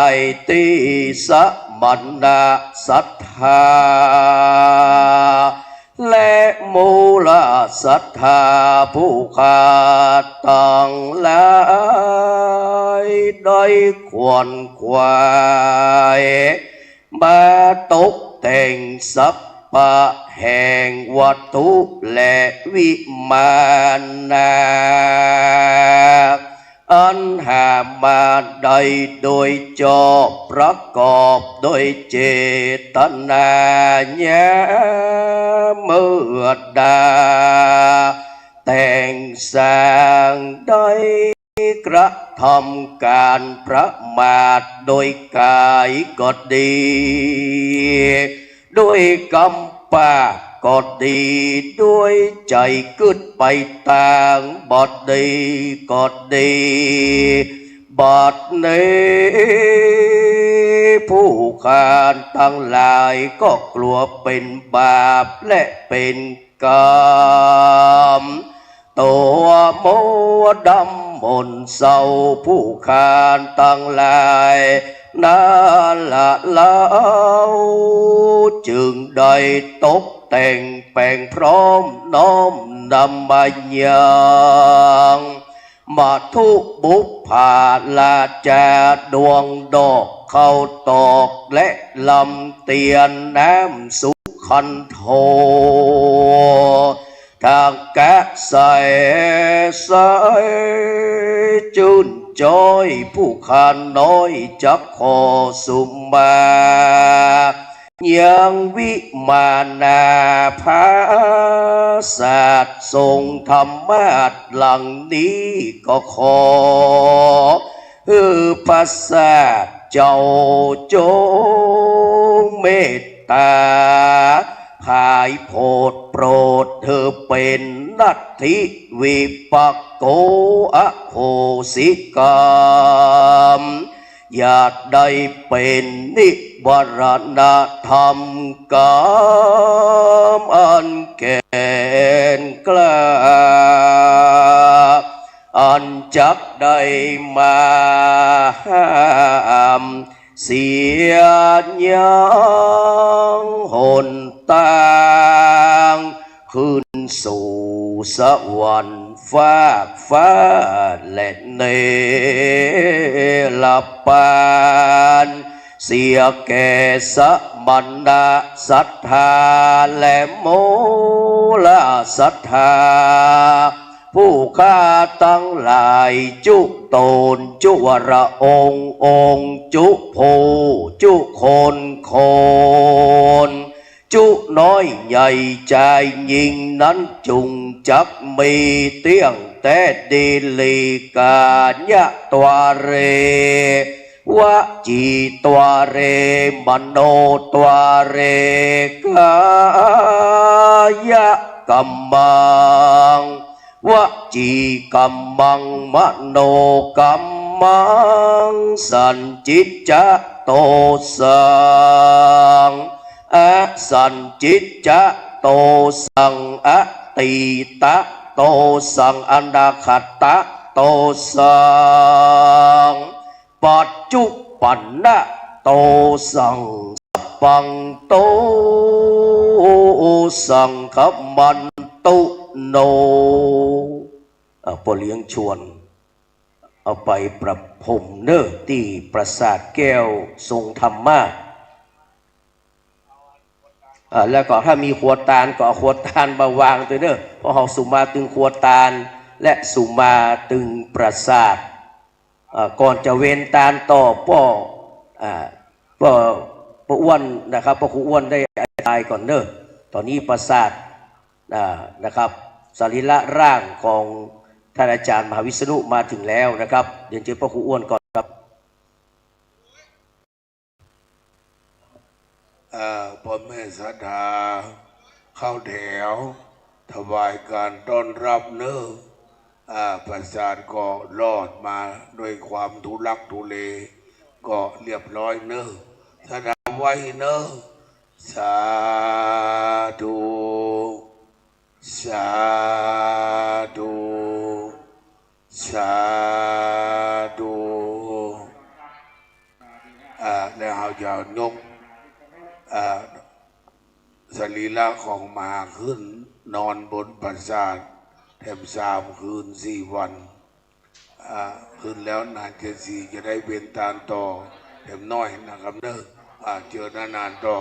ไอติสมัณณศรัทธาและมูลศรัทธาผู้ขาดตั้งหลายได้ควรควายมาตกแต่งสัพพะแห่งวัตถุและวิมานนาอันหามาได้โดยจบประกอบโดยเจตนาญาเมื่อดาแต่งสร้างได้กระทำการประมาทโดยกายก็ดีด้วยกรรมปากก็ดีด้วยใจกึดไปต่างบอดดีก็ดีบอดนี้ผู้ขาดทั้งหลายก็กลัวเป็นบาปและเป็นกรรมตัวโมดำมนเศร้าผู้ขาดทั้งหลายนั่นละเล่าจึงได้ตกแต่งแปลงพร้อมน้อมนำมายังมาทุบุพภาลาจาดวงดอกเข้าตอกและลำเตียนน้ำสุขันโธทางกะใสใสจุนจอยผู้ขาน้อยจักขอสุมายังวิมานาภาศาสตร์ทรงธรรมะหลังนี้ก็ขอพระศาสตร์เจ้าจงเมตตาขายโพดโปรดเธอเป็นนัตถิวิปักโกอโหสิกรรมอย่าได้เป็นนิวรณธรรมกรรมอันแก่นกล้าอันจักได้มาห้ามเสียยังหนตางขึ้นสู่สวรรค์ฟากฟ้าและเนรปานเสียแก่สมัณณศรัทธาและโมลศรัทธาผู้ข้าตั้งหลายจุโตนจุวระองค์จุโพจุโคนจุน้อยใหญ่ใจยิ่งนั้นจุงจักมีเตี้ยงแต่ดีลีกาญะตัวเรวจีตัวเรมโนตัวเรกายกัมมังวจีกัมมังมโนกัมมังสันจิตจะโตสังอสันจิตจะโตสังอติตะโตสังอันดาขัตตะโตสังปัจจุปันนะโตสังสัพพังโตสังขมันตุโนพอเลี้ยงชวนเอาไปประพรมเนื้อที่ปราสาทแก้วทรงธรรมะแล้วก็ถ้ามีขวดตาลก็เอาขวดตาลมาวางตัวเนื้อเพราะเขาสุมาตึงขวดตาลและสุมาตึงปราสาทก่อนจะเว้นตาลต่อป้ออ้วนนะครับพ่อครูอ้วนได้ตายก่อนเน้อตอนนี้ปราสาทนะครับสรีระร่างของท่านอาจารย์มหาวิษณุมาถึงแล้วนะครับเดี๋ยวเจอพ่อครูอ้วนก่อนครับพ่อแม่ศรัทธาเข้าแถวถวายการต้อนรับเน้อปราสาทก็รอดมาด้วยความทุลักทุเลก็เรียบร้อยเน้อแสดงไว้เน้อสาธุสาธุสาธุ แล้วเราจะยกสรีระของมหาขึ้นนอนบนปราสาทแถม3 คืน 4 วันขึ้นแล้วนานจะสี่จะได้เป็นตานต่อแถมน้อยนะครับเนอะเจอนานๆต่อ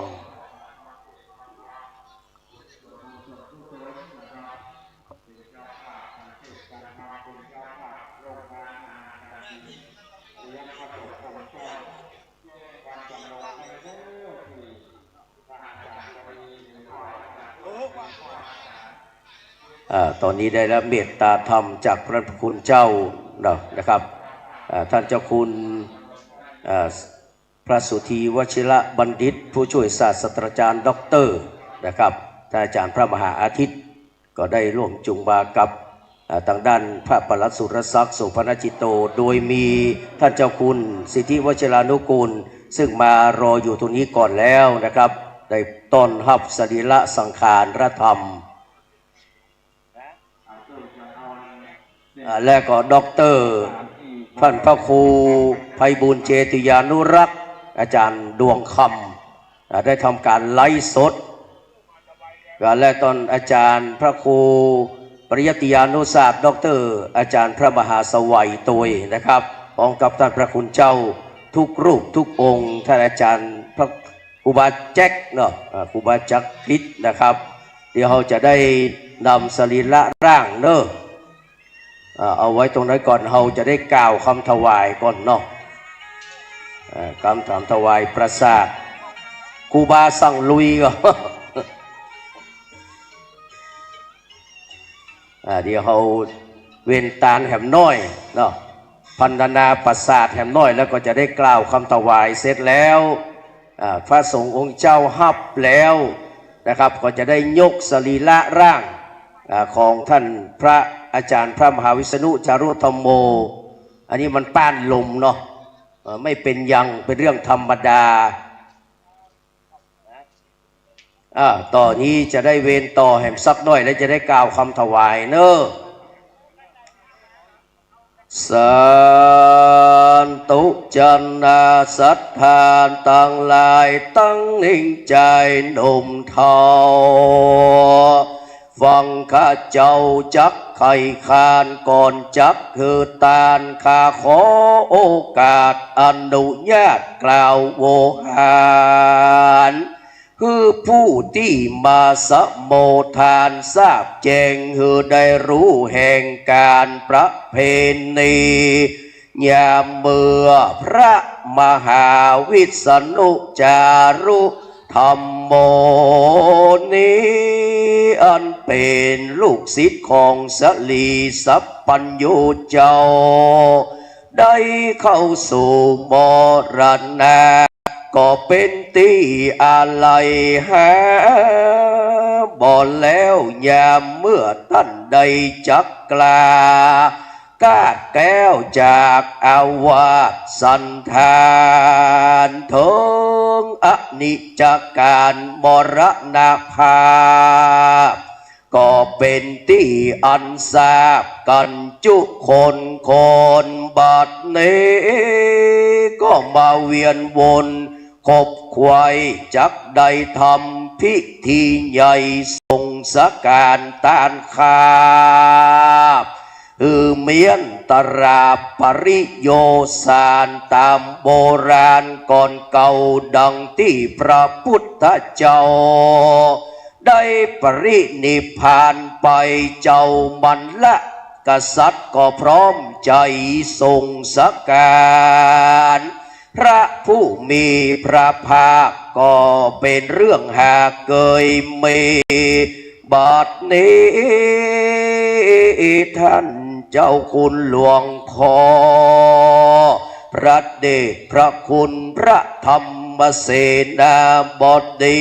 ตอนนี้ได้รับเมตตาธรรมจากพระคุณเจ้านะครับท่านเจ้าคุณพระสุธีวชิระบัณฑิตผู้ช่วยศาสตราจารย์ด็อกเตอร์นะครับท่านอาจารย์พระมหาอาทิตย์ก็ได้ร่วมจุงมากับทางด้านพระปลัดสุรศักดิ์โสภณจิตโตโดยมีท่านเจ้าคุณสิทธิวชิรานุกูลซึ่งมารออยู่ตรงนี้ก่อนแล้วนะครับได้ต้อนรับสรีระสังขารระธรรมและก็ด็อกเตอร์ท่านพระครูไพบูลย์เจติยานุรักษ์อาจารย์ดวงคำได้ทำการไลฟ์สดและตอนอาจารย์พระครูปริยัติยานุศาสตร์ด็อกเตอร์อาจารย์พระมหาสวัยตัวยนะครับพร้อมกับท่านพระคุณเจ้าทุกรูปทุกองค์ท่านอาจารย์พระครูบาแจ็คเนาะครูบาจักรพิษนะครับเดี๋ยวเราจะได้นำสรีระร่างเนาะเอาไว้ตรงนั้นก่อนเราจะได้กล่าวคำถวายก่อนเนาะคำถามถวายประสาทครูบาสั่งลุยก็เดี๋ยวเราเว้นตาลแหมน้อยเนาะพันนาประสาทแหมน้อยแล้วก็จะได้กล่าวคำถวายเสร็จแล้วพระสงฆ์องค์เจ้าฮับแล้วนะครับก็จะได้ยกสรีระร่างของท่านพระอาจารย์พระมหาวิษณุจารุธรรมโมอันนี้มันป้านลมเนาะไม่เป็นยังเป็นเรื่องธรรมดาต่อนนี้จะได้เวรต่อแห่มสักหน่อยและจะได้กล่าวคำถวายเนอะสันตุจันนาสัทธานตั้งลายตั้งนิ่งใจหนุ่มเทาฟังข้าเจ้าจักไข่คานก่อนจักคือตานข้าขอโอกาสอนุญาตกล่าวโวหารคือผู้ที่มาสะโมทานทราบแจ้งคือได้รู้แห่งการประเพณียามเมื่อพระมหาวิษณุจารุธรรมโมนี้อันเป็นลูกศิษย์ของสลีสัพปัญโยเจ้าได้เข้าสู่มรณะก็เป็นที่อะไรหาบ่แล้วยามเมื่อท่านได้จักกลากาดแก้วจากอาวาสสันธานถึงอนิจจการมรณภาพก็เป็นที่อันทราบกันจุคนบัดนี้ก็มาเวียนวนขบควายจักได้ทำพิธีใหญ่ส่งสการตานคาเมียนตราปริโยสานตามโบราณก่อนเก่าดังที่พระพุทธเจ้าได้ปรินิพพานไปเจ้ามันละกษัตริย์ก็พร้อมใจทรงสการพระผู้มีพระภาคก็เป็นเรื่องหากเกยมีบัดนี้ท่านเจ้าคุณหลวงพ่อพระเดชพระคุณพระธรรมเสนาบดี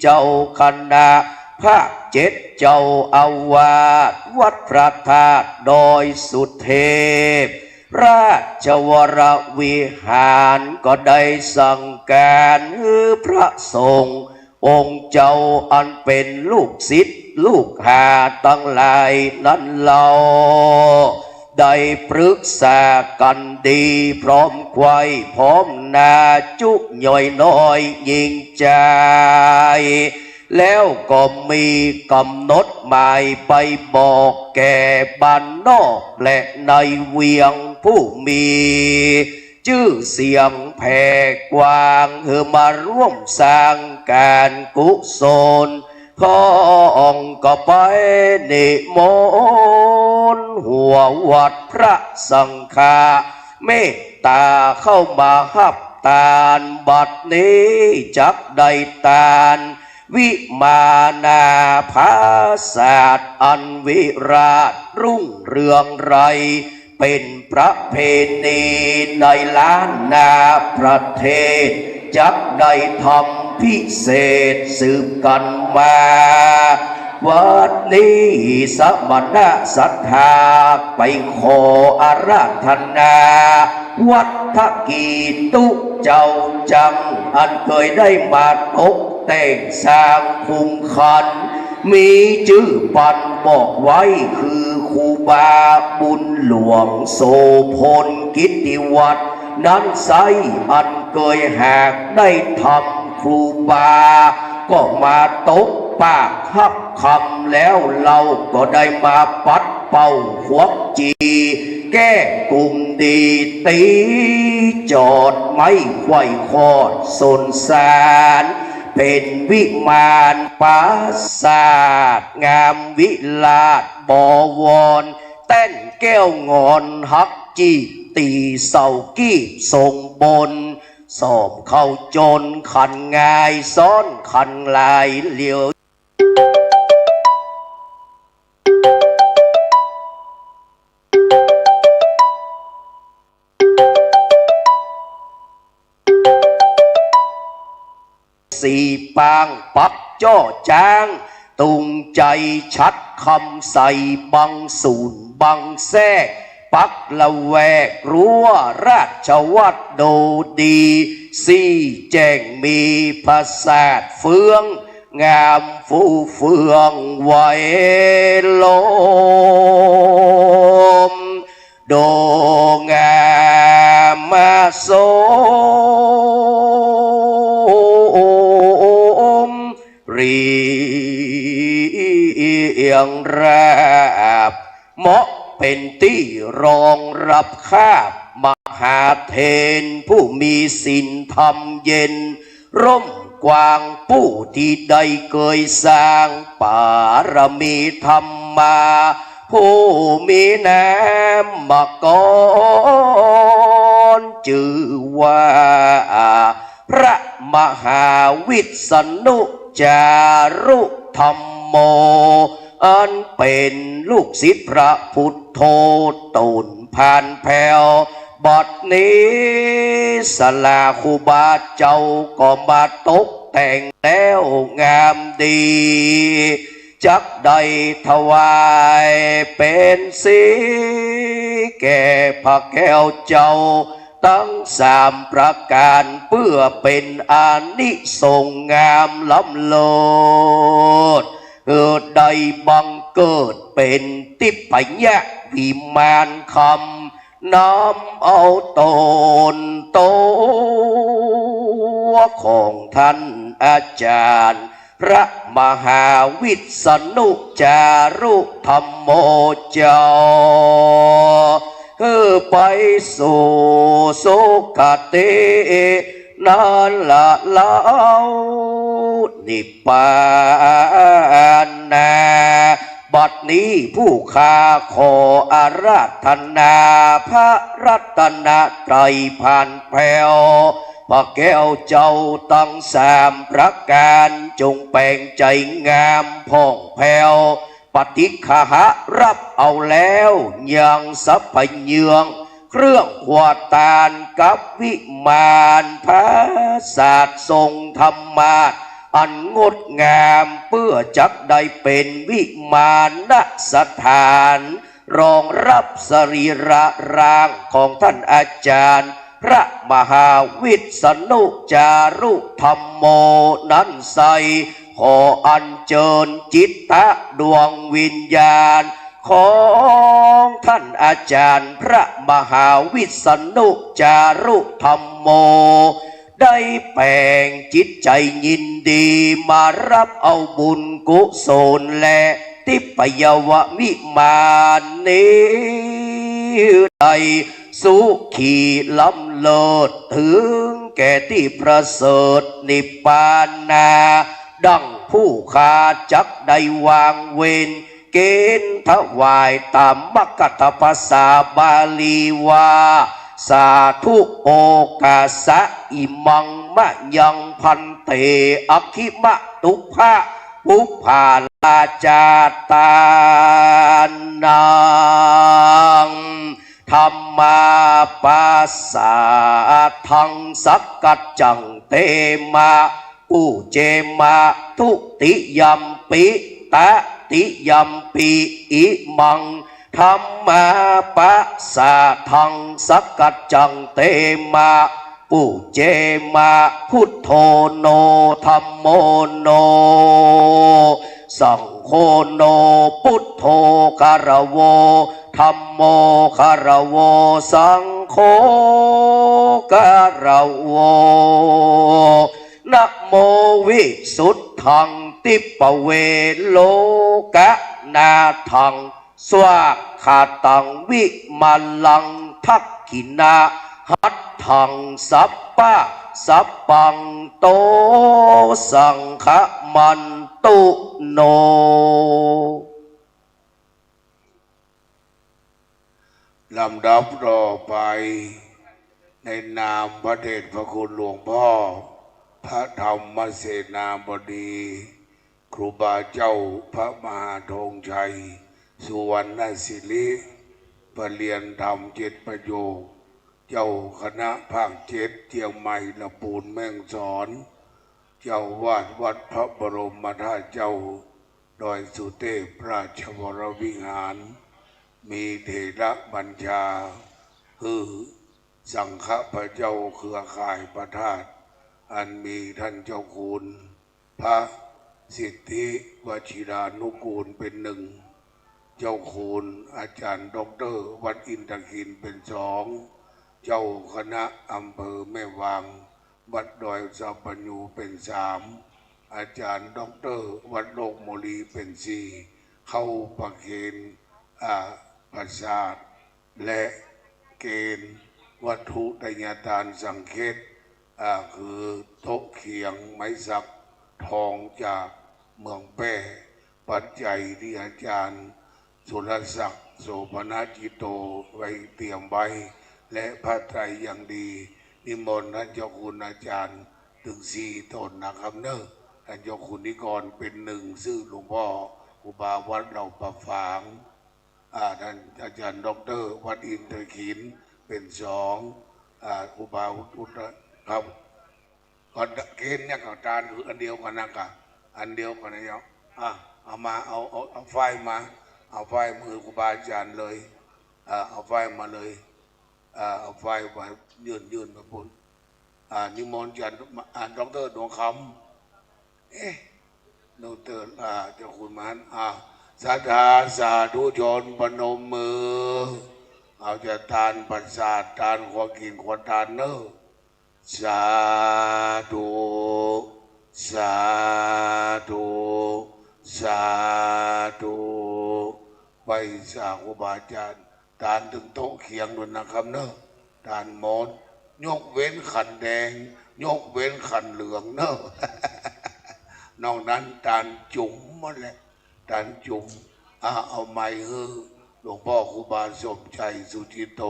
เจ้าคณะภาค7เจ้าอาวาสวัดพระธาตุดอยสุเทพราชวรวิหารก็ได้สั่งการให้พระสงฆ์องค์เจ้าอันเป็นลูกศิษย์ลูกหาตั้งหลายนั้นเรา ได้ปรึกษากันดีพร้อมไขว้พร้อมนาจุย่อยน้อยยิ่งใจแล้วก็มีกำหนดหมายไปบอกแก่บ้านนอกและในเวียงผู้มีชื่อเสียงแผ่กว้างเพื่อมาร่วมสร้างการกุศลข้องก็ไปนิมนต์หัววัดพระสังฆาเมตตาเข้ามาหับตาลบัดนี้จักได้ตาลวิมานาภาศาสตร์อันวิราชรุ่งเรืองไรเป็นประเพณีในล้านนาประเทศจักได้ทำพิเศษสืบกันมาวัดนี้สมณะศรัทธาไปขออาราธนาวัดทกีตุเจ้าจังอันเคยได้มาตกแต่งสร้างคุ้มคันมีชื่อปันบอกไว้คือครูบาบุญหลวงโสพลกิตติวัฒน์นั้นไซอันเคยหากได้ทำครูบาก็มาตกปากฮับคำแล้วเราก็ได้มาปัดเป่าขวบจีแก้กลุ่มดีตีจอดไม่ไขว้คอดสนสารเป็นวิมานปราสาทงามวิลาศบวรเต้นแก้วงอนฮักจีตีเสากี้ทรงบนสอบเข้าจนขันง่ายซ้อนขันลายเหลียวสี่ปางปักจ้อจางตุงใจชัดคำใส่บังสูนบังแทรกปักละแวกรั้วราชวัดโดดีสี่แจ้งมีภาษาเฟืองงามฟูเฟืองไว้ลมโดงามมาโสรีเอียงราบเหมาะเป็นที่รองรับข้าบมหาเทนผู้มีศีลธรรมเย็นร่มกว้างผู้ที่ได้เคยสร้างปารมีธรรมมาผู้มีน้ำมาก่อนชื่อว่าพระมหาวิษณุจารุธรรมโมอันเป็นลูกศิษย์พระพุทโธตุนผ่านแผ่วบัดนี้ศาลาครูบาเจ้าก็มาตกแต่งแล้วงามดีจักได้ถวายเป็นสีแก่พระแก้วเจ้าตั้งสามประการเพื่อเป็นอานิสงส์งามล้ำโลดได้บังเกิดเป็นทิพยะวิมานคำน้ำเอาตนตัวของท่านอาจารย์พระมหาวิษณุจารุธรรมโมเจ้าไปสู่สุคตินั่นละเล่านิพพานนาบัดนี้ผู้ข้าขออาราธนาพระรัตนตรัยผ่านแผ่วพระแก้วเจ้าตั้งสามประการจงแปลงใจงามผ่องแผ่วปฏิฆะหะรับเอาแล้วยังสัพพเยืองเครื่องขวาตานกับวิมานพระศาสตร์ทรงธรรมาสอันงดงามเพื่อจักได้เป็นวิมานสถานรองรับสรีระร่างของท่านอาจารย์พระมหาวิษณุจารุธรรมโมนั้นใสขออัญเชิญจิตตะดวงวิญญาณ ของท่านอาจารย์พระมหาวิษณุจารุธรรมโมได้แปลงจิตใจยินดีมารับเอาบุญกุศลและทิพยววิมานนี้ได้สุขีล้ำเลิศถึงแก่ที่ประเสริฐนิพพานาดังผู้ขาจักได้วางเวรเกณฑ์ถวายตามมัคคภาษาบาลีว่าสาธุโอกาสะอิมังมะยังพันเตอคิมะตุภะปุภาลาจาตานังธรรมาปัสสะทังสักกัจจังเตมาอุเจมาทุติยัมปิตะติยัมปิอิมังธรรมาปัสสะทังสักกัจจังเตมาปุเจมาพุทโธโนธัมโมโนสังโฆโนพุทโธคารโวธัมโมคารโวสังโฆคารโวนะโมวิสุทธังติปเวโลกะนาทังสวากขาตังวิมาลังทักขินาหัตถังสัพปะสัพปังโตสังฆมันตุโนลำดับต่อไปในนามพระเดชพระคุณหลวงพ่อพระธรรมเสนาบดีครูบาเจ้าพระมหาธงชัยสุวรรณศิริประเรียนธรรมเจ็ดประโยคเจ้าคณะภาคเจ็ดเจียงใหม่ละปูนแม่งสอนเจ้าวาดวัดพระบรมธาตุเจ้าดอยสุเทพราชวรวิหารมีเถระบัญชาคือสังฆพระเจ้าเครือข่ายประทาตอันมีท่านเจ้าคุณพระสิทธิวชิรานุกูลเป็นหนึ่งเจ้าคุณอาจารย์ด็อกเตอร์วัดอินทกินเป็นสองเจ้าคณะอำเภอแม่วางวัดดอยสัปญูเป็นสามอาจารย์ด็อกเตอร์วัดโลกโมลีเป็นสี่เข้าประเคนประสาทและเกณฑ์วัตถุไตรยทานสังเกตคือโต๊ะเขียงไม้สักทองจากเมืองแป้ปัจจัยที่อาจารย์สุรศักดิ์โสภณจิโตไว้เตรียมไว้และพระไตรอย่างดีนิมนต์ท่านเจ้าคุณอาจารย์ถึงสี่ตนนะครับเนอะท่านเจ้าคุณนิกรเป็นหนึ่งซึ่งหลวงพ่ออุบาวัดเราประฝางท่านอาจารย์ด็อกเตอร์วัดอินทร์ขินเป็นสองอุบาวุฒิครับก่อนเกณฑ์เนี่ยกับอาจารย์คืออันเดียวกันนะอันเดียวกันนะเนาะเอามาเอาไฟมาเอาไฟมือครูบาอาจารย์เลยเอาไฟมาเลยเอาไฟมายื่นมาปุ่นนิมนต์อาจารย์ด็อกเตอร์ดวงคำด็อกเตอร์เจ้าคุณมันศรัทธาสาธุชนปนมมือเอาจะทานปัสสาทานขวกินขวทานเนอะสาธุสาธุสาธุไปสาครูบาอาจารย์ทานถึงโต๊ะเขียงด้วยนะครับเนอะทานหมดยกเว้นขันแดงยกเว้นขันเหลืองเนอะ นอกนั้นทานจุ๋มหมดเลยทานจุ๋มเอาไม้หลวงพ่อครูบาสมชัยสุจิโต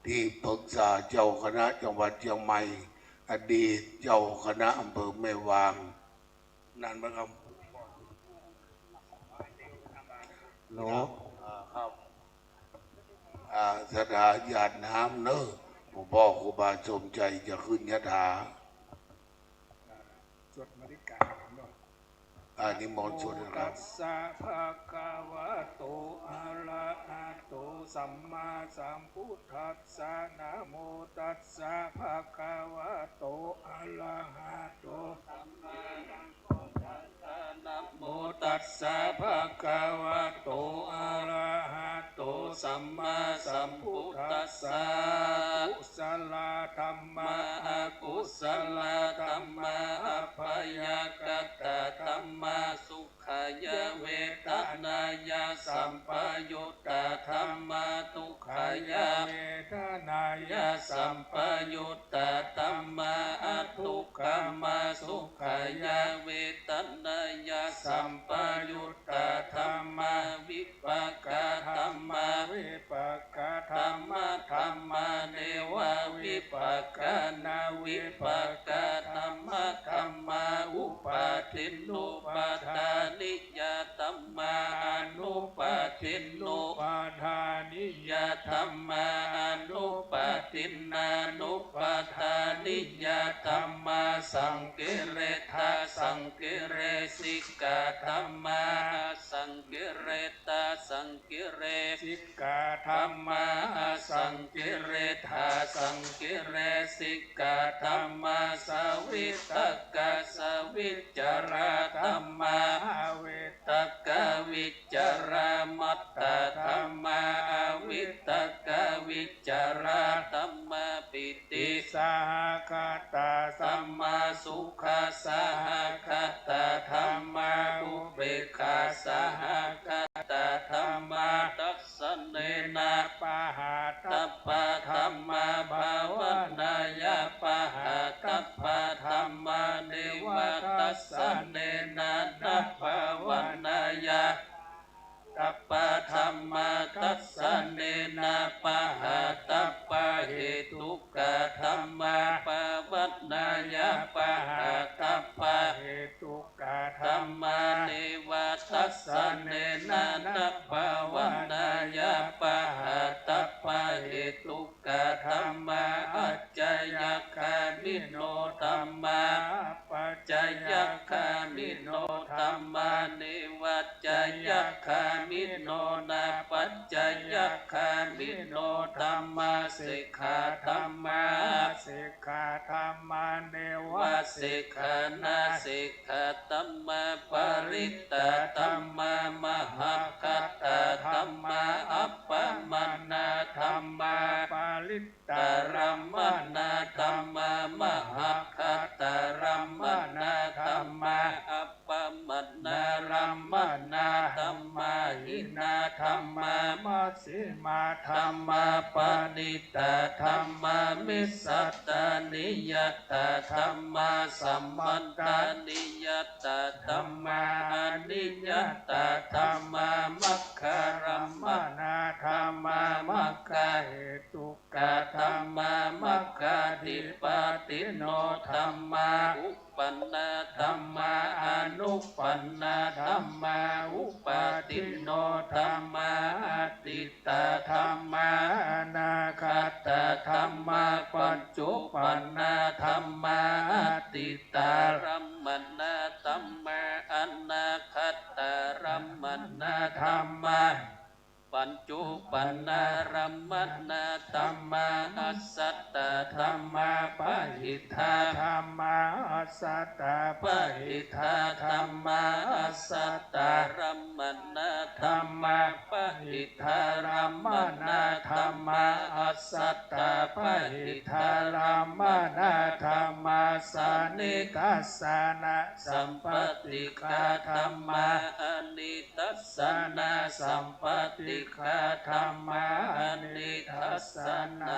ที่ปรึกษาเจ้าคณะจังหวัดเชียงใหม่อดีตเจ้าคณะอำเภอแม่วางนั่นไหมครับโน้ครับสถาญาติน้ำเนอะหลวงพ่อครูบาสมชัยจะขึ้นยถาสวดมาริกานิมนต์สวดครับสัพพะคะวะโตอะระหะโตสัมมาสัมพุทธัสสะนะโมตัสสะภะคะวะโตอะระหะโตสัมมาสัมพุทธัสสะนะโมตัสสะภะคะวะโตอะระ สัมมาสัมพุทธัสสะกุศลธรรมะอกุศลธรรมะอัพยากตธรรมะสุขายเวทนายาสัมปยุตตธรรมะทุกขายเวทนายาสัมปยุตตธรรมะทุกขมาสุขายเวทนายาสัมปยุตตธรรมะวิปัสสธรรมะวิปัสสธรรมะธรรมะเนวะวิปัสสนาวิปัสสธรรมะธรรมะอุปาทินนุปาทานิยธรรมะอนุปาทินนุปาทานิยธรรมะอนุปาทินานุปาทานิยธรรมะสังกิเรธาสังกิเรสิกาธรรมะสังกิเรตาสังกิเรสิกาธรรมะสังกิเรธาสังกิเรสิกาธรรมะสวิตกะสวิจาราธรรมะวิตกะวิจารามัตตธรรมะวิตกะวิจาราธรรมะปิติสหคตาสัมมาสุขสหคตาธรรมะอุเบกขาสหคตาธรรมะตัสสะเนนะปะหาตัปปะธรรมะภาวนายะปะหาตัปปะธรรมะเนวะตัสสะเนนะนะภาวนายะตัปปะธรรมะตัสสะเนนะปะหาตัปปะเหตุกะธรรมะภาวนายะปะหาตัปปะเหตุกะธรรมะเนวะตัสสะเนนะนะภาวนายะปะหาตัปปะเหตุกะธรรมะอัจจยคามิโนธรรมะปัจจยคามิโนธรรมะเนวัจจยคามิโนนาปัจจยคามิโนธรรมะสิกขาธรรมะสิกขาธรรมะเนวะสิกขานาสิกขาธรรมะปริตตธรรมะมหัคคตธรรมะอัปปมันนาธรรมะปริตตรัมมนาธรรมะมหัคคตรัมมนาธรรมะอัปปมันนารัมมนาธรรมะหินาธรรมะมัสสิมาธรรมะปณิตาธรรมะมิสัตตานิยตาธรรมะสัมมันตานิยตาธรรมะอนิยตาธรรมะมัคคารัมมนาธรรมะมัคคาเหตุกะธรรมะมัคคาดิปติโนธรรมะอุปันนาธรรมะอนุปันนาธรรมะอุปาทินโนธรรมะติตาธรรมะอนาคตธรรมะปัจจุปันนาธรรมะติตารัมมนาธรรมะอนาคตรัมมนาธรรมะปัญจุปันนารัมมนาธรรมะอัสสัตตธรรมะปะหิทาธรรมะอัสสัตตปะหิทาธรรมะอัสสัตตรัมมนาธรรมะปะหิทารัมมนาธรรมะอัสสัตตปะหิทารัมมนาธรรมะสานิทัสสะนะสัมปติกาธรรมะอนิทัสสะนะสัมปติกาธรรมะอนิทัสสะนะ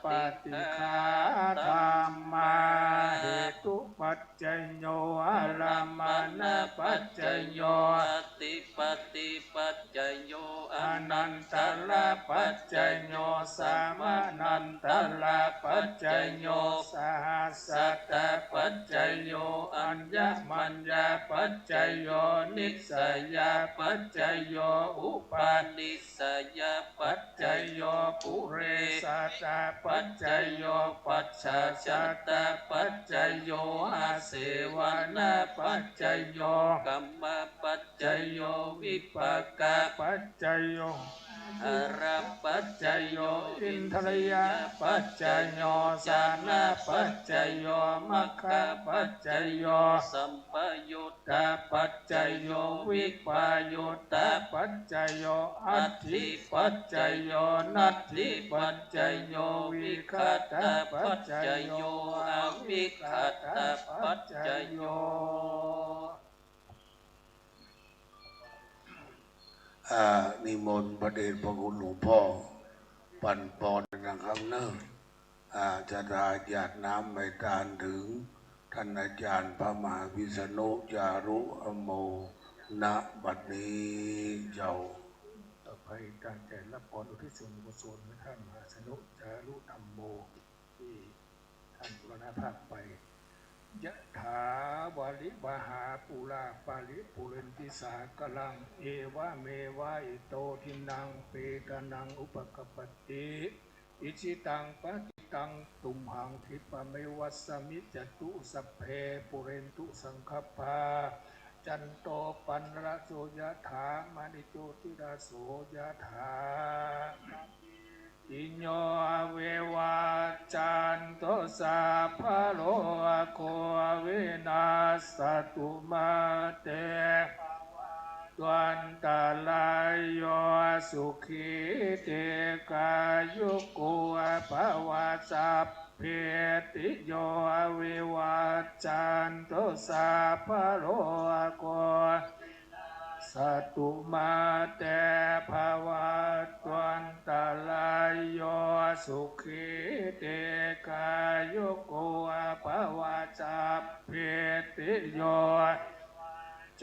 ปฏิฆาธรรมะเหตุปัจจยโยอารัมมณปัจจยโยอติปฏิปัจจยโยอนันตระปัจจยโยสามานันตระปัจจยโยสหัสสตปัจจยโยอัญญมัญญปัจจยโยนิสยปัจจยโยอุปาณิสยปัจจยโยปุเรสัตปัจจยโยปัจฉาชาตปัจจยโยอ อาเสวนาปัจจโยกัมมปัจจโยวิปากาปัจจโยอารัมปัจจโยอินทรยาปัจจโยสานาปัจจโยมัคคะปัจจโยสัมปยุตตาปัจจโยวิปายุตตาปัจจโยอัตถิปัจจโยนัตถิปัจจโยวิคัตตาปัจจโยอวิคัตตาปัจจโยนิมนต์พระเดชพระคุณหลวงพ่อปั่นปอนนะครับเนอะจะได้หยาดน้ำไม่ทานถึงท่านอาจารย์พระมหาวิษณุจารุอโมณบัดนี้เจ้าต่อไปตั้งใจรับพรอุทิศส่วนกุศลให้ท่านมหาสนุจารุธรรมโมที่ท่านบุรณภาพไปยะถาวาลิวหาปุราปาลิปุเรนติสากลังเอวะเมวะอิโตทินังเปตานังอุปกปปติอิชิตังปฏิตังตุมหังคิปะเมวัสสมิจตุสัพเพปุเรนตุสังคปาจันโตปันระโสยถามณิโจติราโสยถาอิโยเววาจันโตสัพพะโลโควินาสตุมาเตตวันตาลายโยสุขีเตกายุโกภวะสัพเพติโยวิวัจจันโตสัพพะโลกสตุมาเตภวัตวันตาลายโยสุขีเตกายุโกภวะสัพเพติโย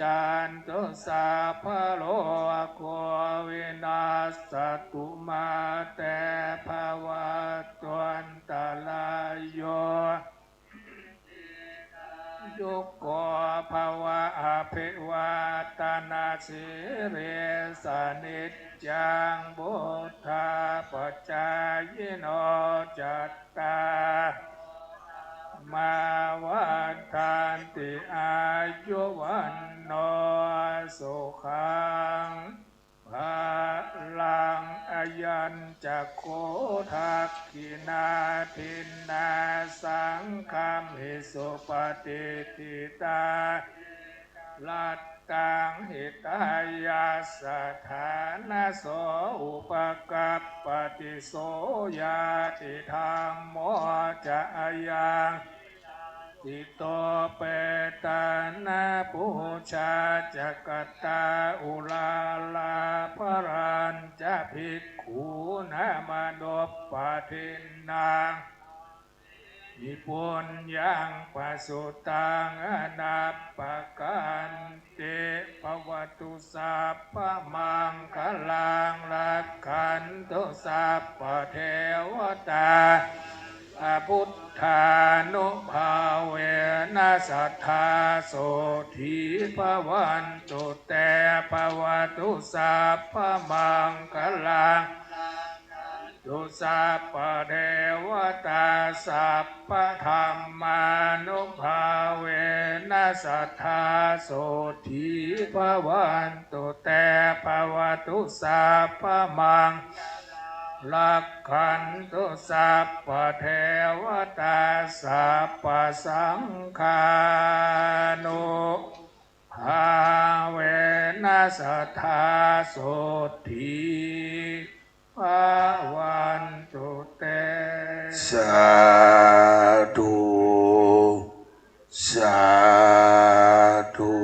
จันโตสัพพะโลกวินาสตุมาเตภวัตวันตาลายโยยุโกภวะอภิวาตนาสิเรสนิจจังบุทธาปัจจายโนจัตตามาวันทันติอายุวันโนสุขังภาลังอายัญจักโคทักขินาทินนาสังฆามิสุปฏิทิตาลัตตังหิตายาสถานะโสอุปกัปปติโสยาติธรรมโมจะยังติโตเปตานาปุชาจักตาอุลาลาภรัญจะภิกขุนามโนปทินนางนิปุญญังปัสสุตังอนัปปกันติภวตุสัพพมังคลังรักขันตุสัพพเทวตาพุทธานุภาเวนัสสัทธาโสธีภวันตุเตภวตุสัพพมังคลังตุสัพพเทวตาสัพพธรรมานุภาเวนัสสัทธาโสธีภวันตุเตภวตุสัพพมังลักขันตุสัพพเทวตาสัพพสังฆานุภาเวนัสสัทธาโสธีภวันตุเตสาธุสาธุ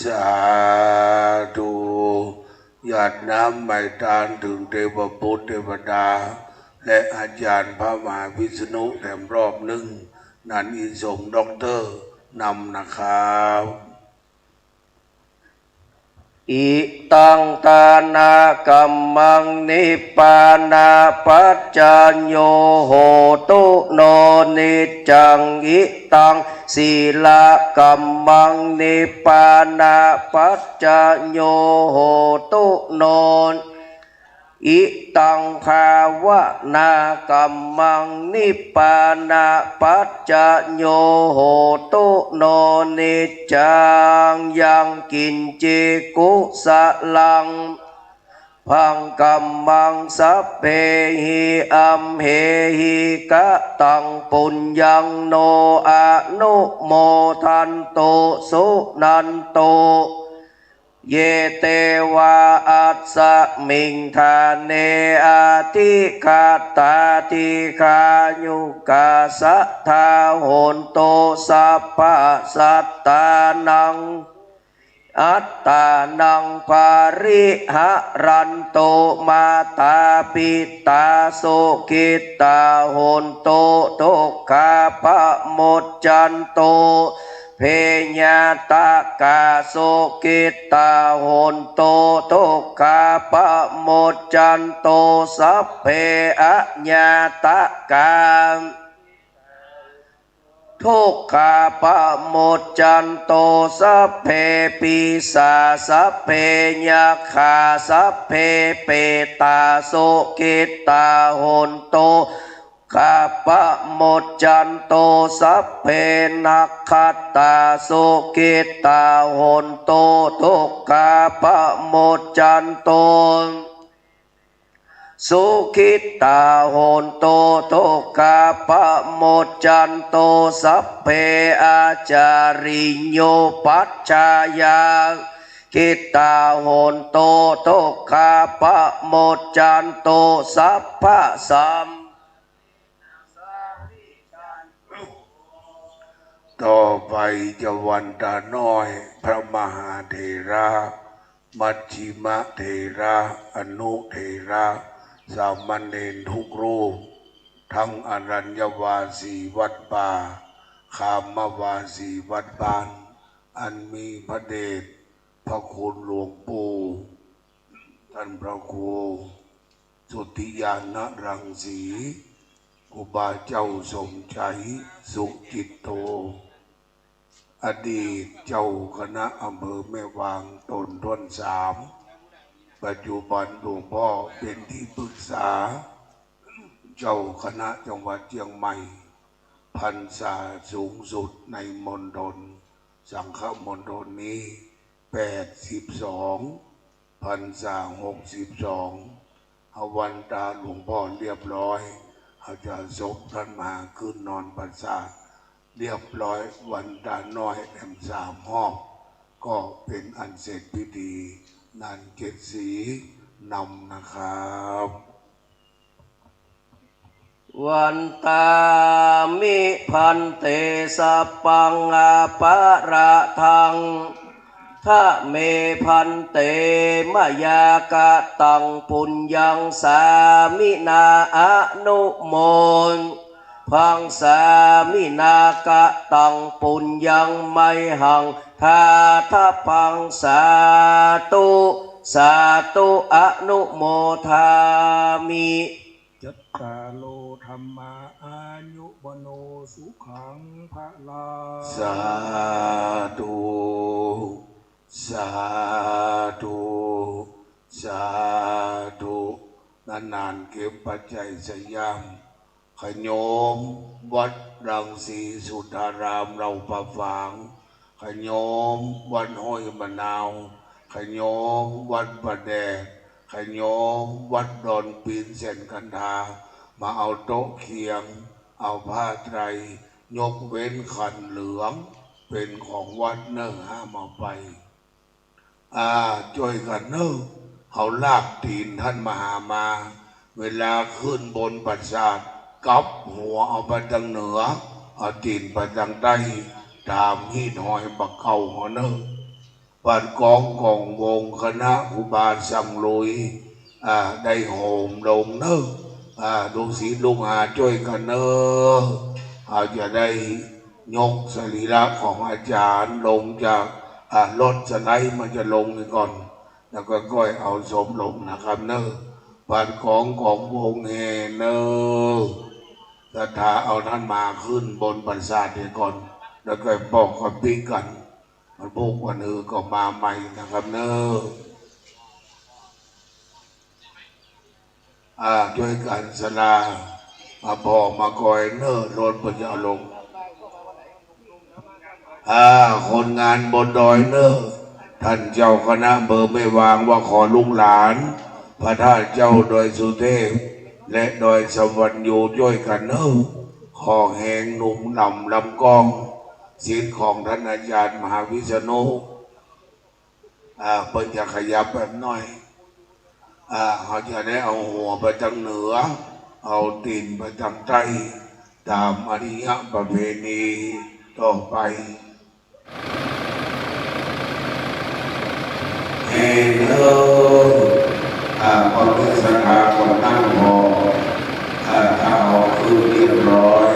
สาธุหยาดน้ำไม่ทานถึงเทวปุตรเทวดาและอาจารย์พระมหาวิษณุแถมรอบหนึ่งนันอิสงด็อกเตอร์นำนะครับ อิตังตานากัมมังนิปปานาปัจจโยโหตุโนนิจังอิตังศีลกัมมังนิปปานาปัจจโยโหตุโน อิตังภาวนากรรมังนิพพานาปัจจโยโหตุโนนิจจังยังกินจิกุสลังพังกัมมังสัพเพหิอัมเหหิกะตังปุญญังโนอนุโมทันโตสุนันโตเยเตวาอัสสมิงทาเนอาทิคาตาทิคายุกาสัทธาโหนโตสัพพะสัตตานังอัตตานังปาริหะรันโตมาตาปิตาโสกิตาโหนโตทุกขาปะโมจจันโตเพญาตากาโสกิตาโหนโตทุกขาปะโมจจันโตสัพเพอะญาตกาทุกขาปะโมจจันโตสัพเพปิสาสัพเพยัคฆาสัพเพเปตาโสกิตาโหนโตขะปะโมจจันโตสัพเพนักขัตตาโสกิตาโหนโตทุกขาปะโมจจันโตสุขิตาโหนโตทุกขาปะโมจจันโตสัพเพอาจาริโยปัจจายากิตาโหนโตทุกขาปะโมจจันโตสัพพะสัมต่อไปจะวันตาน้อยพระมหาเถระมัชฌิมเถระอนุเถระสามเณรทุกรูปทั้งอรัญญวาสีวัดป่าคามวาสีวัดบ้านอันมีพระเดชพระคุณหลวงปู่ท่านพระครูสุทธิยานรังสีครูบาเจ้าสมชัยสุจิตโตอดีตเจ้าคณะอำเภอแม่วางตนต้นสามปัจจุบันหลวงพ่อเป็นที่ปรึกษาเจ้าคณะจังหวัดเชียงใหม่พรรษาสูงสุดในมณฑลสังฆมณฑลนี้82พรรษา62เอาวันตาหลวงพ่อเรียบร้อยอาจารย์ศพท่านมาขึ้นนอนประสาทเรียบร้อยวันตาน้อยแอม3ห้องก็เป็นอันเสร็จพิธีนันเจ็ดสีนำนะครับวันตามิพันเตสัพปังอาปะระทังทะเมพันเตมยากะตังปุญญังสามินาอนุโมนพังสามินากะตังปุญญังไมหังทาทะพังสาธุสาธุอนุโมทามิจัตตาโลธรรมาอายุวโนสุขังภะลังสาธุสาธุสาธุนานๆเก็บปัจจัยสยามขโยมวัดรังสีสุทธารามเราประฝางขโยมวัดห้วยมะนาวขโยมวัดประแดดขโยมวัดดอนปีนเส้นกันทามาเอาโต๊ะเคียงเอาผ้าไตรยกเว้นขันเหลืองเป็นของวัดเนิ่งห้ามเอาไปช่วยกันเนอะเขาลากตีนท่านมหามาเวลาขึ้นบนปราสาทกับหัวเอาไปทางเหนือเอาตีนไปทางใต้ตามหินหอยบักเก่าหัวเนอะปัดกองกองวงคณะอุบาสังลุยได้โหมลงเนอะลุงศรีลุงหาช่วยกันเนอะจะได้ยกสรีระของอาจารย์ลงจากรถสไลด์มันจะลงนี่ก่อนแล้วก็ก้อยเอาสมลงนะครับเนอะปัดของวงเฮเนอะถ้าเอาท่านมาขึ้นบนปราสาทนี่ก่อนแล้วก็บอกกันปีกันมันพวกวันก็มาใหม่นะครับเนอะ ช่วยกันสลามาพอมาคอยเนอรถปัญญาลงคนงานบนดอยเนอท่านเจ้าคณะเบอร์ไม่วางว่าขอลุงหลานพระธาตุเจ้าดอยสุเทพและดอยสวรรค์อยู่ช่วยกันเนอขอแหงหนุ่มลำลำกองศีลของท่านอาจารย์มหาวิษณุเปิดจะขยับแบบน้อยเขาจะได้เอาหัวไปทางเหนือเอาตีนไปทางใต้ตามอริยประเพณีต่อไปเฮ้ยเนอะความเมตตาคนนั่งพอถ้าเอาคือเรียบร้อย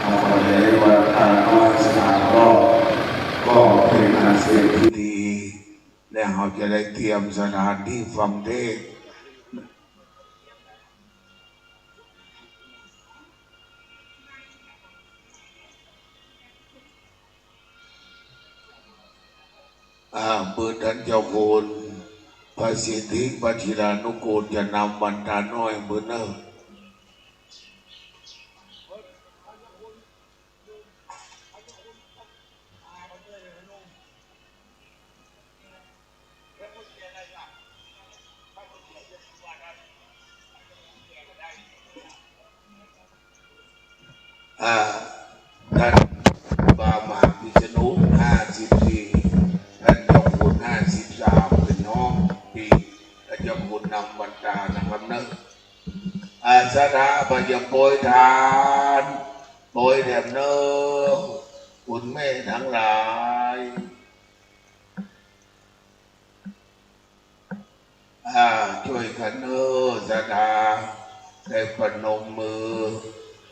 เอาคนเลี้ยงวันตาน้อยสามรอบก็เป็นอันเสร็จพิธีและเขาจะได้เตรียมสถานที่ฟังเทศน์เปิดท่านเจ้าคุณพระสิทธิวชิรานุกูลจะนำบรรดาน้อยเมื่อเนิ่นท่านบามหาวิษณุ50 ปีท่านเจ้าคุณ53เป็นน้องปีท่านเจ้าคุณนำบรรดานะครับเนิ่นสถาบันยังโปรยทานโปรยแถมเนิ่นคุณแม่ทั้งหลายช่วยกันเนิ่นสถาได้ประนมมือ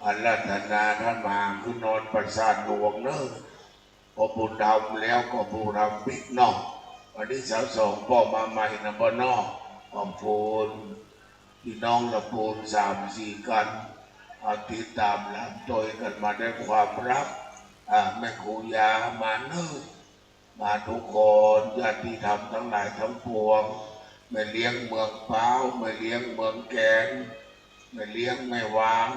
อาราธนาท่านมาคือนอนประสาทหลวงเนอะพอบุญดำแล้วก็บุญดำบิ๊กนอกวันที่22พ่อมาใหม่นะบ่นอกขอบคุณพี่น้องละปูน3-4กันติดตามหลังตัวกันมาได้ความรักแม่ครูยามาเนอะมาทุกคนญาติธรรมทั้งหลายทั้งปวงไม่เลี้ยงเมืองเป้าไม่เลี้ยงเมืองแกงไม่เลี้ยงไม่วาง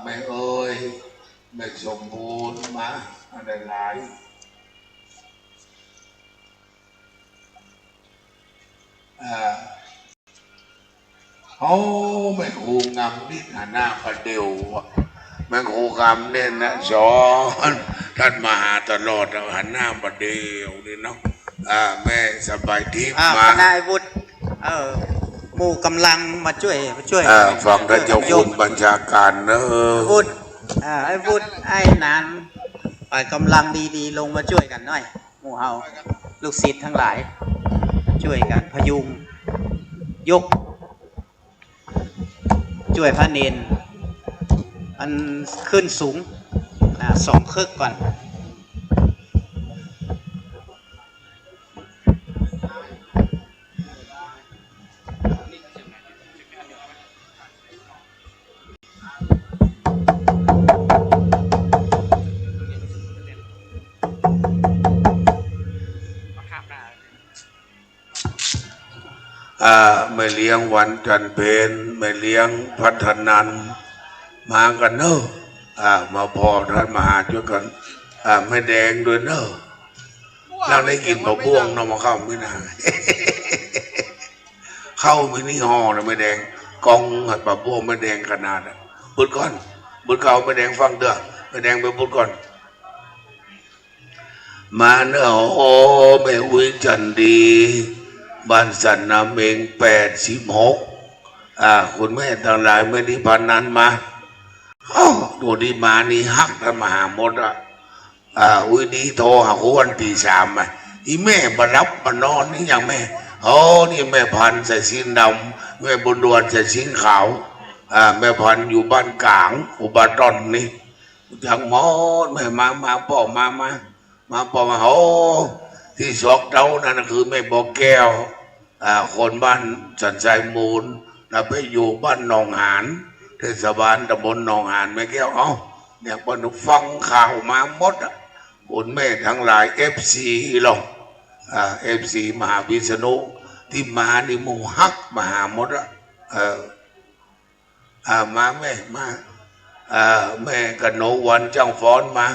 ไม่เอ่ยไม่สมบูรณ์มาอะไรหลายเขาไม่คูงามนิดหน้าประเดียวไม่คูงามเนี่ยนะสอนท่านมาหาตลอดหันหน้าประเดียวนี่เนาะแม่สบายทิพย์มานายวุฒิหมู่กำลังมาช่วยฟังท่านเจ้าคุณบัญชาการเนอะวุฒิไอ้วุฒิไอ้นานไปกำลังดีๆลงมาช่วยกันหน่อยหมู่เฮาลูกศิษย์ทั้งหลายช่วยกันพยุงยกช่วยพระเนนมันขึ้นสูง2 คืบก่อนไม่เลี้ยงวันจันเพนไม่เลี้ยงพัฒนันมากันเนอะมาพอท่านมาหาช่วยกันไม่แดงด้วยเนอะเราได้กินมะม่วงน้ำมะข้าวไม่นานเข้าไม่นี่ห่อเลยไม่แดงกองหัดมะม่วงไม่แดงขนาดบุญก่อนบุญเก่าไม่แดงฟังเด้อไม่แดงไปบุญก่อนมาเนอะโอ้ไม่วิจันดีบ้านสันนาเมง86คุณแม่ทั้งหลายไม่ได้พันนั้นมาตัวนี้มานี่ฮักธรรมหามดวันนี้โทรหาวันตี 3อีแม่มารับมานอนนี่อย่างแม่นี่แม่พันใส่สิ้นดำแม่บุญดวนใส่สิ้นขาวแม่พันอยู่บ้านกลางอุบาตอนนี่จากหมอแม่มาพ่อมาพ่อมาที่สอกเต้านั่นคือแม่บอกแก้วคนบ้านสันทรายมูลแล้วไปอยู่บ้านหนองหานเทศบาลตำบลหนองหานแม่แก้วเนี่ยพอหนูฟังข่าวมาหมดคุณแม่ทั้งหลาย FC หรอกFC มหาวิษณุที่มานี่หมู่ฮักมหามด มาแม่มาแม่กนกวันจ้างฟ้อนมา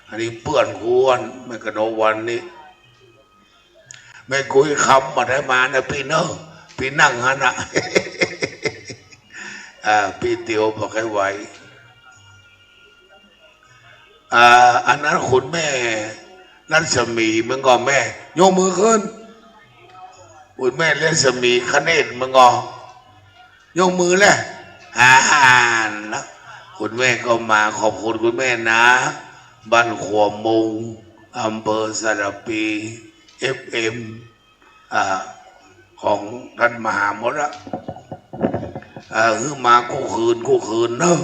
อันนี้เปื่อนควรแม่กนกวันนี่แม่กุยคำมาได้มานะพี่เนอะพี่นั่งฮะนะ พี่เตียวบอกให้ไหวอันนั้นคุณแม่รัศมีมึงก็แม่ยกมือขึ้นคุณแม่รัศมีคเนศมึงก็ยกมือเลยนะคุณแม่ก็มาขอบคุณคุณแม่นะบ้านขวบมงอำเภอสระปีFM ของท่านมหาหมดละคือมาคู่คืนเนอะ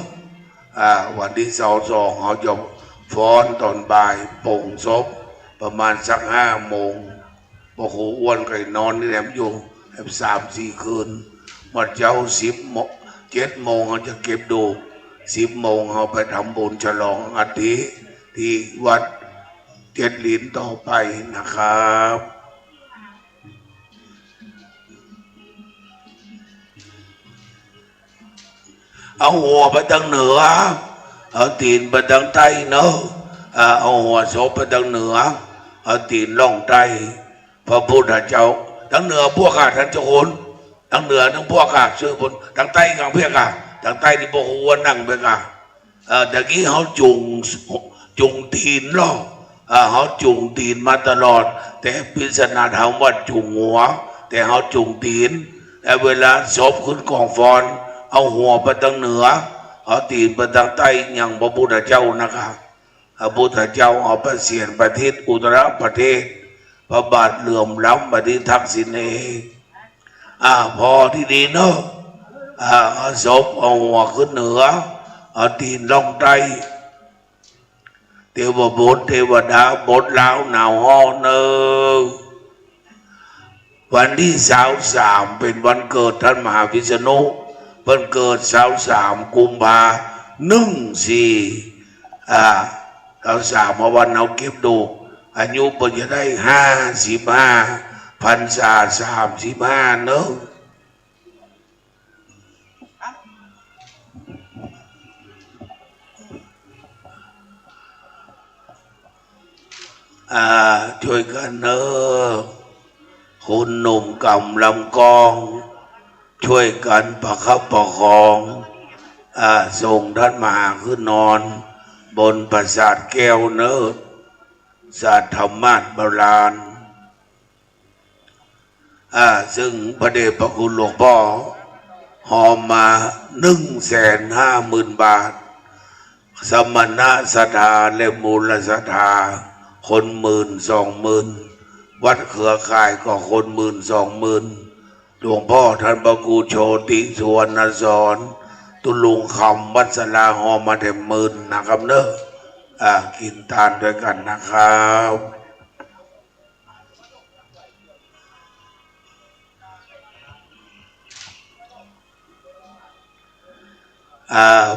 วันที่2เขาจะฟ้อนตอนบ่ายโป่งศพประมาณสัก5 โมงพอครูอ้วนไก่นอนนี่แหลมอยู่3-4 คืนมาเจ้า7 โมงเขาจะเก็บดู10 โมงเขาไปทำบุญฉลองอาทิตย์ที่วัดเจ็ดลิ้นต่อไปนะครับเอาหัวไปทางเหนือเอาตีนไปทางใต้เนอะเอาหัวศพไปทางเหนือเอาตีนล่องใต้พระพุทธเจ้าทางเหนือพวกข้าท่านเจ้าคนทางเหนือทั้งพวกข้าชื่อคนทางใต้กังเพียกาทางใต้ที่พวกหัวนั่งไปกาตะกี้เขาจุงตีนล่อเขาจุงตีนมาตลอดแต่พิศนาถามว่าจุงหัวแต่เขาจุงตีนแต่เวลาศพขึ้นกองฟอนเอาหัวไปทางเหนือเอาตีนไปทางใต้อย่างพระพุทธเจ้านะครับพระพุทธเจ้าเอาไปเสียนประเทศอุตรประเทศพระบาทเหลื่อมล้ำประเทศทักษิณเองพอที่ดีเนาะเอาศพเอาหัวขึ้นเหนือเอาตีนล่องใต้เทวบุตรเทวดาบทลาวหนาวฮ้อเนอวันที่23เป็นวันเกิดท่านมหาวิษณุเพิ่นเกิด23 กุมภา1423เมื่อวันเราเก็บดูอายุเพิ่นจะได้55 พรรษา35เนอะช่วยกันเนอะคุณหนุ่มกำลำกองช่วยกันประคับประคองส่งท่านมหาขึ้นนอนบนปราสาทแก้วเนอะศาสตร์ธรรมาสโบราณซึ่งพระเดชพระคุณหลวงพ่อหอมมา150,000 บาทสมณะศรัทธาและมูลศรัทธาคน10,000-20,000วัดเครือข่ายก็คน10,000-20,000หลวงพ่อท่านพระครูโชติสุวรรณสอนตุลุงคำวัดสลาหอมาเต็ม10,000นะครับเนอะกินทานด้วยกันนะครับ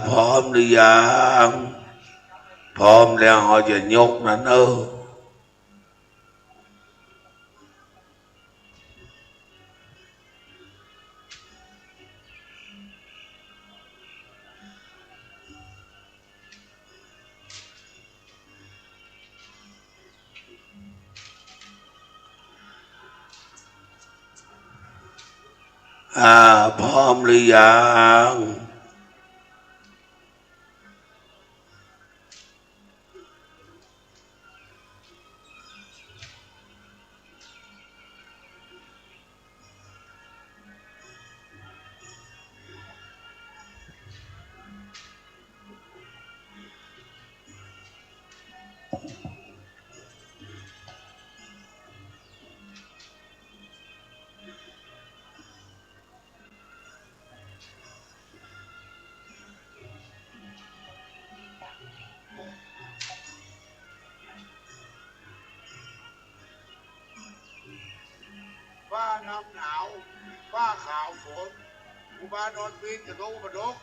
พร้อมหรือยังพร้อมแล้วเราจะยกนั่นพร้อมหรือยังฟ้าน้ำหนาวฟ้าขาวฝนอุบาโดนปีนกระโดดกระโดด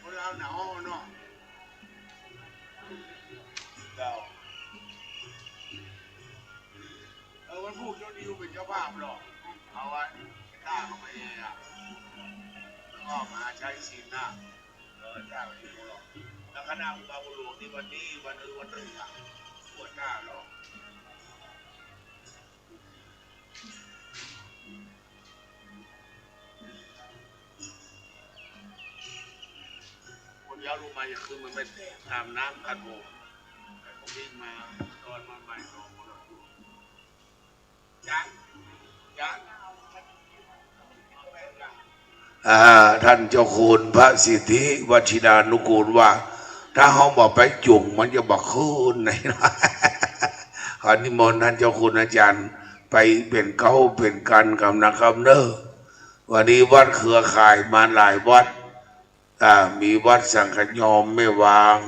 คนเราหนาวเนาะ ก็มาใช้ศีลนะเจ้าที่หลอกแล้วคณะอุบาบุรุษที่วันนี้วันนึงปวดหน้าหรอกคนยาวรู้มาอย่างคือมันเป็นตามน้ำกันโมผมวิ่งมาตอนมาใหม่รอคนละตัวยังท่านเจ้าคุณพระสิทธิวชิรานุกูลว่าถ้าเขาบอกไปจุ่มมันจะบอกคืนไหนนะขอนิมนต์ท่านเจ้าคุณอาจารย์ไปเป็นเก้าเป็นกันกับนะครับเนอะวันนี้วัดเครือข่ายมาหลายวัดมีวัดสังฆยอมไม่วาง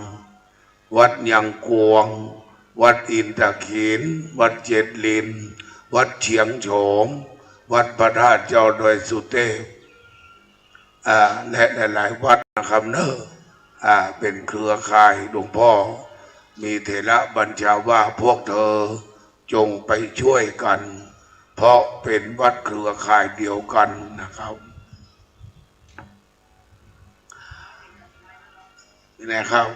วัดยังกวงวัดอินทขินวัดเจ็ดลินวัดเฉียงโฉมวัดพระธาตุเจ้าดอยสุเทพและหลายๆวัดนะครับเนอะเป็นเครือข่ายหลวงพ่อมีเถระบัญชาว่าพวกเธอจงไปช่วยกันเพราะเป็นวัดเครือข่ายเดียวกันนะครับนี่นะครับ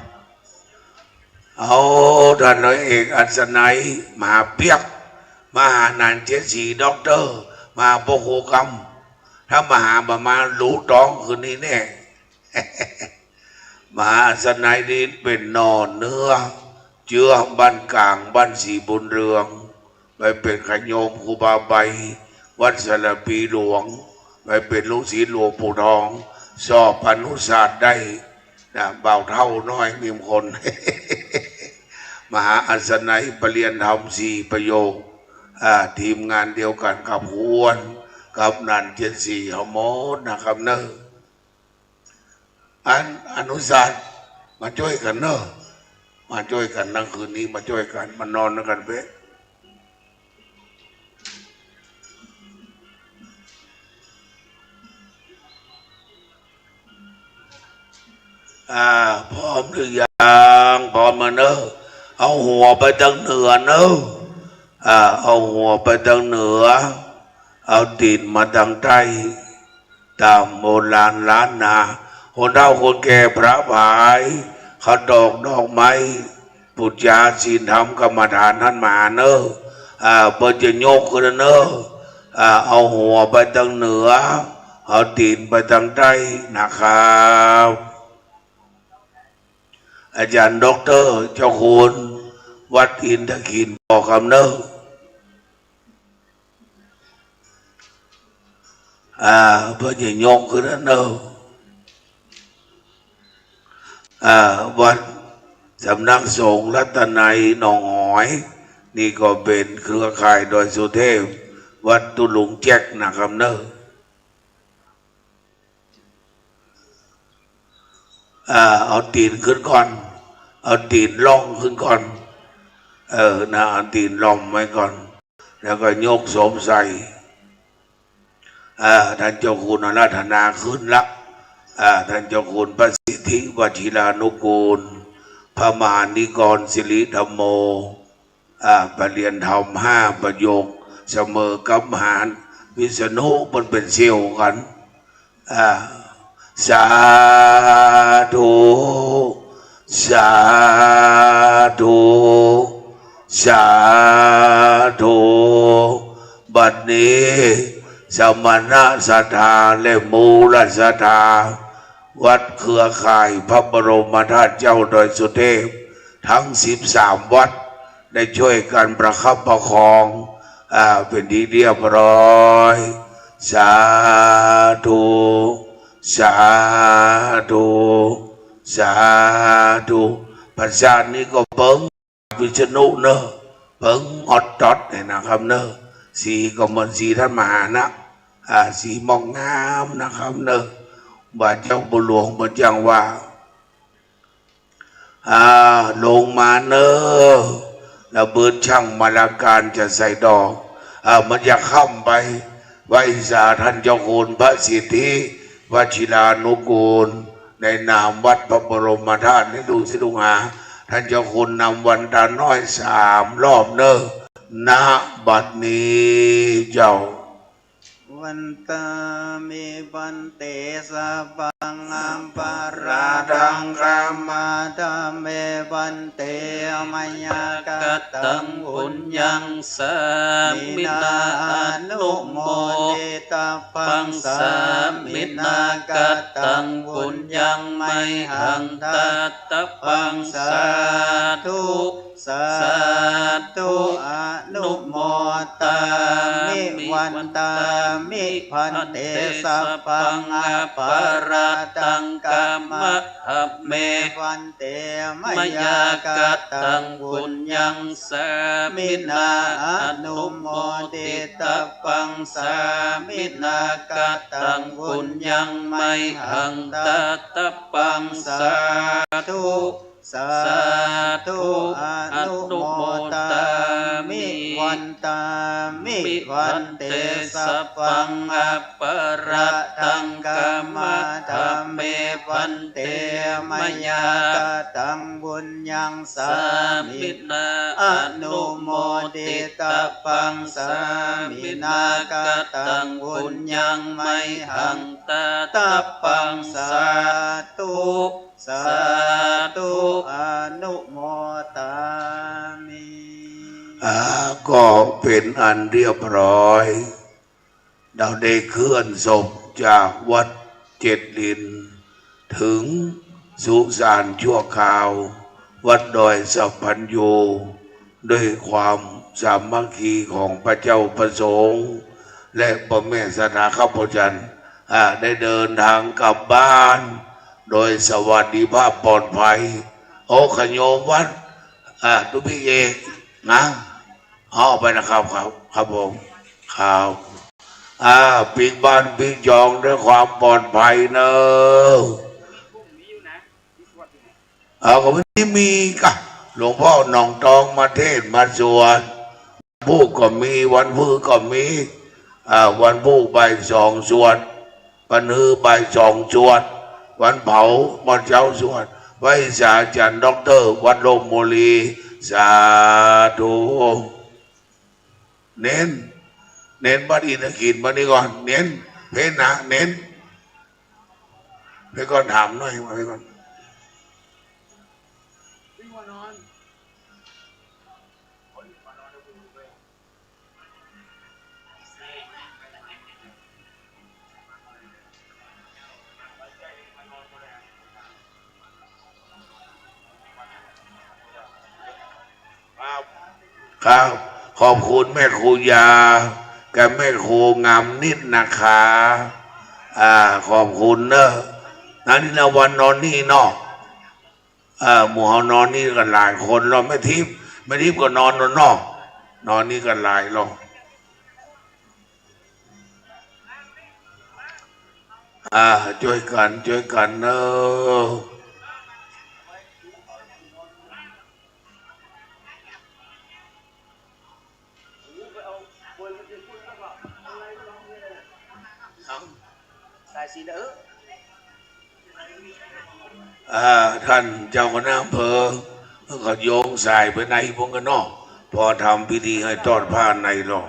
เอาท่านร้อยเอกอัศนัยมหาเปียกมหานันเจสีด็อกเตอร์มหาปกโคกรรมถ้ามหาประมารู้ต้องคืนนี้แน่ มหาสนัยนี้เป็นนอนเนื้อเจือบ้านกลางบ้านสีบุญเรืองไปเป็นขโยมครูบาใบวัดสระปีหลวงไปเป็นลูกศิษย์หลวงปู่ทองสอบอนุศาสตร์ได้เบาเท่าน้อยมีคน มหาอัศนัยปรริญญาธรรม4 ประโยคทีมงานเดียวกันกับหวนกับนันเจนสีฮโมดนะครับเนอะอนุศาสตร์มาช่วยกันเนอะมาช่วยกันนั่งคืนนี้มาช่วยกันมานอนกันเป๊ะพร้อมหรือยังพร้อมมาเนอะเอาหัวไปทางเหนือเนอะเอาหัวไปทางเหนือเอาตีนมาทางใต้ตามโบราณล้านนาคนเฒ่าคนแก่พระผายเขาดอกไม้ปุจจาศีลธรรมกรรมฐานท่านมาเนอะเปิดจะโยกขึ้นเนอะเอาหัวไปทางเหนือเอาตีนไปทางใต้นะครับอาจารย์ด็อกเตอร์เจ้าคุณวัดอินทขินบอกคำเนอะเพื่อจะยกขึ้นเนอะวัดสำนักสงฆ์รัตนัยหนองหอยนี่ก็เป็นเครือข่ายโดยสุเทพวัดตุลุงแจ็คนะครับเนอะเอาตีนขึ้นก่อนเอาตีนล่องขึ้นก่อนเอาตีนล่องไว้ก่อนแล้วก็ยกสวมใส่ท่านเจ้าคุณอาราธนาขึ้นละท่านเจ้าคุณพระสิทธิวชิรานุกูลพระมหานิกรศิริธรรมโมปรริญญาธรรม5 ประโยคเสมอกับมหาวิษณุมันเป็นเซี่ยวกันสาธุสาธุสาธุบัดนี้สมณะศรัทธาและมูลศรัทธาวัดเครือข่ายพระบรมธาตุเจ้าดอยสุเทพทั้ง13 วัดได้ช่วยกันประคับประคองเป็นที่เรียบร้อยสาธุสาธุสาธุภาษานี้ก็เปิ้งวิษณุเนอะเปิ้งอดจดเนี่ยนะครับเนอะสีก็เหมือนสีท่านมหานะสีมองงามนะครับเนอะบาเจ้าบุหลวงบาจังว่าลงมาเนอะแล้วเบิดช่างมาลาการจะใส่ดอกมันจะข้ามไปไหว้สาท่านเจ้าคุณพระสิทธิวชิรานุกูลในนามวัดพระบรมธาตุนี่ดูสิลุงท่านเจ้าคุณนำวันตาน้อย3 รอบเนอะณบัดนี้เจ้า วันตามิวันเตสะปังอัมปาราดังกามาดาเมวันเตมยากตังบุญยังสามินาอนุโมทิตาปังสามินากตังบุญยังไมหังตัตตปังสาธุสาธุอนุโมตามิวันตามิพันเตสัพพังอปาราตังกามะหัมเมวันเตมยากตังบุญยังสามินาอนุโมทิตาปังสามินากตังบุญยังไมหังตัตตปังสาธุสาธุอนุโมตามิวันตามิวันเตสัพพังอปาราตังกามะธรรมเมวันเตมยากตังบุญยังสามินาอนุโมทิตาปังสามินากตังบุญยังไมหังตัตตปังสาธุสาธุอนุโมตามิก็เป็นอันเรียบร้อยเราได้เคลื่อนศพจากวัดเจ็ดลินถึงสุสานชั่วคราววัดดอยสัพพัญโยด้วยความสามัคคีของพระเจ้าประสงค์และพระแม่สนาข้าพเจ้าได้เดินทางกลับบ้านโดยสวัสดิภาพปลอดภัยโอ้ขโยมวัดทุกพี่เอกนะเอาไปนะครับครับผมครับปีกบ้านปีกจองด้วยความปลอดภัยเนอะก็วันนี้มีกะหลวงพ่อหนองตองมาเทศมาสวดผู้ก็มีวันพื้ก็มีวันผู้บ่ายสองสวดวันฮือบ่ายสองสวดวันเผาวันเช้าสวดไว้สาจันด็อกเตอร์วัดลมโมลีสาธุเน้นบัดอินทกินมานี่ก่อนเน้นเพนนะเน้นไปก่อนถามหน่อยมาไปก่อนครับขอบคุณแม่ครูยากับแม่ครูงามนิดนะคะขอบคุณเนอะนั่นนี่วันนอนนี่เนาะหมู่เฮานอนนี่กันหลายคนเราไม่ทิพย์ก็นอนนอกนอนนี่กันหลายเราช่วยกันเนอะท่านเจ้าคณะอำเภอก็โยงสายไปในพงกันนอกพอทำพิธีให้ทอดผ้าในหรอก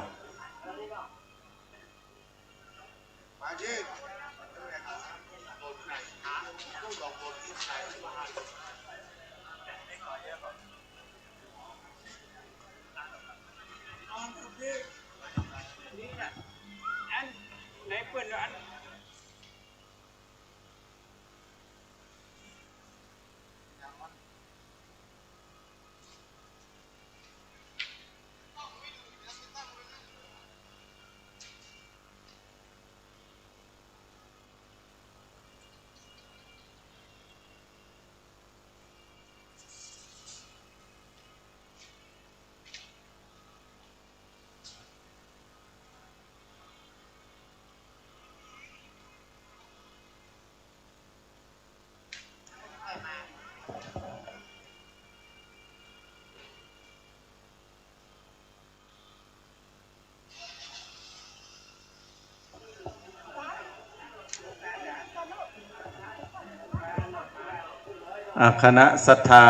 คณะศรัทธา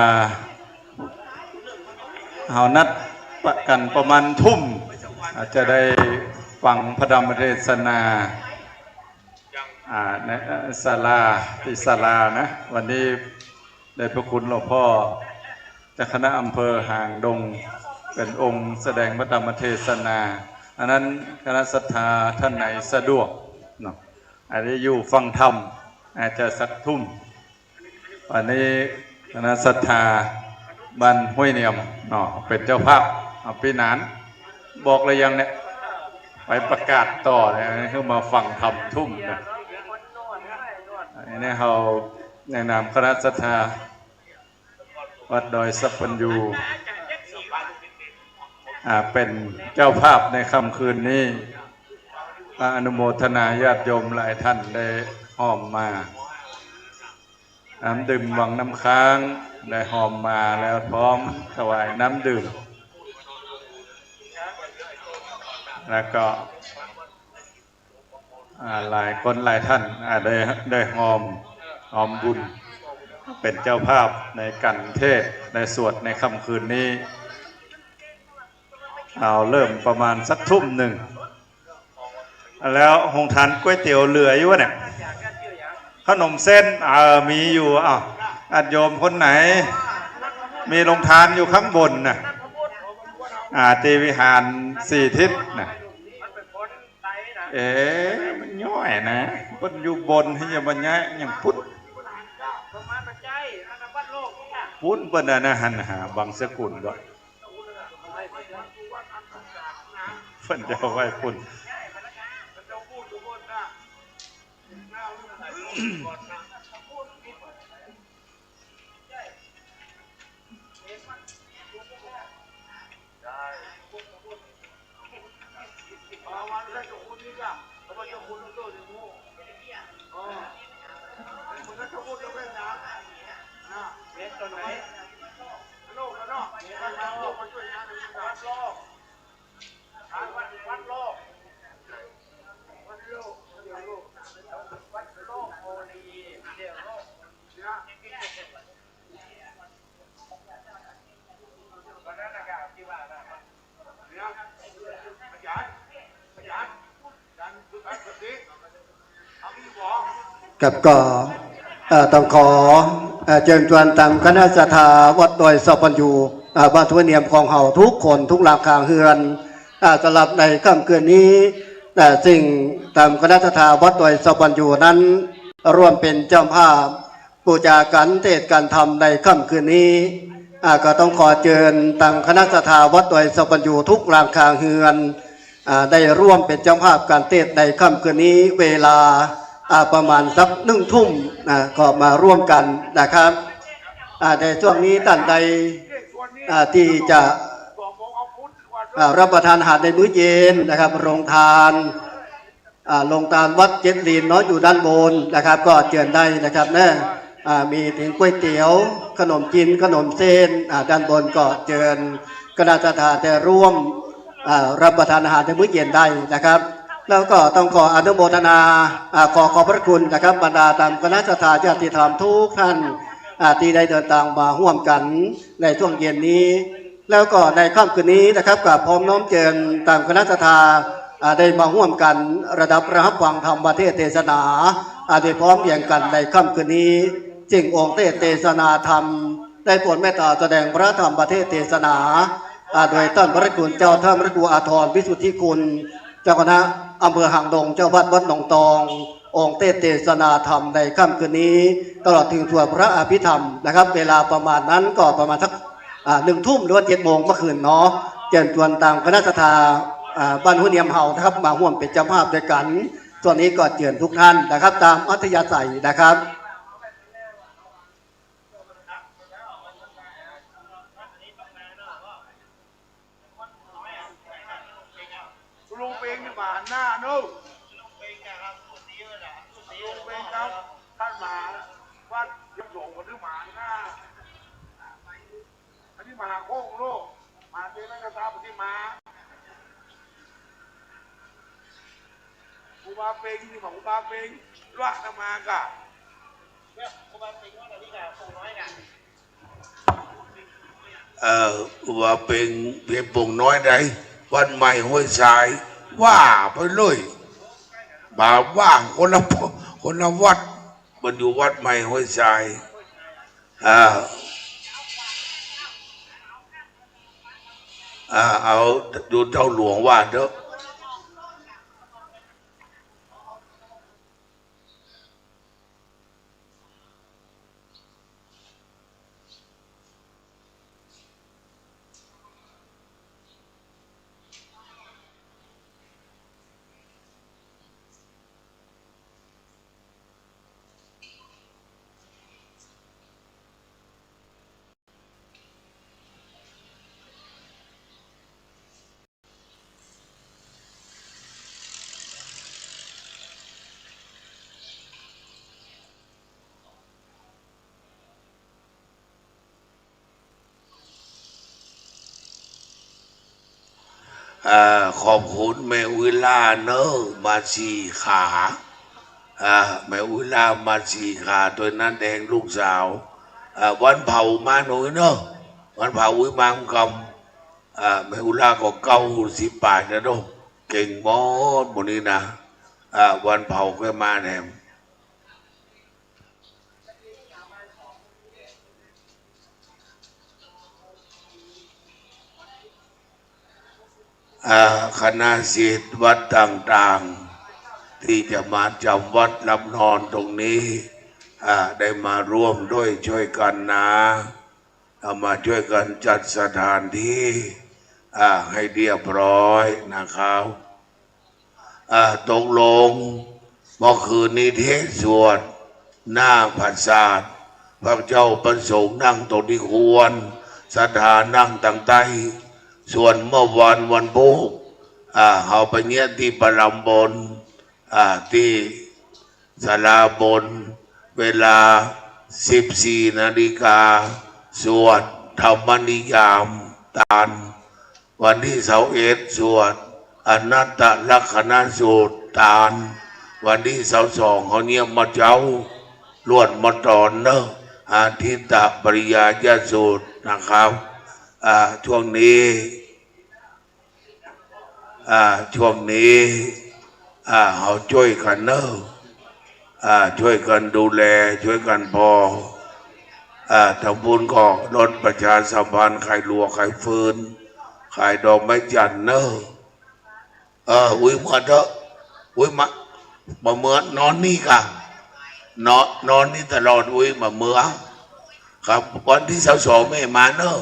เฮานัดประกันประมาณทุ่มอาจจะได้ ฟังพระธรรมเทศนาในศาลาที่ศาลานะวันนี้ได้พระคุณหลวงพ่อจากคณะอำเภอหางดงเป็นองค์แสดงพระธรรมเทศนาอันนั้นคณะศรัทธาท่านไหนสะดวกเนาะอาจจะอยู่ฟังธรรมอาจจะสักทุ่มวันนี้คณะศรัทธาบ้านห้วยเนียมเนาะเป็นเจ้าภาพปีนานบอกเลยยังเนี่ยไปประกาศต่อเนี่ยให้มาฟังธรรมทุ่มนะอันนี้เราในนามคณะศรัทธาวัดดอยสัพพัญญูเป็นเจ้าภาพในค่ำคืนนี้อนุโมทนาญาติโยมหลายท่านได้ห้อมมาน้ำดื่มวังน้ำค้างได้หอมมาแล้วพร้อมถวายน้ำดื่มแล้วก็หลายคนหลายท่านได้หอมบุญเป็นเจ้าภาพในกันเทศในสวดในค่ำคืนนี้เอาเริ่มประมาณสักทุ่มหนึ่งแล้วหงทานก๋วยเตี๋ยวเหลืออยู่วะเนี่ยขนมเส้นมีอยู่ญาติโยมคนไหนมีโรงทานอยู่ข้างบนนะตีวิหาร4 ทิศนะมันย่อยนะบนอยู่บนให้ยบัญญัติอย่างพุทธพุทธเป็นนะหันหาบางสกุลด้วยเพิ่นจะเอาไว้พุทธกับก็ต้องขอเชิญชวนตามคณะศรัทธาวัดดอยสัพพัญญูบ้านทุ่งเนียมของเฮาทุกคนทุกหลักคางเฮือนสำหรับในค่ำคืนนี้สิ่งตามคณะศรัทธาวัดดอยสัพพัญญูนั้นร่วมเป็นเจ้าภาพบูชากันเทศการธรรมในค่ำคืนนี้ก็ต้องขอเชิญตามคณะศรัทธาวัดดอยสัพพัญญูทุกหลักคางเฮือนได้ร่วมเป็นเจ้าภาพการเทศในค่ำคืนนี้เวลาประมาณสัก1 ทุ่มก็มาร่วมกันนะครับในช่วงนี้ท่านใดที่จะรับประทานอาหารในมื้อเย็นนะครับโรงทานวัดเจ็ดลีนเนาะอยู่ด้านบนนะครับก็เชิญได้นะครับนะมีถึงก๋วยเตี๋ยวขนมจีนขนมเส้นด้านบนก็เชิญคณะศรัทธาได้ร่วมรับประทานอาหารในมื้อเย็นได้นะครับแล้วก็ต้องขออนุโมทนาขอบพระคุณนะครับบรรดาตามคณะศรัทธาญาติธรรมทุกท่านที่ได้เดินทางมาร่วมกันในช่วงเย็นนี้แล้วก็ในค่ำคืนนี้นะครับกับพร้อมน้อมเชิญตามคณะศรัทธาได้มาร่วมกันระดับรับฟังธรรมประเทศเทศนาได้พร้อมเพียงกันในค่ำคืนนี้จึงองค์เทศนาธรรมได้โปรดเมตตาแสดงพระธรรมประเทศเทศนาโดยท่านพระคุณเจ้าท่านพระครูอาทรวิสุทธิคุณเจ้าคณะอำเภอหางดงเจ้าวัดหนองตององค์เทศนาธรรมในค่ำคืนนี้ตลอดถึงสวดพระอภิธรรมนะครับเวลาประมาณนั้นก็ประมาณสัก1 ทุ่มหรือว่า7 โมงเมื่อคืนเนาะเชิญชวนตามคณะศรัทธาบ้านหัวเนียมเฮานะครับมาร่วมเป็นเจ้าภาพด้วยกันส่วนนี้ก็เชิญทุกท่านนะครับตามอัธยาศัยนะครับลุงเปงนี่มาหน้านู้นลุงเปงครับลุงเปงครับท่านมาวัดยกโสมหรือหมาหน้าอันนี้มาโค้งโลกมาเจริญกระทาปฏิมาอุบาเปงนี่บอกอุบาเปงรักธรรมากะอุบาเปงว่าอะไรนี่กะคงน้อยกะอุบาเปงเพียงปงน้อยได้วันใหม่ห้วยทราย ว่าไปเลยบาว่างคนละวัดมันอยู่วัดใหม่ห้วยทรายเอาดูเจ้าหลวงว่าเด้อขอบคุณแม่วิลาเนอะมาสีขาแม่วิลามาสีขาตัวนั้นแดงลูกสาววันเผามาหน่อยเนอะวันเผาวิมานกำแม่วิลาก็98นะเนอะเก่งมากหมดนี้นะวันเผาก็มาแหนมคณะศิษย์วัดต่างๆที่จะมาจำวัดรับนอนตรงนี้ได้มาร่วมด้วยช่วยกันนะมาช่วยกันจัดสถานที่ให้เรียบร้อยนะครับตกลงเมื่อคืนนี้เทศสวดหน้าผัสสะพระเจ้าประสงค์นั่งตรงที่ควรสถานนั่งตั้งใต้ส่วนเมื่อวันพุธเขาไปเนี้ยที่ปรำบนที่ศาลาบนเวลา14 นาฬิกาสวดธรรมนิยามตานวันที่21สวดอนัตตลักษณสูตรตานวันที่22เขาเนี่ยมาเจ้าลวดมาตอนเนอะอาทิตตปริยายสูตรนะครับช่วงนี้เขาช่วยกันเนอะช่วยกันดูแลช่วยกันพอทำบุญก็ลดประชาสัมพันธ์ไข่ลวกไข่ฟืนไข่ดอกไม้จันทร์เนอะอุ้ยมาเถอะอุ้ยมาเมื่อนอนนี่ค่ะนอนนี่ตลอดอุ้ยมาเมื่อครับวันที่22ไม่มาเนอะ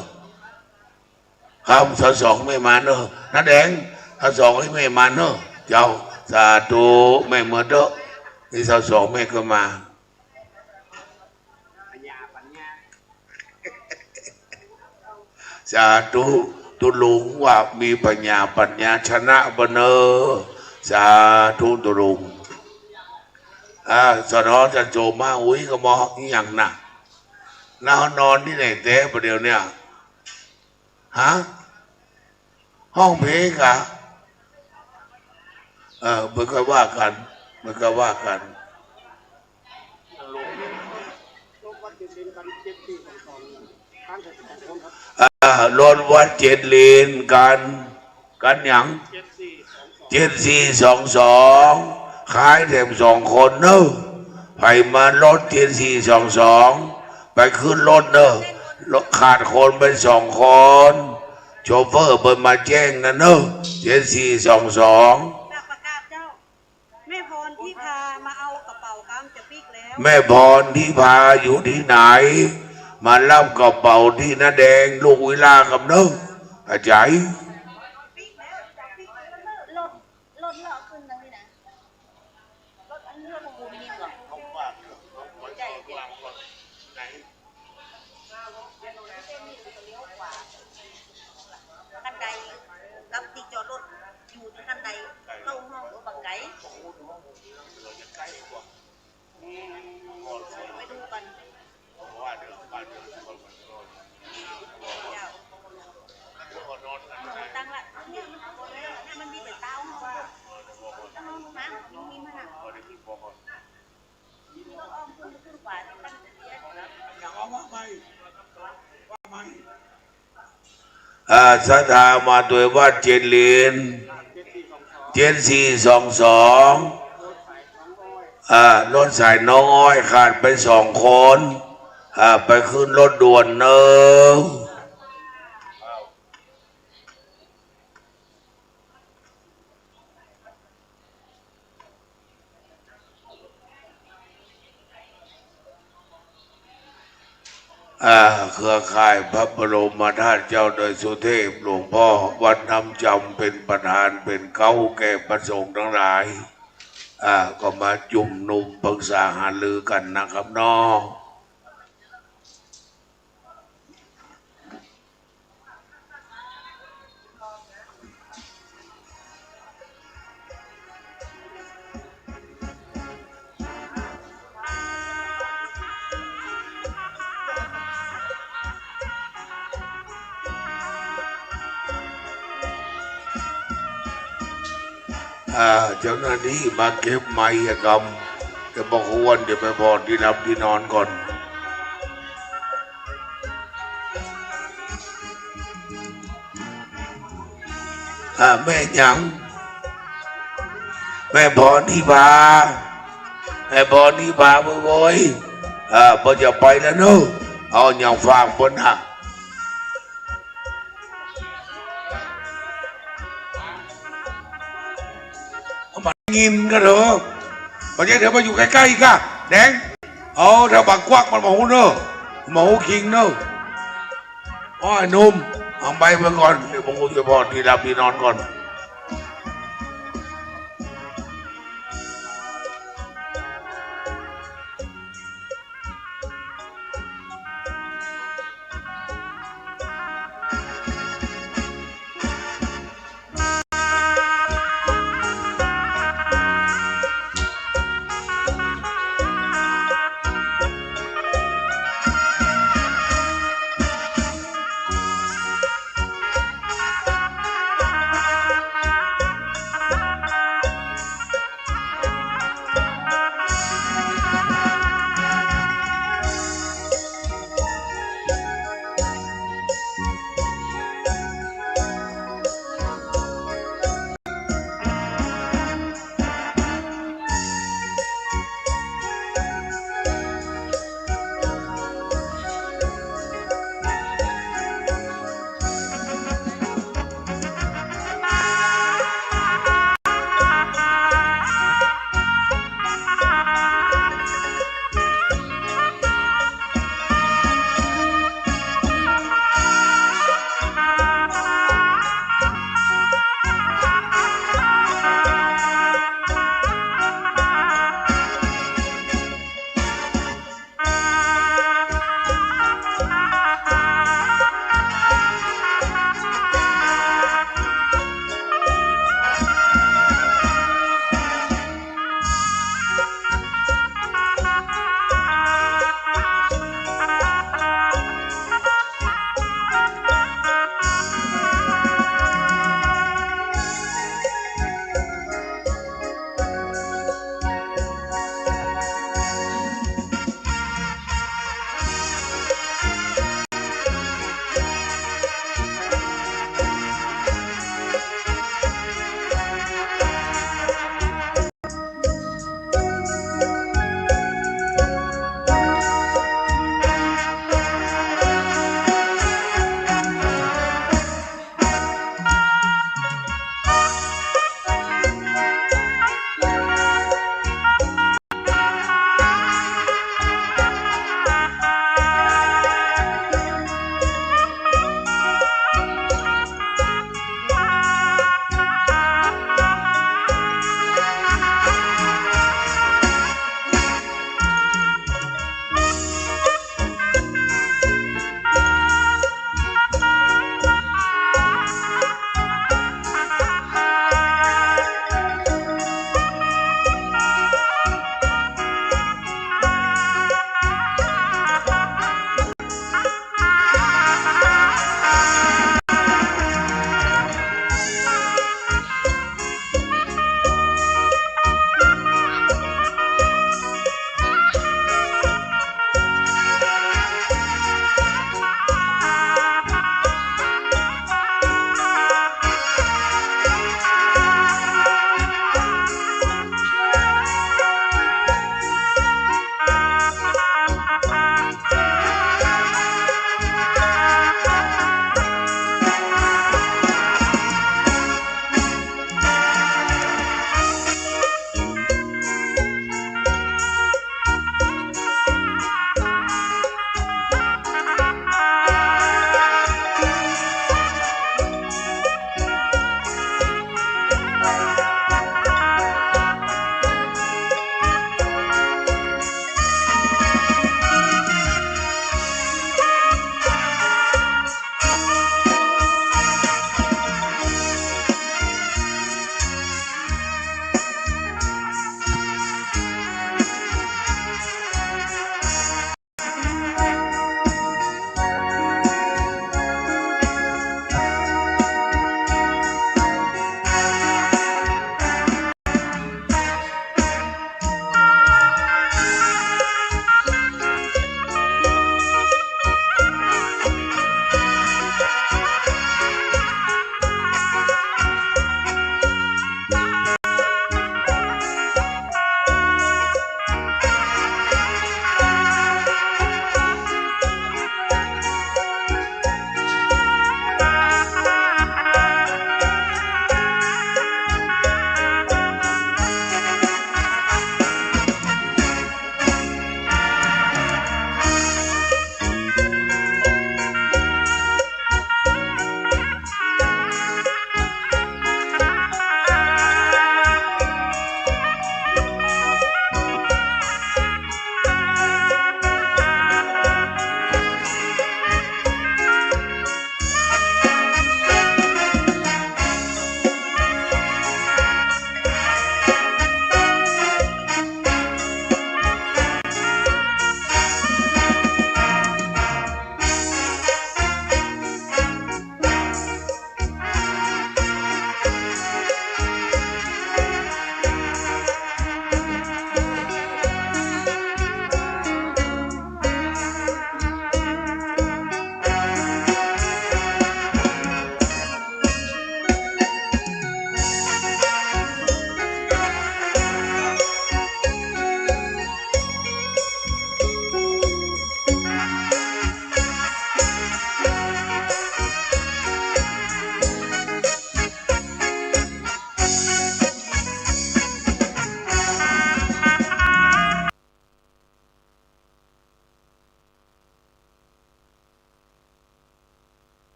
ครับ22ไม่มาเนอะน้าแดง22ไม่มาเนอะเจ้าสาธุไม่เมื่อเด้อที่22ไม่ก็มาสาธุตุลุงว่ามีปัญญาชนะบเนอสาธุตุลุงสนอจะโจมาอุ้ยก็มองอย่างน่ะนอนที่ไหนเต้ประเดี๋ยวเนี่ยห้องเพลงอะเมื่อก็ว่ากันรถวัด7 เลนกันอย่าง7422ขายแถม2 คนเนอะไปมารถ7422ไปขึ้นรถเนอะขาดคนไป2 คนโชเฟอร์เปิดมาแจ้งนะเนอะ7422ประกาศเจ้าแม่พรที่พามาเอากระเป๋ากำจะปิกแล้วแม่พรที่พาอยู่ที่ไหนมารับกระเป๋าที่น้าแดงลูกวิลากับเนอะอาจารย์รถเลาะขึ้นนะพี่นะรถอันนี้รถของบูมีเหรอใช่คันใดกับที่จอดรถอยู่ที่คันใดเข้าห้องบังไกไปดูกันตั้งละเนี่ยมันมีแต่เต้าตั้งห้องน้ำมีมันอ่ะอ้อมขึ้นขวาตั้งแต่เดียวศรัทธามาโดยวัด7 เลน 7422รถสายน้องอ้อยขาดไป2 คนไปขึ้นรถด่วนเนอะเครือข่ายพระบรมธาตุเจ้าโดยสุเทพหลวงพ่อวัดน้ำจำเป็นประธานเป็นเก้าแก่ประสงค์ทั้งหลายก็มาจุ่มนุมปรึกษาหารือกันนะครับน้องเจ้าหน้าที่มาเก็บไม้กรรมจะบอกวันเดี๋ยวไปพอที่รับที่นอนก่อนแม่ยังแม่พอนี่บาแม่พอนี่บาบ่อยพอจะไปแล้วเนอะเอาอย่างฝากบนหักงินก็เถอะปัจจัยเดี๋ยวมาอยู่ใกล้ๆกันแดงเอาแถวบางกวักมันหมูเนอะหมูคิงเนอะอ้อยนุ่มเอาไปเมื่อก่อนเดี๋ยวผมจะพอที่รับที่นอนก่อน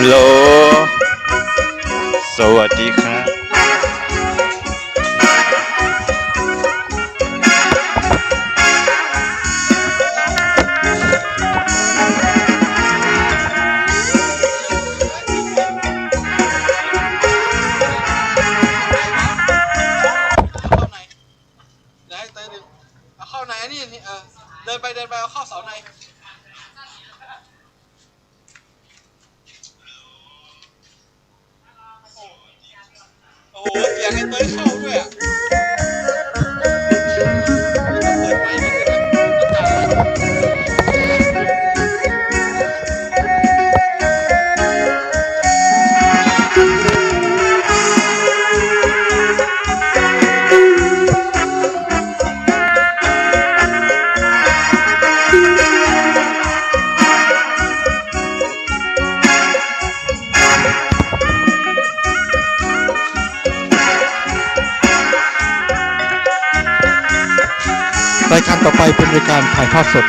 ฮัลโหลสวัสดีครับ เข้าในอันนี้เดินไปเอาเข้าเสาในโอ้โหเสียงไอ้เต้ยเข้าด้วยอ่ะรายการต่อไปเป็นรายการถ่ายทอดสด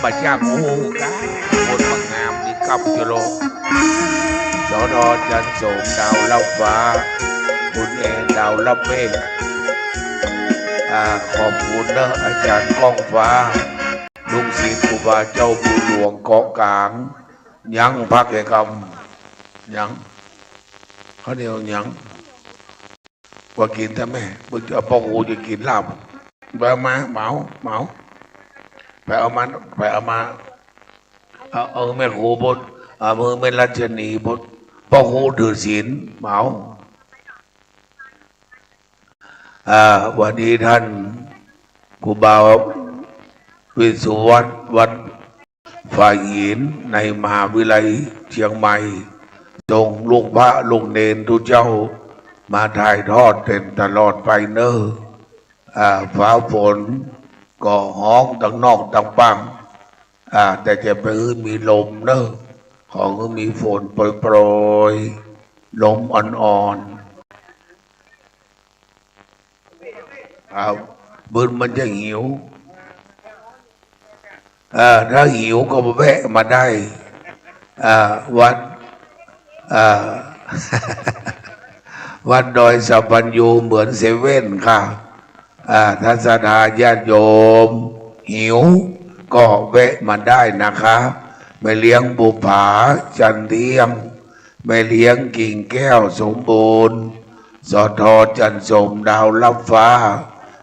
มาจ้างโอ้กันคนบางงามนี่กับกิโลสอทอจันโสมดาวลับฟ้าคุณเอดาวลับเมฆขอบคุณนะอาจารย์ก้องฟ้าลุงศิษย์ครูบาเจ้าบุญหลวงเกาะกลางยังพักแก่กรรมยังเขาเดียวยังว่ากินทำไมมึงจะพ่อกูจะกินลาบไปเอามาเหมาไปเอามาแม่ครูบดมือแม่รัชนีบดพ่อครูถือศีลเหมาวันนี้ท่านครูบาวิสุวัดฝ่ายหินในมหาวิทยาลัยเชียงใหม่ส่งลูกพระลูกเนนทุกเจ้ามาถ่ายทอดเป็นตลอดไปเนอฟ้าฝนก็ห้องตั้งนอกตั้งปังแต่จะไปมีลมเนอของมีฝนโปรยลมอ่อนบืนมันจะหิวถ้าหิวก็แวะมาได้วัดวัดดอยสัพพัญญูเหมือนเซเว่นค่ะถ้าศรัทธาญาติโยมหิวก็แวะมาได้นะคะไม่เลี้ยงบุปผาจันเทียมไม่เลี้ยงกิ่งแก้วสมบูรณ์สอทอจันสมดาวลับฟ้า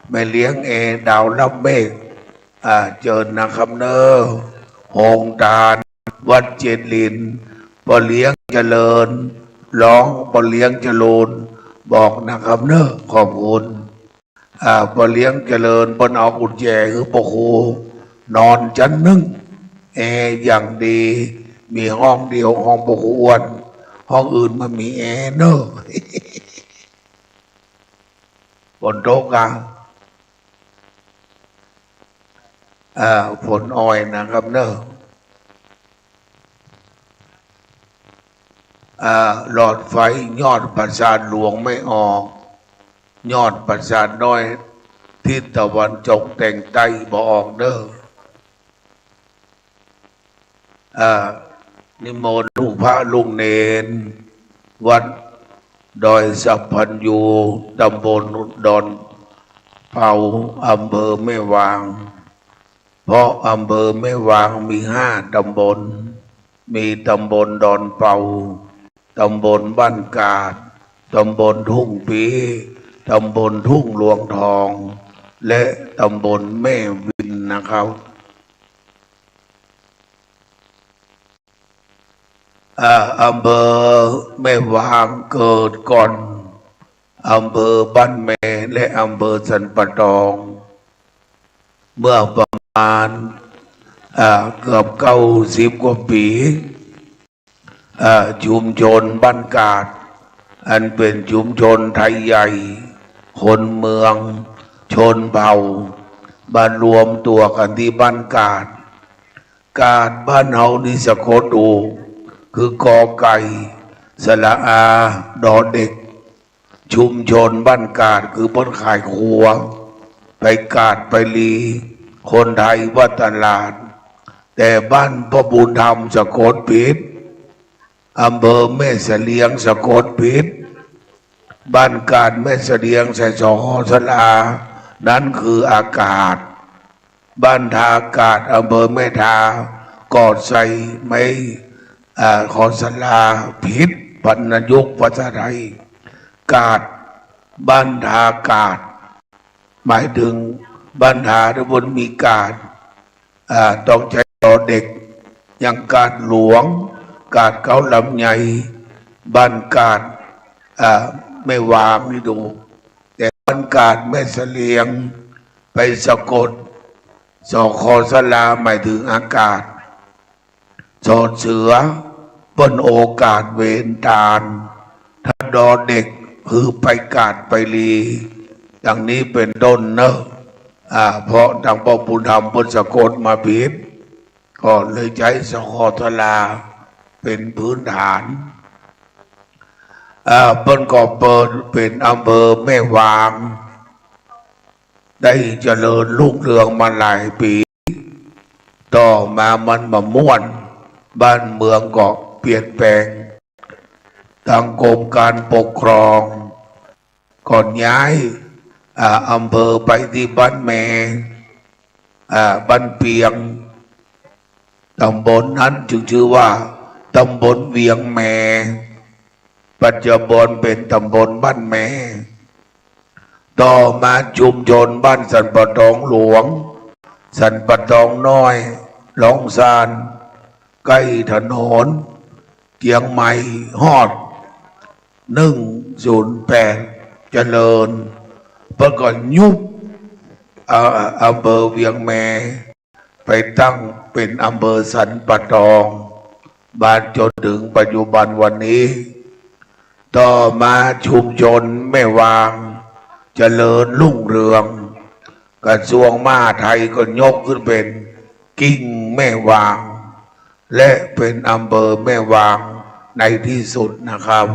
ไม่เลี้ยงดาวลับเมฆเจิญนะครับเนอหงตาลวัดเจดลินปอเลี้ยงเจริญร้องปอเลี้ยงเจริญบอกนะครับเนอขอบคุณปอเลี้ยงเจริญปนเอากุญแจคือปอครูนอนชั้นหนึ่งอย่างดีมีห้องเดียวห้องปอครูอ้วนห้องอื่นมันมีเนอบนโต๊ะกลางฝนอ้อยนะครับเนอะหลอดไฟยอดปราสาทหลวงไม่ออกยอดปราสาทน้อยทิศตะวันตกแต่งใต้บ่ออกเนอะนิมนต์ลูกพระลุงเนนวัดดอยสัพพัญญูตำบลดอนเผาอำเภอแม่วางเพราะอำเภอแม่วางมี5 ตำบลมีตำบลดอนเป่าตำบลบ้านกาดตำบลทุ่งปีตำบลทุ่งหลวงทองและตำบลแม่วินนะครับอำเภอแม่วางเกิดก่อนอำเภอบ้านแม่และอำเภอสันปะตองเมื่อประมาณเกือบ90 กว่าปีชุมชนบ้านกาดอันเป็นชุมชนไทยใหญ่คนเมืองชนเผ่ามารวมตัวกันที่บ้านกาดบ้านเฮานี่สะกดอูคือกอไก่สระอาดอเด็กชุมชนบ้านกาดคือบ้านขายครัวไปกาดไปลีคนไทยว่าตลาดแต่บ้านพ่อบุญธรรมสะกดผิดอำเภอแม่เสลียงสะกดผิดบ้านกาดแม่เสลียงใส่สอสลานั้นคืออากาศบ้านทาอากาศอำเภอแม่ทากอดใส่ไม่ขอสลาผิดพันยุกภาษาไทยกาดบ้านทากาดหมายถึงบ้านทาทุกคนมีการต้องใช้ต่อเด็กอย่างการหลวงการเก้าลำใหญ่บ้านการไม่วางนี่ดูแต่บ้านการแม่เสลียงไปสะกดสอคอสลาหมายถึงอากาศสอดเสือบนโอกาสเวนตาลถ้าดอเด็กคือไปกาดไปลีอย่างนี้เป็นต้นเนอะเพราะทางพ่อบุญธรรมพุทธสกลมาผิดก็เลยใช้สคอทลาเป็นพื้นฐานเปิ้นก็เปิดเป็นอำเภอแม่วางได้เจริญรุ่งเรืองมาหลายปี ต่อมามันมาม่วนบ้านเมืองก็เปลี่ยนแปลงทางกรมการปกครองก่อนย้ายอำเภอไปที่บ้านแม่บ้านเปียงตำบลนั้นจึงชื่อว่าตำบลเวียงแม่ปัจจุบันเป็นตำบลบ้านแม่ต่อมาชุมชนบ้านสันปะตองหลวงสันปะตองน้อยหลองซานใกล้ถนนเกียงใหม่ฮอด108เจริญเพื่อก่อนยุบอำเภอเวียงแม่ไปตั้งเป็นอำเภอสันปะตองบานจนถึงปัจจุบันวันนี้ต่อมาชุมชนแม่วางเจริญรุ่งเรืองกระทรวงมหาดไทยก็ยกขึ้นเป็นกิ่งแม่วางและเป็นอำเภอแม่วางในที่สุดนะครับ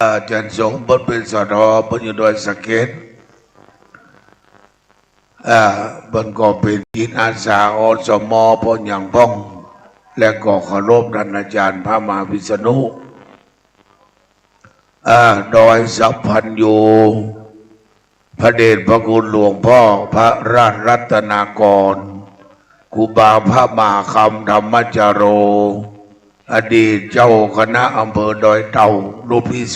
อาจารย์สงฆ์บทเป็นสทบนอยู่โดยสเก็ตบนก็เป็นจิตอาสาอสมพออย่างพ้องและก็เคารพท่านอาจารย์พระมหาวิษณุโดยสัพพันโยพระเดชพระคุณหลวงพ่อพระราชรัตนากรครูบาพระมหาคำธรรมจโรอดีตเจ้าคณะอำเภอดอยเต่ารูปที่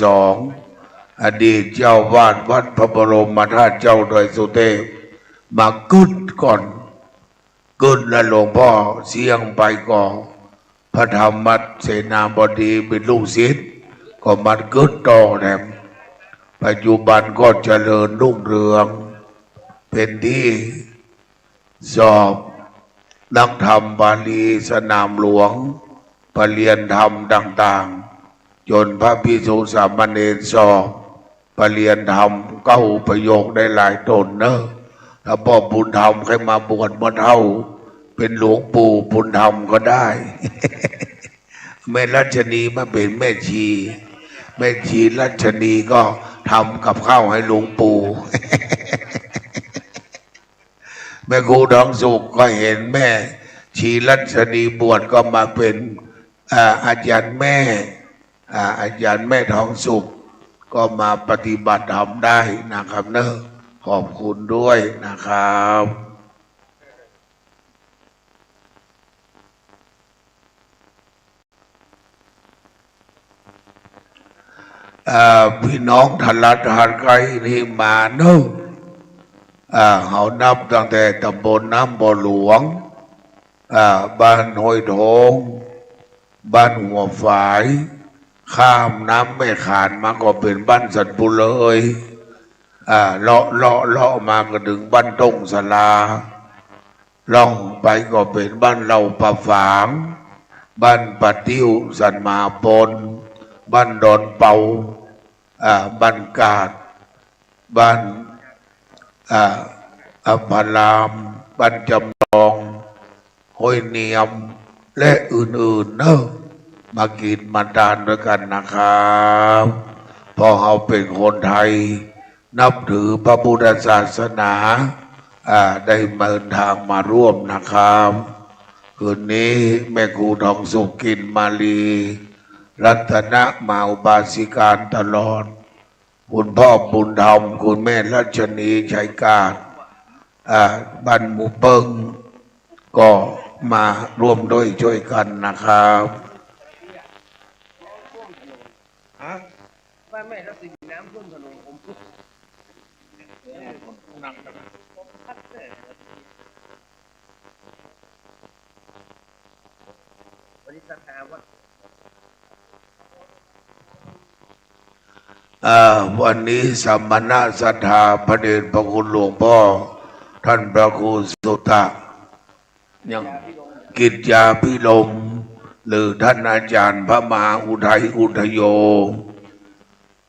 2อดีตเจ้าวาดวัดพระบรมธาตุเจ้าดอยสุเทพมากึดก่อนกึดแล้วหลวงพ่อเสียงไปก่อนพระธรรมเสนาบดีเป็นลูกศิษย์ก็มากึดต่อแถมปัจจุบันก็เจริญรุ่งเรืองเป็นที่สอบนักธรรมบาลีสนามหลวงปรริญญาธรรมต่างๆจนพระภิกษุสามเณรสอบปรริญญาธรรม9 ประโยคได้หลายตนเนอะถ้าพ่อบุญธรรมใครมาบวชมาเท่าเป็นหลวงปู่บุญธรรมก็ได้ แม่รัชนีมาเป็นแม่ชีแม่ชีรัชนีก็ทำกับข้าวให้หลวงปู่ แม่ครูทองสุขก็เห็นแม่ชีรัชนีบวชก็มาเป็นอาจารย์แม่อาจารย์แม่ทองสุขก็มาปฏิบัติธรรมได้นะครับเนอะขอบคุณด้วยนะครับพี่น้องทลัดหาดไกลนี่มาเนอะเขานับตั้งแต่ตำบลน้ำบ่อหลวงบ้านห้วยโถงบ้านหัวฝายข้ามน้ำไม่ขานมาก็เป็นบ้านสันปุเลยเลาะมาก็ถึงบ้านตงสลาล่องไปก็เป็นบ้านเราปะฝางบ้านปะติ้วสันมาปนบ้านดอนเป่าบ้านกาดบ้านอัมพารามบ้านจำลองห้วยเนียมและอื่นๆเนอะมากินมาทานด้วยกันนะครับเพราะเราเป็นคนไทยนับถือพระพุทธศาสนาได้เดินทางมาร่วมนะครับคืนนี้แม่ครูทองสุขกินมาลีรัตนะมาอุบาสิการตลอดคุณพ่อบุญธรรมคุณแม่รัชนีชัยการบ้านหมู่เปิงก็มาร่วมด้วยช่วยกันนะครับไม่ถ้าสิ่งน้ำท่วมถนนผมนั่งกันวันนี้สัทธาว่าวันนี้สัมมนาศรัทธาพระเดชพระคุณหลวงพ่อท่านพระครูสุตะยังกิจยาพิลมหรือท่านอาจารย์พระมหาอุทัยอุทโย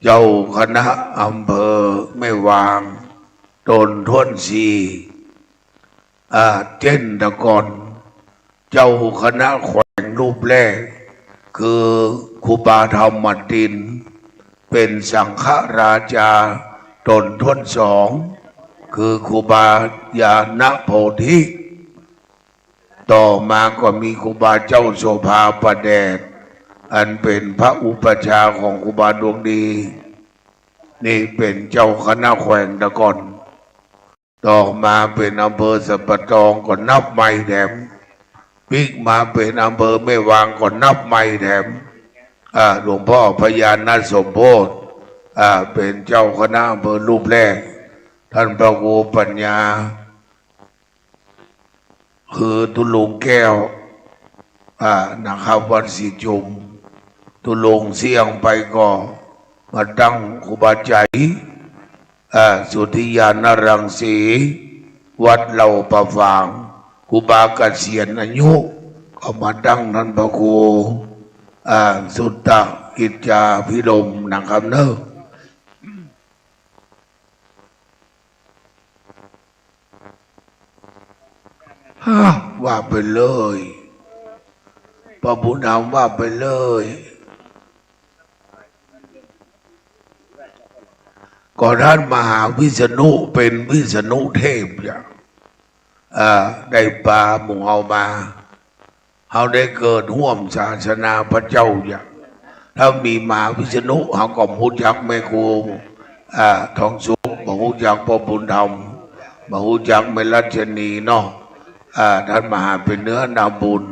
เจ้าคณะอำเภอแม่วางตนท้วนสีเจนตะกอนเจ้าคณะแขวงรูปแรก คือครูบาธรรมตินเป็นสังฆราชาตนทนสองคือครูบาญาณโพธิต่อมาก็มีครูบาเจ้าโสภาประแดดอันเป็นพระอุปัชฌาย์ของครูบาดวงดีนี่เป็นเจ้าคณะแขวงตะกอนต่อมาเป็นอำเภอสัปตองก็นับไม่แถมปิกมาเป็นอำเภอแม่วางก็นับไม่แถมหลวงพ่อพญาณสมโพธิเป็นเจ้าคณะอำเภอรูปแรกท่านพระครูปัญญาคือตุลุงแก้วนะครับวัดศรีจุมตุลุงเสียงไปก็มาตั้งครูบาใจสุทธิยานรังสีวัดเหล่าประฟางครูบาเกษียณอายุก็มาตั้งท่านพระครูสุตตกิจจาพิรมนะครับเนอะว่าไปเลยพระบุญธรรมว่าไปเลยก่อนท่านมหาวิษณุเป็นวิษณุเทพอย่างได้ปลาหมู่เอามาเขาได้เกิดห่วมศาสนาพระเจ้าอย่างถ้ามีมหาวิษณุเขาก็พูดจักแม่ครูทองสุขมาพูดจักพระบุญธรรมมาพูดจักแม่รัชนีเนาะท่านมหาเป็นเนื้อนาบุญ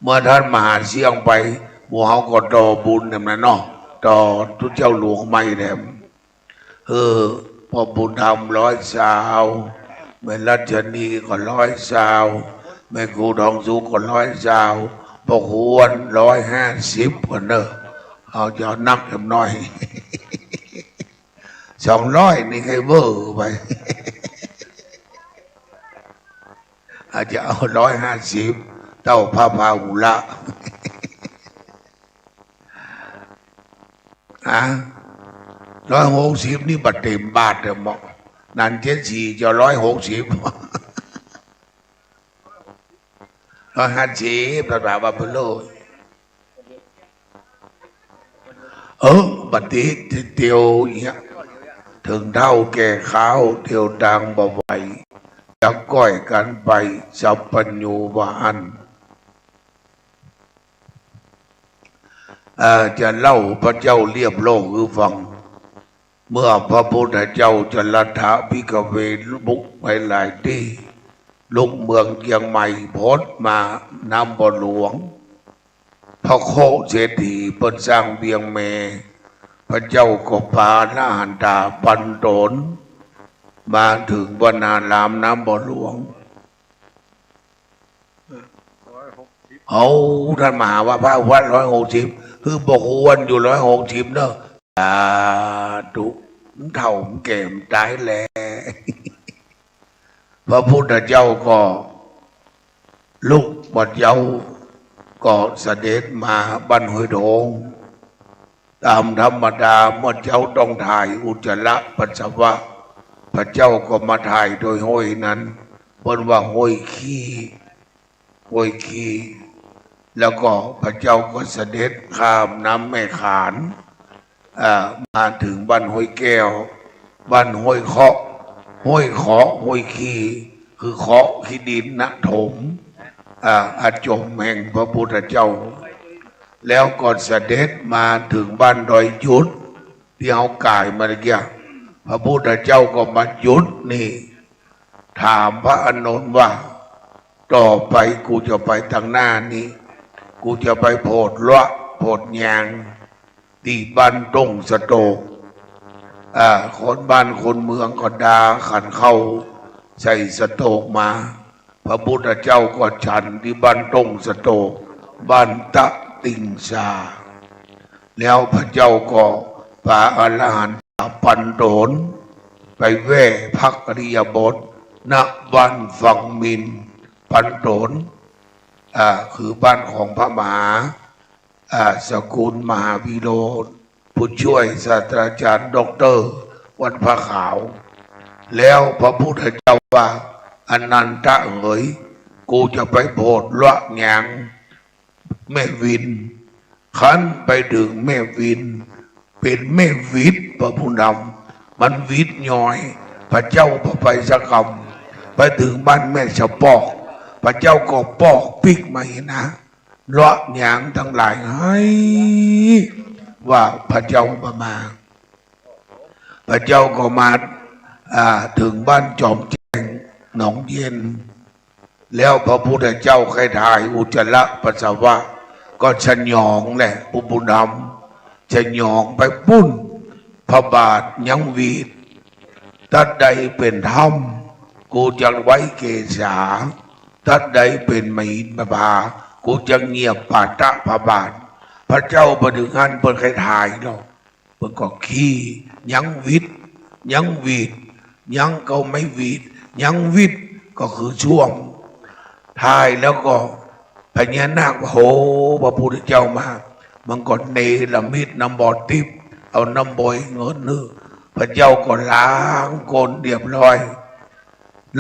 เมื่อท่านมหาเสี่ยงไปหมู่เขาก็ต่อบุญนั่นนะเนาะต่อทุกเจ้าหลวงไม่แถมพอบุญธรรม100 แม่รัชนีก็100 แม่ครูทองสุขก็100 พอควร150กันเนอะเอาจะนักทำน้อย200นี่ใครเวอร์ไปอาจจะเอา150เต้าพระพาหุละ160นี่บัดเต็มบาทเด้อหมอนั่น74จะ160 150พระบาว่าไปเลยบัดนี้เตียวเนี่ยถึงเท่าแก่ขาวเตียวดังบ่ไหวจะก้อยกันไปสัพพัญญูวะอันจะเล่าพระเจ้าเรียบโลกคือฟังเมื่อพระพุทธเจ้าจะรัฐพิกเวบุกไปหลายที่ลุกเมืองเชียงใหม่โพสมานำบ่อหลวงพระโคเศรษฐีเปิดสร้างเบียงเมพระเจ้าก็พาหน้าหันตาปันโตนมาถึงวนารามน้ำบ่อหลวงเอาท่านมหาว่าพระวัด160คือบอกวนอยู่160เนอะดุเท่าแก่มตายแลพระพุทธเจ้าก็ลุกบัดเย้าก็เสด็จมาบรรหอยโดงตามธรรมดาเมื่อเจ้าต้องถ่ายอุจจาระปัสสาวะพระเจ้าก็มาถ่ายโดยห้อยนั้นเพราะว่าห้อยขี้แล้วก็พระเจ้าก็เสด็จข้ามน้ำแม่ขานมาถึงบ้านห้อยแก้วบ้านห้อยเคาะห้อยขี้คือเคาะขี้ดินนะถมอาจมแห่งพระพุทธเจ้าแล้วก็เสด็จมาถึงบ้านดอยยุทธที่เอากายมาเกี่ยพระพุทธเจ้าก็มายุทธนี่ถามพระอานนท์ว่าต่อไปกูจะไปทางหน้านี้กูจะไปโพดละโพดยางที่บ้านตงสโตกคนบ้านคนเมืองก็ด่าขันเข้าใส่สโตกมาพระพุทธเจ้าก็ฉันที่บ้านตงสโตกบ้านตะติงซาแล้วพระเจ้าก็พาอรหันต์ปันโดนไปแว่พักอริยบทณบ้านฝั่งมินปันโดนคือบ้านของพระมหาสกุลมหาวิโรธผู้ช่วยศาสตราจารย์ด็อกเตอร์วัดพระขาวแล้วพระพุทธเจ้าว่าอนันตะเอ๋ยกูจะไปโพดละแงงแม่วิน ขันไปถึงแม่วินเป็นแม่วิทย์พระผู้นำมันวิทย์ย้อยพระเจ้าพระไปสกรรมไปถึงบ้านแม่ชะปอกพระเจ้าก็ปอกปิกมาเห็นนะเลาะหยางทั้งหลายให้ว่าพระเจ้าประมาพระเจ้าก็มาถึงบ้านจอมแจ้งหนองเย็นแล้วพระพุทธเจ้าใครถ่ายอุจจาระปัสสาวะก็ชะยองแหละอุปุนำชะยองไปปุ้นพระบาทยังวีดตัดใดเป็นธรรมกูจะไว้เกศาตัดใดเป็นมีนบากูจะเงียบปาตะพระบาทพระเจ้าประดึงหันเปิดใครถ่ายเนาะเปิดก็ขี้ยังวิดยังวีดยังก็ไม่วีดยังวิดก็คือช่วงทายแล้วก็พญานาคโหพระพุทธเจ้ามามันก็เนรมิตน้ำบ่อทิพย์เอาน้ำบ่อยเงินเนื้อพระเจ้าก็ล้างโกนเรียบร้อย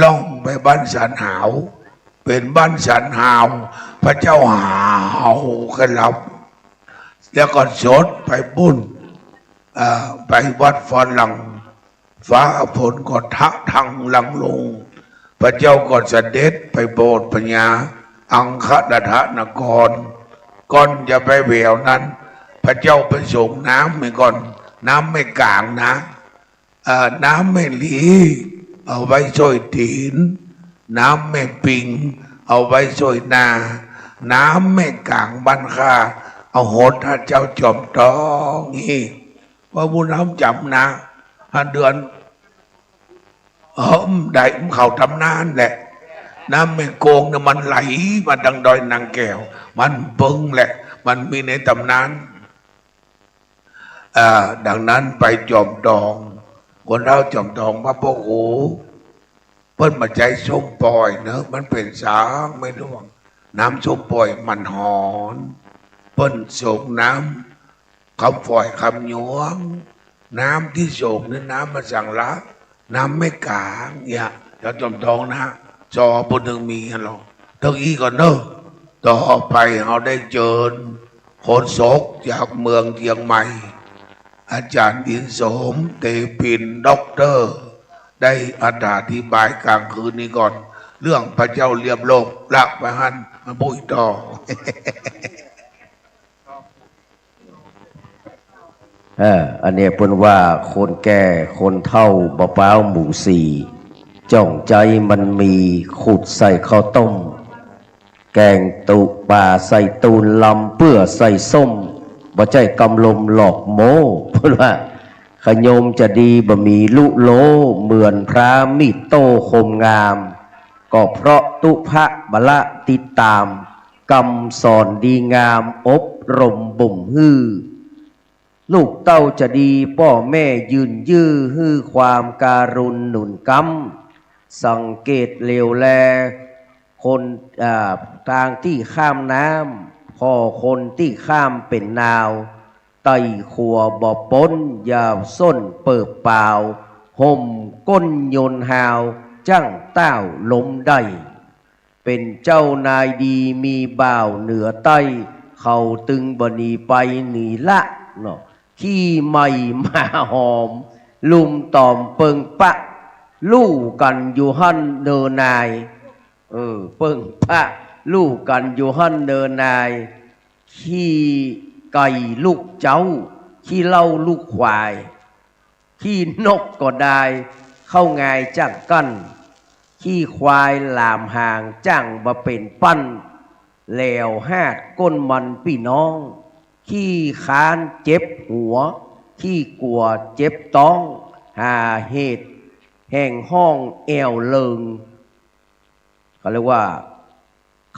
ล่องไปบ้านสันหาวเป็นบ้านสันหาวพระเจ้าหาวกันรับแล้วก็สดไปบุญไปวัดฟอนหลังฟ้าฝนก็ทักทางหลังลงพระเจ้าก็เสด็จไปโปรดพญาอังคดาทนครก่อนจะไปแววนั้นพระเจ้าไปส่งน้ำไปก่อนน้ำไม่กลางนะน้ำไม่ลีเอาไว้ช่วยตีนน้ำไม่ปิงเอาไว้ช่วยนาน้ำไม่กลางบันคาเอาโหดถ้าเจ้าจอมตองนี่ว่าบุญน้ำจำนะเดือนได้เขาทำนานแหละน้ำไม่โกงเนี่ยมันไหลมาดังดอยนางแก้วมันปึ้งแหละมันมีในตำนานดังนั้นไปจอมตองคนเราจอมตองพระพ่อโหเปิ้นมาใจส้มปล่อยเนอะมันเป็นสางไม่ร่วงน้ำส้มปล่อยมันหอนเปิ้นส่งน้ำคำฝอยคำหยวงน้ำที่ส่งนี่น้ำมาสั่งละน้ำไม่กลางอย่าจะจอมตองนะจอบนหนึ่งมีหรอกเท่าอี้ก่อนเนอะต่อไปเราได้เจอโคตรศกจากเมืองเชียงใหม่อาจารย์อินสมเตปินด็อกเตอร์ได้อธิบายกลางคืนนี้ก่อนเรื่องพระเจ้าเรียบโลกลักไปหันมาบุยต่อ อันนี้เพิ่นว่าคนแก่คนเฒ่าบะเป้าหมูสี่จ้องใจมันมีขุดใส่ข้าวต้มแกงตุป่าใส่ตูนลำเปื้อใส่ส้มบ่ใจกำลมหลอกโมเพิ่นว่าขยมจะดีบ่มีลุโลเหมือนพระมีดโตคมงามก็เพราะตุภะบละติดตามกำสอนดีงามอบรมบ่มฮือลูกเต้าจะดีพ่อแม่ยืนยื้อฮื้อความการุณหนุนกำสังเกตเลวแลคนทางที่ข้ามน้ำพอคนที่ข้ามเป็นนาวไต่ขัวบ่ป้นยาวส้นเปิบเปล่าห่มก้นโยนหาวจั่งเต้าล้มได้เป็นเจ้านายดีมีบ่าวเหนือใต้เขาตึงบนีไปหนีละเนาะขี้ไม่มาหอมลุมตอมเปิงปะลู่กันอยู่หันเนินนายเปิงปะลู่กันอยู่หันเนินนายขี้ไก่ลูกเจ้าขี้เล่าลูกควายขี้นกก็ได้เข้าง่ายจังกันขี้ควายหลามห่างจังบ่เป็นปั้นแล้วหาดก้นมันพี่น้องขี้คานเจ็บหัวขี้กลัวเจ็บต้องหาเหตุแห่งห้องแอวเลิงเขาเรียกว่า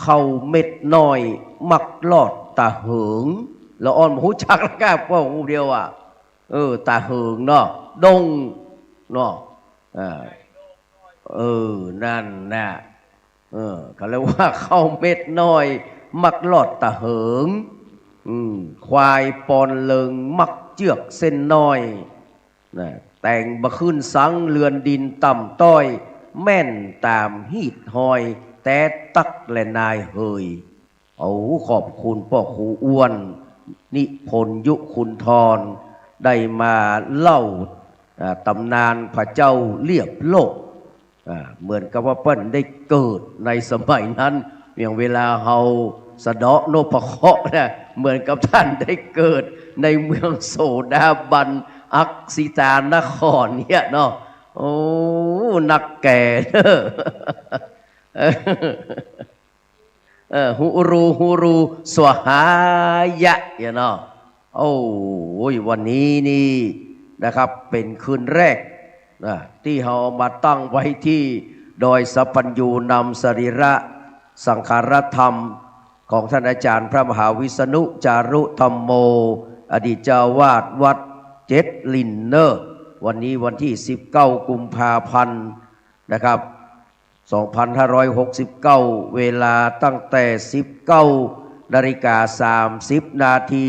เข้าเม็ดน้อยมักลอดตาเหิงแล้วอ่อนหูจักแล้วก็พ่อหูเดียวตาเหิงเนาะดงเนาะนั่นนะเขาเรียกว่าเข้าเม็ดน้อยมักลอดตาเหิงควายปอนเลิงมักเจือกเส้นน้อยนะแต่งบะขึ้นสังเลือนดินต่ำต้อยแม่นตามหีดหอยแต่ตักและนายเฮยเอาขอบคุณพ่อครูอ้วน นิพนธ์ยุคุณธรได้มาเล่าตำนานพระเจ้าเลียบโลกเหมือนกับว่าเปิ้นได้เกิดในสมัยนั้นอย่างเวลาเฮาสะเดาะโนพเคราะห์เนี่ยเหมือนกับท่านได้เกิดในเมืองโสดาบันอักษิตานครเนี่ยเนาะโอ้นักแก่เด้อฮูรูสวหายะเนาะโอ้ยวันนี้นี่นะครับเป็นคืนแรกที่เรามาตั้งไว้ที่ดอยสัพพัญญูนำสรีระสังขารธรรมของท่านอาจารย์พระมหาวิษณุจารุธรรมโมอดีตเจ้าวาดวัดเจ็ดลินเนอร์วันนี้วันที่19กุมภาพันธ์นะครับ2569เวลาตั้งแต่19:30 นาที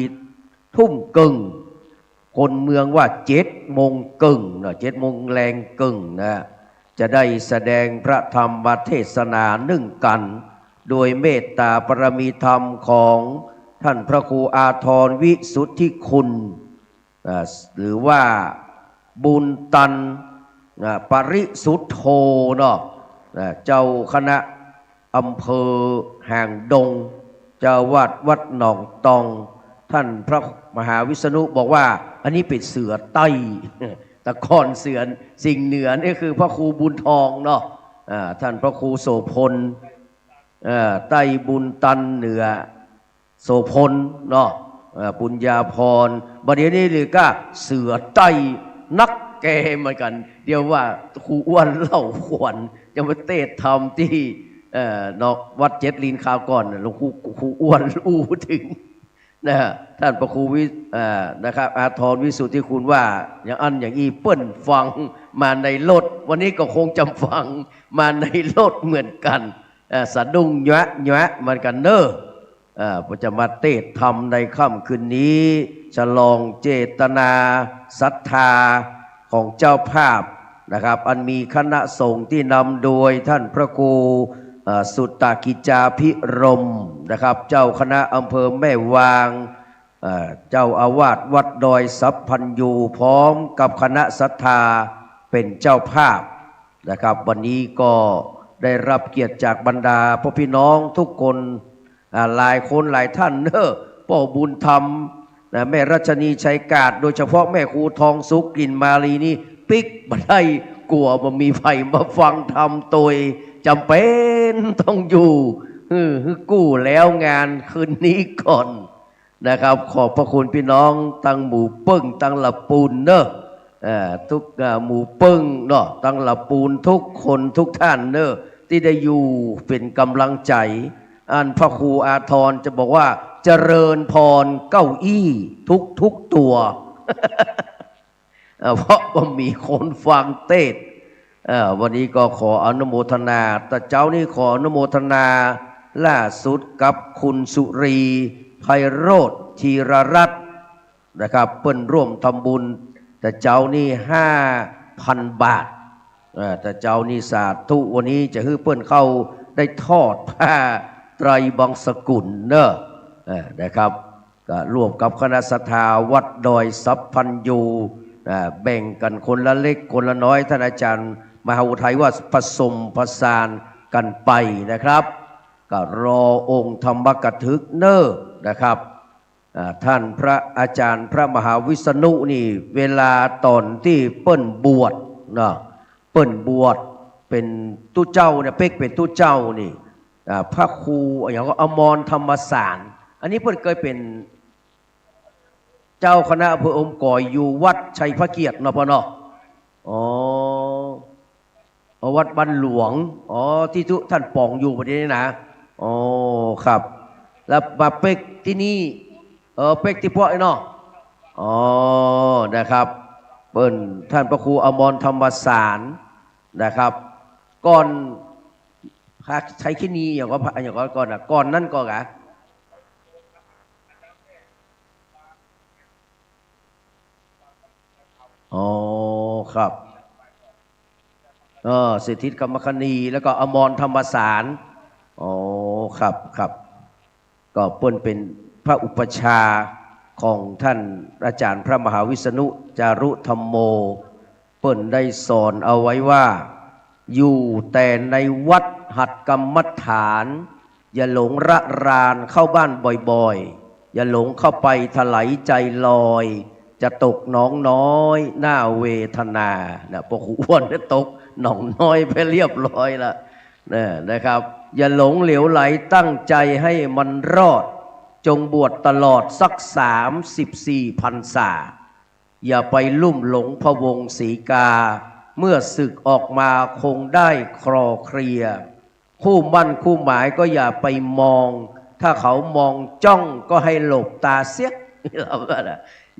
ทุ่มกึ่งคนเมืองว่า7 โมงกึ่งนะ7 โมงแรงกึ่งนะจะได้แสดงพระธรรมเทศนานึ่งกันโดยเมตตาปรมีธรรมของท่านพระครูอาทรวิสุทธิคุณหรือว่าบุญตันปริสุทธโธเนาะเจ้าคณะอำเภอห่างดงเจ้าวาดวัดหนองตองท่านพระมหาวิษณุบอกว่าอันนี้เป็นเสือใต้แต่ก่อนเสือสิ่งเหนือนี่คือพระครูบุญทองเนาะท่านพระครูโสพลใต้บุญตันเหนือโสพลเนาะปุญญาพรบัดนี้หรือก็เสือใต้นักแก่เหมือนกันเดี๋ยวว่าครูอ้วนเล่าขวัญจะมาเทศธรรมที่นอกวัดเจ็ดลินคราวก่อนหลวงครูอ้วนอู้ถึงนะท่านพระครูนะครับอาทรวิสุทธิคุณว่าอย่างอันอย่างอีเปิ้นฟังมาในรถวันนี้ก็คงจำฟังมาในรถเหมือนกันสะดุ้งแยะเหมือนกันเนอะจะมาเทศธรรมในค่ำคืนนี้ฉลองเจตนาศรัทธาของเจ้าภาพนะครับอันมีคณะสงฆ์ที่นำโดยท่านพระครูสุตตกิจจาภิรมย์นะครับเจ้าคณะอำเภอแม่วางเจ้าอาวาสวัดดอยสัพพัญญูพร้อมกับคณะศรัทธาเป็นเจ้าภาพนะครับวันนี้ก็ได้รับเกียรติจากบรรดาพ่อพี่น้องทุกคนหลายคนหลายท่านเนอะพ่อบุญธรรมแม่รัชนีชัยกาดโดยเฉพาะแม่ครูทองสุกกลิ่นมาลีนี่ปิ๊กมาได้กลัวมันมีไฟมาฟังธรรมตัวจำเป็นต้องอยู่กู้แล้วงานคืนนี้ก่อนนะครับขอบพระคุณพี่น้องตั้งหมู่ปึ้งตั้งละปูนเนอะทุกหมู่ปึ้งเนาะตั้งละปูนทุกคนทุกท่านเนอะที่ได้อยู่เป็นกำลังใจอันพระครูอาทรจะบอกว่าเจริญพรเก้าอี้ทุกตัว เพราะว่ามีคนฟังเทศวันนี้ก็ขออนุโมทนาแต่เจ้านี่ขออนุโมทนาล่าสุดกับคุณสุรีไพโรธธีรรัตน์นะครับเปิ้นร่วมทำบุญแต่เจ้านี่5,000 บาทแต่เจ้านี่สาธุวันนี้จะให้เปิ้นเข้าได้ทอดผ้าไตรบังสกุลเนอะนะครับก็ร่วมกับคณะศรัทธาวัดดอยสัพพัญญูแบ่งกันคนละเล็กคนละน้อยท่านอาจารย์มหาอุทัยว่าผสมผสานกันไปนะครับก็รอองค์ธรรมกถึกเนอนะครับท่านพระอาจารย์พระมหาวิษณุนี่เวลาตอนที่เปิ้นบวชนะเปิ้นบวชเป็นตู้เจ้าเนี่ยเป๊กเป็นตู้เจ้านี่พระครูอย่างก็อมรธรรมสารอันนี้เปิ้นเคยเป็นเจ้าคณะอำเภออมก่อยอยู่วัดชัยพระเกียรติเนาะพ่อเนาะวัดบ้านหลวงที่ทุกท่านป่องอยู่ประเดี๋ยวนี้นะครับแล้วมาเป๊กที่นี่เป๊กที่พ่อไอ้เนาะนะครับเปิ้นท่านพระครูอมรธรรมสารนะครับก่อนพระชัยคินีอย่างก็ก่อนก่อนนั่นก็กะครับสิทธิกรรมคณีแล้วก็อมรธรรมสารครับก็เปิ้นเป็นพระอุปชา ของท่านอาจารย์พระมหาวิษณุจารุธรรมโมเปิ้นได้สอนเอาไว้ว่าอยู่แต่ในวัดหัดกรรมฐานอย่าหลงระรานเข้าบ้านบ่อยๆอย่าหลงเข้าไปถลายใจลอยจะตกหนองน้อยหน้าเวทนาพวกอ้วนก็ตกหนองน้อยไปเรียบร้อยละนะครับอย่าหลงเหลวไหลตั้งใจให้มันรอดจงบวชตลอดสัก34 พรรษาอย่าไปลุ่มหลงพะวงสีกาเมื่อศึกออกมาคงได้คลอเคลียคู่มั่นคู่หมายก็อย่าไปมองถ้าเขามองจ้องก็ให้หลบตาเสีย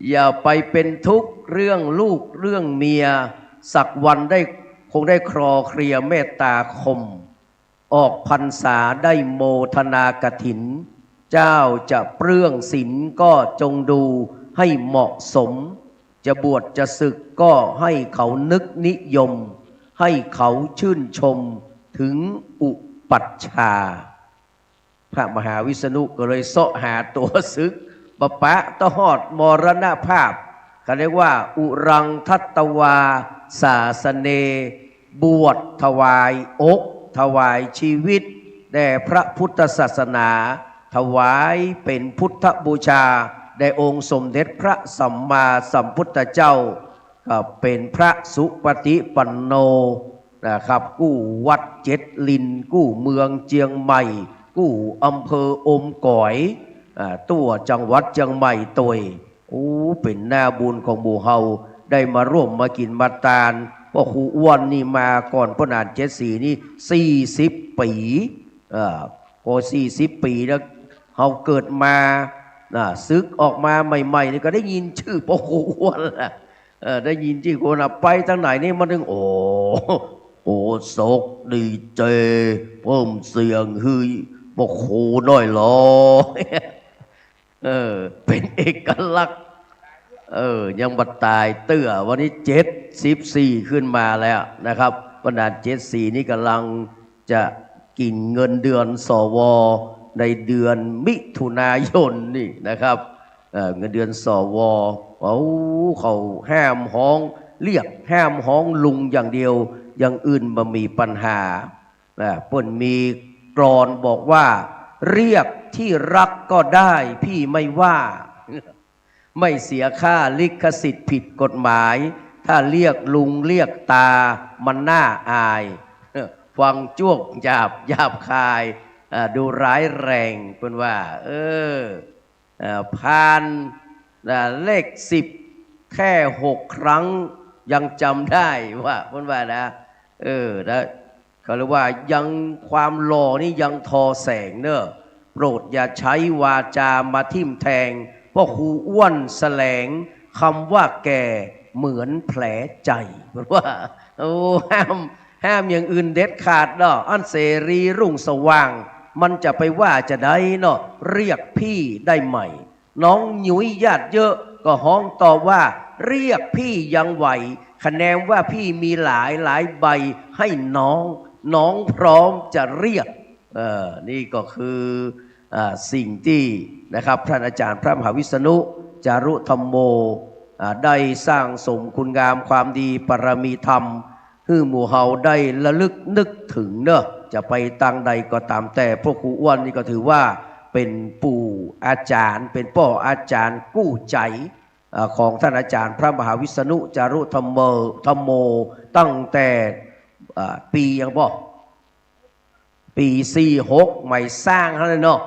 อย่าไปเป็นทุกข์เรื่องลูกเรื่องเมียสักวันคงได้คลอเคลียเมตตาคมออกพรรษาได้โมทนากฐินเจ้าจะเปลื้องศีลก็จงดูให้เหมาะสมจะบวชจะศึกก็ให้เขานึกนิยมให้เขาชื่นชมถึงอุปัชฌาย์พระมหาวิษณุก็เลยเสาะหาตัวศึกปะตหอดมรณภาพเขาเรียกว่าอุรังทัตตวาสาสเนบวชถวายอกถวายชีวิตแด่พระพุทธศาสนาถวายเป็นพุทธบูชาแด่องค์สมเด็จพระสัมมาสัมพุทธเจ้าก็เป็นพระสุปฏิปันโนนะครับกู้วัดเจ็ดลินกู้เมืองเจียงใหม่กู้อำเภออมก๋อยตัวจังหวัดเชียงใหม่ตัวเป็นหน้าบุญของหมู่เฮาได้มาร่วมมากินมาตาลเพราะครูอ้วนนี่มาก่อนพระนาน74นี่40 ปีก็40 ปีแล้วเขาเกิดมาซึกออกมาใหม่ๆนี่ก็ได้ยินชื่อพ่อครูอ้วนแหละได้ยินชื่อคนไปทางไหนนี่มันถึงโอ้โศกดีเจเพิ่มเสียงฮือพ่อครูน้อยหรอเป็นเอกลักษณ์ยังบัดตายเตื้อวันนี้74ขึ้นมาแล้วนะครับบรรดา74นี่กำลังจะกินเงินเดือนสวในเดือนมิถุนายนนี่นะครับเงินเดือนสวเขาห้ามห้องเรียกห้ามห้องลุงอย่างเดียวอย่างอื่นบ่มีปัญหาเพิ่นมีกลอนบอกว่าเรียกที่รักก็ได้พี่ไม่ว่าไม่เสียค่าลิขสิทธิ์ผิดกฎหมายถ้าเรียกลุงเรียกตามันน่าอายฟังจ้วงหยาบคายดูร้ายแรงเป็นว่าผ่านเลข10แค่6 ครั้งยังจำได้ว่าเป็นว่านะแล้วเขาเรียกว่ายังความหล่อนี่ยังทอแสงเนอะโปรดอย่าใช้วาจามาทิ่มแทงเพราะครูอ้วนแสลงคำว่าแก่เหมือนแผลใจเพราะว่าห้ามอย่างอื่นเด็ดขาดเนาะอันเสรีรุ่งสว่างมันจะไปว่าจะได้เนาะเรียกพี่ได้ไหมน้องหยุยญาติเยอะก็ฮ้องตอบว่าเรียกพี่ยังไหวคะแนนว่าพี่มีหลายใบให้น้องพร้อมจะเรียกนี่ก็คือสิ่งที่นะครับท่านอาจารย์พระมหาวิษณุจารุธรรมโมได้สร้างสมคุณงามความดีปรมีธรรมให้หมู่เฮาได้ระลึกนึกถึงเนอะจะไปตั้งใดก็ตามแต่พวกครูอ้วนนี่ก็ถือว่าเป็นปู่อาจารย์เป็นพ่ออาจารย์กู้ใจของท่านอาจารย์พระมหาวิษณุจารุธรรมโมตั้งแต่ปียังบอกปี46ใหม่สร้างเขาเลยเนาะ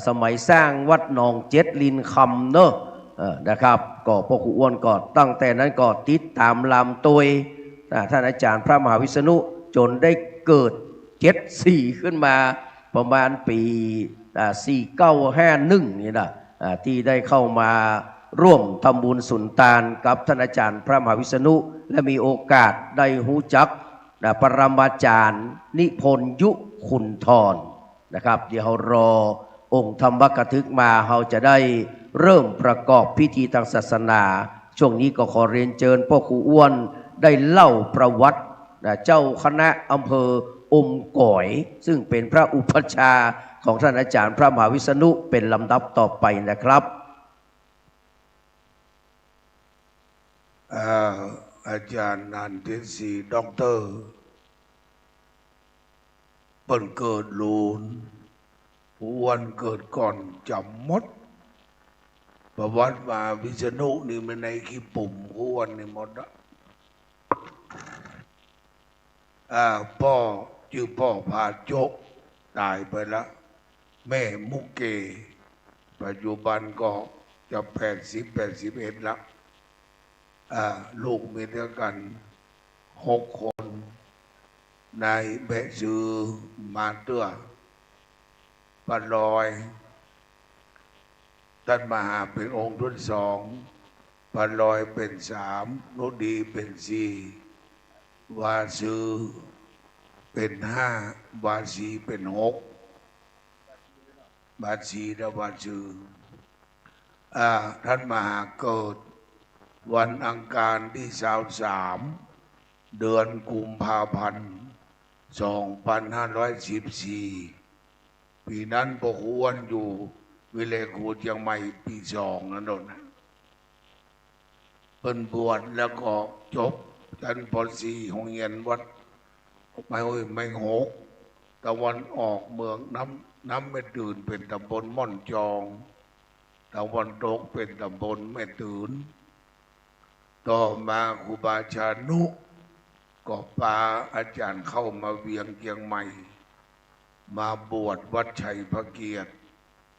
สมัยสร้างวัดหนองเจ็ดลินคำเนาะนะครับก็พ่อครูอ้วนก็ตั้งแต่นั้นก็ติดตามลำตัวท่านอาจารย์พระมหาวิษณุจนได้เกิด74ขึ้นมาประมาณปี4951นี่นะที่ได้เข้ามาร่วมทำบุญสุนทานกับท่านอาจารย์พระมหาวิษณุและมีโอกาสได้หูจักปรมาจารย์นิพนธ์ยุขุนทรนะครับเดี๋ยวเรารอองค์ธรรมกถึกมาเราจะได้เริ่มประกอบพิธีทางศาสนาช่วงนี้ก็ขอเรียนเชิญพ่อครูอ้วนได้เล่าประวัติเจ้าคณะอำเภออมก๋อยซึ่งเป็นพระอุปัชฌาย์ของท่านอาจารย์พระมหาวิษณุเป็นลำดับต่อไปนะครับ อาจารย์นันทิศีด็อกเตอร์เปิ้นเกิดลูนวันเกิดก่อนจำมดประวัติมาวิษณุนี่มันในขี้ปุ่มวันนี่หมดพ่อชื่อพ่อพาโจกตายไปแล้วแม่มุกเกปัจจุบันก็จะ81แล้วลูกมีด้วยกัน6 คนนายแบะซือมาเตื้อปะลอยท่านมหาเป็นองค์ที่2ปะลอยเป็น3นุดีเป็น4วาซือเป็น5วาสีเป็น6บาสีและวาซือท่านมหาเกิดวันอังคารที่23เดือนกุมภาพันธ์2514ปีนั้นพวกอ้วนอยู่วิเลกูเชียงใหม่ปี2นั่นนะเพิ่นบวชแล้วก็จบชั้นป .4 โรงเรียนวัดไม่หกตะวันออกเมืองน้ำไม่ตื่นเป็นตำบลม่อนจองตะวันตกเป็นตำบลแม่ตื่นต่อมาครูบาชานุก็พาอาจารย์เข้ามาเวียงเชียงใหม่มาบวชวัดชัยพระเกียรติ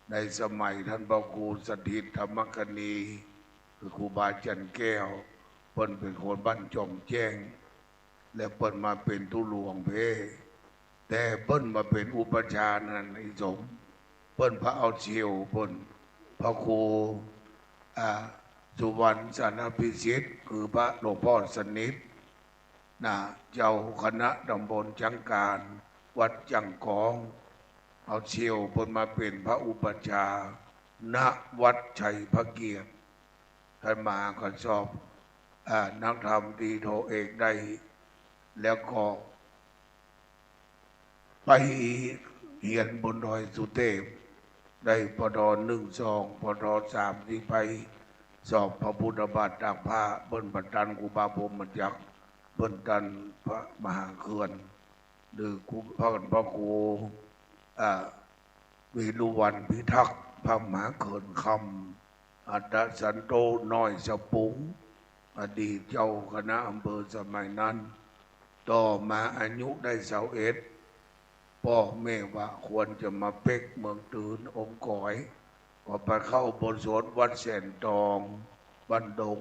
ในสมัยท่านพระครูสถิตธรรมกนีคือครูบาจันแก้วเปิ้นเป็นคนบ้านจอมแจ้งและเปิ้นมาเป็นตุหลวงเพแต่เปิ้นมาเป็นอุปชานั่นไอ้สมเปิ้นพระเอาเชียวเปิ้นพระครูสุวรรณสานพิสิทธิ์คือพระหลวงพ่อสนิทเจ้าคณะตำบลจังการวัดจังกองเอาเชียวเปิ้นมาเป็นพระอุปชาณวัดชัยพระเกียรติท่านมาก็สอบนักธรรมตรีโทเอกได้แล้วก็ไปเรียนบนดอยสุเทพได้ปด1 2ปด3ที่ไปสอบพระพุทธบาทตากผ้าเบิ้นบัตรันครูบาพรหมจักรเบิ้นตันพระมหาเขื่อนหรือพระครูวิรุวันพิทักษ์พระมหาเขื่อนคำอัตสันโตน้อยสปุงอดีตเจ้าคณะอำเภอสมัยนั้นต่อมาอายุได้21พ่อแม่ว่าควรจะมาเป๊กเมืองตื่นองค์ก่อยก็ไปเข้าบนสวนวัดแสนทองบ้านดง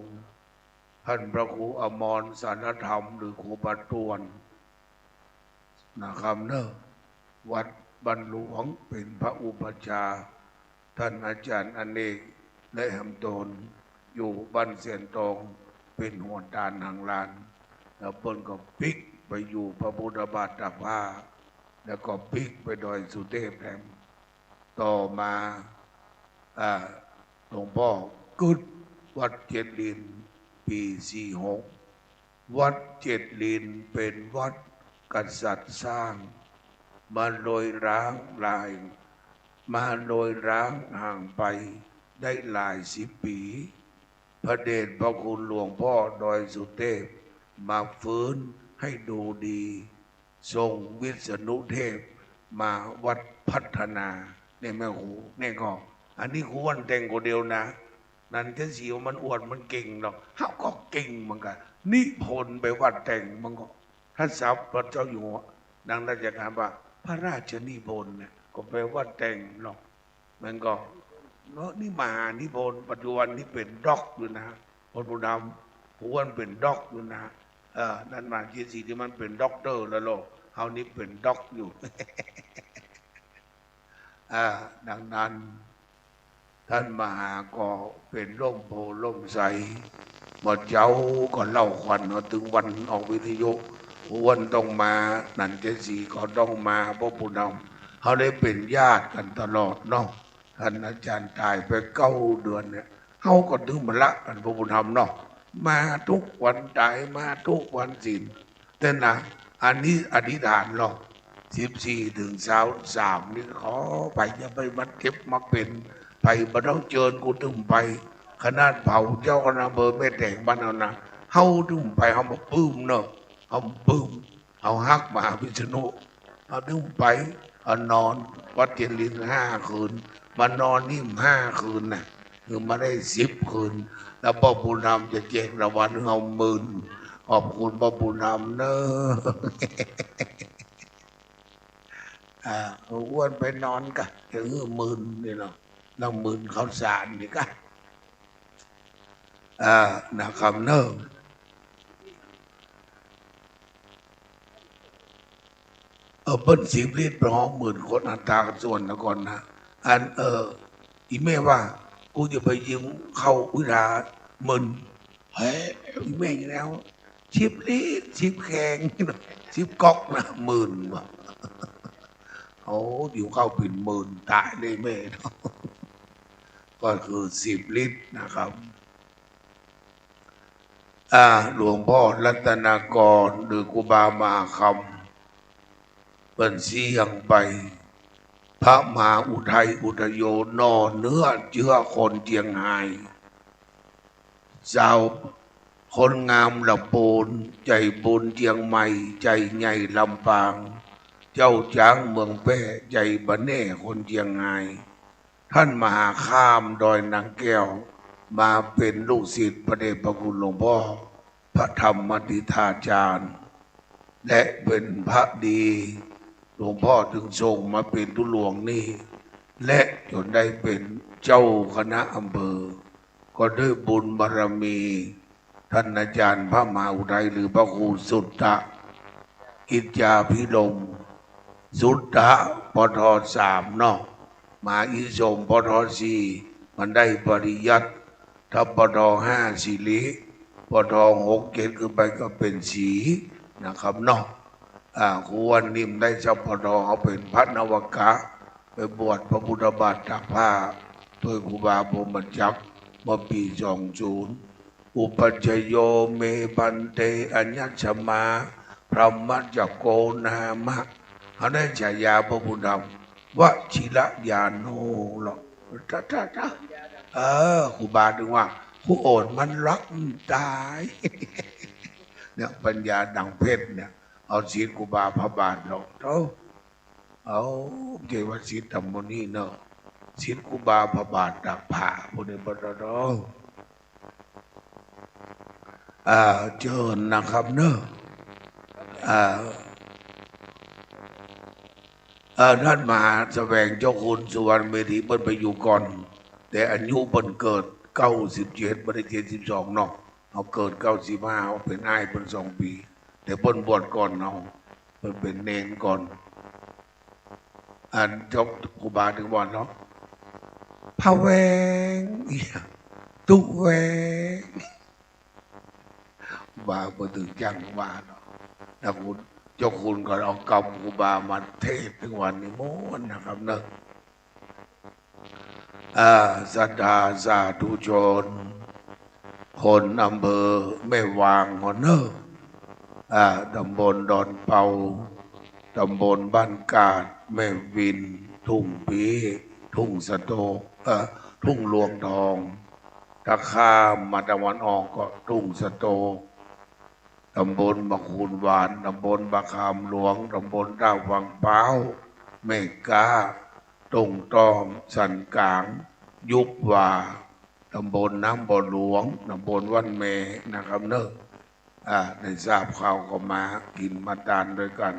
ท่านพระครูอมรสารธรรมหรือครูบาตวนนะครับวัดบ้านหลวงเป็นพระอุปชาท่านอาจารย์อเนกและหำตนอยู่บ้านแสนทองเป็นหัวตาลหางลานแล้วเปิ้นก็ปิกไปอยู่พระพุทธบาทตากผ้าแล้วก็ปิกไปดอยสุเทพแถมต่อมาหลวงพ่อกึศวัดเจ็ดลินปี46วัดเจ็ดลินเป็นวัดกษัตริย์สร้างมาโดยร้างห่างไปได้หลาย10 ปีพระเดชพระคุณหลวงพ่อดอยสุเทพมาฟื้นให้ดูดีทรงวิษณุเทพมาวัดพัฒนาเนี่ยแม่ครูเนี่ยก็อันนี้ครูวันแต่งคนเดียวนะนั่นจะสีว่ามันอวดมันเก่งหรอกเขาก็เก่งเหมือนกันนิพนธ์ไปวัดแต่งมันก็ท่านศัพท์พระเจ้าอยู่หัวดังราชการว่าพระราชนิพนธ์เนี่ยก็ไปวัดแต่งหรอกมันก็เนาะนี่มหานิพนธ์ปัจจุบันนี้เป็นด็อกอยู่นะพระพุทธธรรมครูวันเป็นด็อกอยู่นะนั่นมาที่สีที่มันเป็นด็อกเตอร์แล้วโลกเขานี้เป็นด็อกอยู่ ดังนั้นท่านมหาก็เป็นร่มโพล่มใสหมดเจ้าก็เล่าขวัญถึงวันออกวิทยุวันต้องมานันเจสีก็ต้องมาพระพุทธธรรมเขาได้เป็นญาติกันตลอดเนาะท่านอาจารย์ตายไป9 เดือนเนี่ยเขาก็ถึงมาละกันพระพุทธธรรมเนาะมาทุกวันตายมาทุกวันศีลแต่นะอันนี้อธิษฐานหรอก14 ถึง23นี่ขอไปจะไปมัดเก็บมาเป็นไปมาต้องเจิญกูตึงไปขนาดเผาเจ้าคณะอำเภอแม่แตงบ้านเอานะ เฮาดึงไปเฮามาปื้มเนาะเฮาปื้มเอาฮักมาพิษณุเอาดึงไปเอานอนวัดเจริญ5 คืนมานอนนิ่ม5 คืนน่ะคือมาได้10 คืนแล้วพ่อบุญนำจะแจกรางวัลเฮา10,000ขอบคุณพ่อบุญนำเนอะอ้วนไปนอนกันถึง10,000นี่เนาะแล้ว10,000เขาสารนี่กันนะครับเนอะเปิ้ล10 ลิตรไปห้อง10,000 คนอัตราส่วนนะก่อนนะอีแม่ว่ากูจะไปยืมเข้าวิทา10,000เฮ้ยอีแม่อยู่แล้ว10 ลิตร10 แขง10 ก๊อกนะ10,000ว่ะโอ้อยู่เข้าเป็น10,000ตายเลยแม่ก็คือ10 ลิตรนะครับหลวงพ่อรัตนากรหรือครูบามาคำเป็นเสียงไปพระมหาอุทัยอุทโยนอเนื้อเชื้อคนเจียงไฮ้เจ้าคนงามละโปนใจบุญเจียงใหม่ใจใหญ่ลำปางเจ้าจ้างเมืองแป้ใจบันเน่คนเจียงไฮ้ท่านมหาข้ามดอยนางแก้วมาเป็นลูกศิษย์พระเดชพระคุณหลวงพ่อพระธรรมติธาจารย์และเป็นพระดีหลวงพ่อถึงส่งมาเป็นตุหลวงนี่และจนได้เป็นเจ้าคณะอำเภอก็ด้วยบุญบารมีท่านอาจารย์พระมหาอุทัยหรือพระครูสุตตะกิจจาภิรมสุตตะปท3เนาะมาอิสมปท4มันได้ปริยัติถ้าปท5สิริปท6 7ขึ้นไปก็เป็นสีนะครับเนาะครูวันนิ่มได้เจ้าปทเขาเป็นพระนวกะไปบวชพระพุทธบาทตักผ้าโดยครูบาพรหมจักรเมื่อปี20อุปัชโยเมปันเตอัญญชมาพระมัจจโกนามะเขาได้ฉายาพระพุทธวชิระญาโนหรอกครูบาถึงว่าผู้โอดมันรักตายเนี่ยปัญญาดังเพชรเนี่ยเอาศีลครูบาพระบาทหรอกเอาเจวศีลธรรมนี่เนาะศีลครูบาพระบาทตักผ้าพวกนี้บรรดาเชิญนะครับเนอะท่านมหาแสวงเจ้าคุณสุวรรณเมธีเปิ้นไปอยู่ก่อนแต่อายุเปิ้นเกิด97บ่ได้72เนาะเอาเกิด95เอาเป็นอ้ายเปิ้น2 ปีแต่เปิ้นบวชก่อนเนาะเปิ้นเป็นเนนก่อนจบครูบาถึงบ่เนาะพระแวงตุแวงบาบ่ถึงจังว่าเนาะนะคุณเจ้าคุณก็เอากรรมครูบามาเทศถึงวันนี้โมนนะครับเนอะศรัทธาสาธุชนคนอำเภอแม่วางหัวเนอะตำบลดอนเปาตำบลบ้านกาดแม่วินทุ่งปีทุ่งสะโตทุ่งหลวงทองถ้าข้ามมาตะวันออกก็ทุ่งสะโตตำบลบางคูนหวานตำบลบางคามหลวงตำบลท่าวังเป้าเมกาตงตอมสันกลางยุบวาตำบลน้ำบ่อหลวงตำบลวันเมนะครับเนอะได้ทราบข่าวก็มากินมาทานด้วยกัน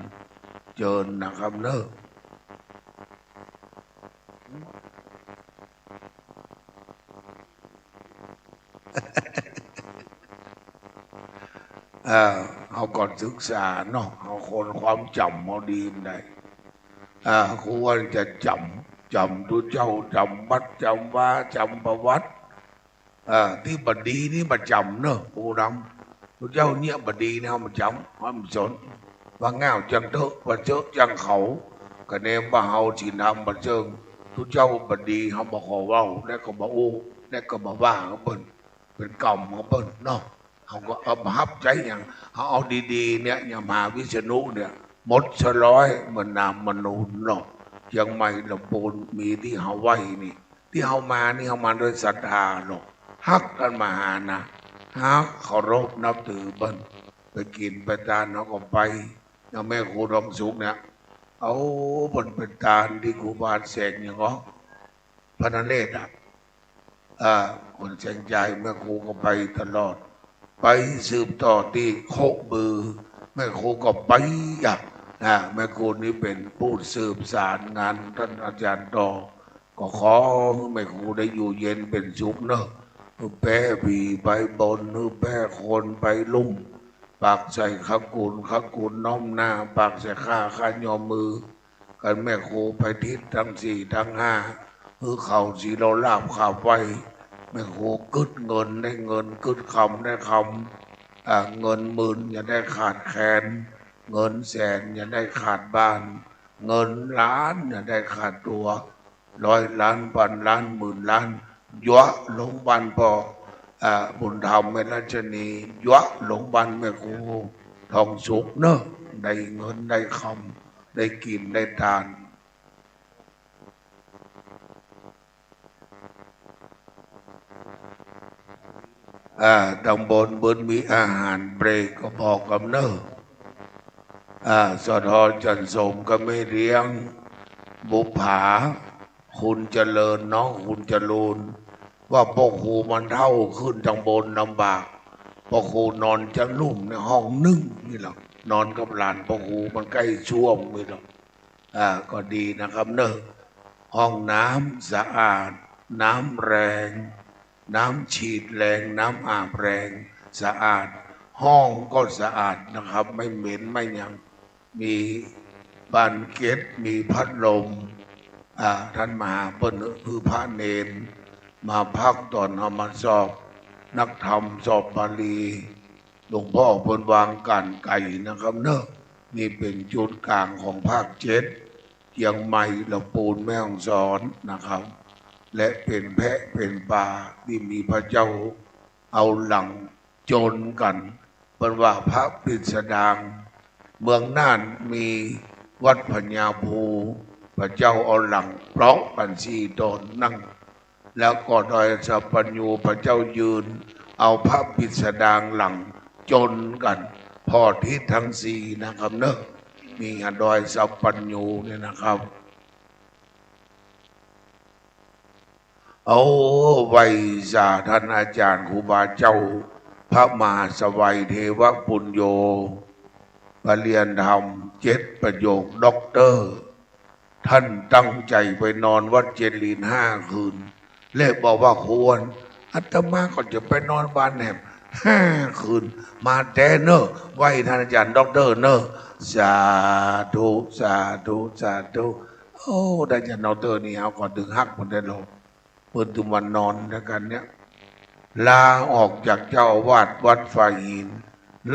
เจิญนะครับเนอะเอาก่อนศึกษาเนาะเอาคนความจำเอาดีได้ควรจะจำทุเจ้าจำวัดจำว่าจำประวัติที่บดีนี่มาจำเนอะผู้นำทุเจ้าเนี่ยบดีเนี่ยมาจำมันสนว่าเงาจังเถอะว่าเจอจังเขากระเนมบ่าเฮาจีนทำบัดเจิงทุเจ้าบดีเขาบอกขอว่าแล้วก็บอกโอ้แล้วก็บอกว่าเขาเป็นกรรมเขาเปิ้ลเนาะเขาก็เอามาฮับใจอย่างเขาเอาดีๆเนี่ยอย่างมหาวิษณุเนี่ยหมด100เหมือนนามมนูนเนาะยังไม่ลำปูนมีที่เฮาไว้นี่ที่เฮามานี่เฮามาโดยศรัทธาเนาะฮักกันมาหานะ หากเคารพนับถือบันไปกินไปทานเขาก็ไปอย่างแม่ครูทองสุขเนี่ยเอาบนเป็นทานที่ครูบาแสงอย่างก็พระนเรศคนแสงใจแม่ครูก็ไปตลอดไปสืบต่อที่โคกบือแม่ครูก็ไปแม่ครูนี้เป็นผู้สืบสารงานท่านอาจารย์ต่อก็ขอแม่ครูได้อยู่เย็นเป็นสุขเนอะแป้ผีไปบนแป้คนไปลุ่มปากใส่ขกุลน้อมหน้าปากใส่ข้ายอมมือกันแม่ครูไปทิศทั้งสี่ทั้งห้าเข่าสีเราลาบข่าวไว้แม่ครูกึดเงินได้เงินกึดคำได้คำเงินหมื่นอย่าได้ขาดแคลนเงินแสนอย่าได้ขาดบ้าน เงินล้านอย่าได้ขาดตัว100 ล้านพันล้านหมื่นล้านยวะหลงบันพอบุญธรรมแม่ราชนียวะหลงบันแม่ครูทองสุขเนอะได้เงินได้คำได้กินได้ทานตำบลบนมีอาหารเบรกก็บอกกับเนอะสทจันสมก็ไม่เลี้ยงบุผาคุณเจริญน้องคุณเจริญว่าพ่อครูมันเท่าขึ้นจังบนลำบากพ่อครูนอนจะลุ่มในห้องนึ่งนี่หรอกนอนกับหลานพ่อครูมันใกล้ช่วงนี่หรอกก็ดีนะครับเนอะห้องน้ำสะอาดน้ำแรงน้ำฉีดแรงน้ำอาบแรงสะอาดห้องก็สะอาดนะครับไม่เหม็นไม่ยังมีบานเกล็ดมีพัดลมท่านมหาเปิ้ลคือพระเนรมาพักตอนเอามาสอบนักธรรมสอบบาลีหลวงพ่อเปิ้ลวางกันไก่นะครับเนอะนี่เป็นจุดกลางของภาค7เชียงใหม่ลำพูนแม่ฮ่องสอนนะครับและเป็นแพะเป็นปลาที่มีพระเจ้าเอาหลังโจรกันเป็นว่าพระปิฎสดางเมืองน่านมีวัดพญาภูพระเจ้าเอาหลังเพราะกัน4 ตนนั่งแล้วก็ดอยสัพพัญญูพระเจ้ายืนเอาพระปิฎสดางหลังโจรกันพอทิศทั้ง4นะครับเนอะมีดอยสัพพัญญูเนี่ยนะครับเอาไว้สาท่านอาจารย์ครูบาเจ้าพระมหาสวัยเทวปุญโญปรริญญาธรรม7 ประโยคด็อกเตอร์ท่านตั้งใจไปนอนวัดเจริญ5 คืนเลขบอกว่าควรอาตมาก็จะไปนอนบ้านแหม5 คืนมาแต่เนอะไหวท่านอาจารย์ด็อกเตอร์เนอะสาธุสาธุสาธุโอ้ได้อาจารย์ด็อกเตอร์นี่เอาก่อนถึงหักมันได้ลงเปิดตุวันนอนด้วยกันเนี่ยลาออกจากเจ้าอาวาสวัดฝ่ายหิน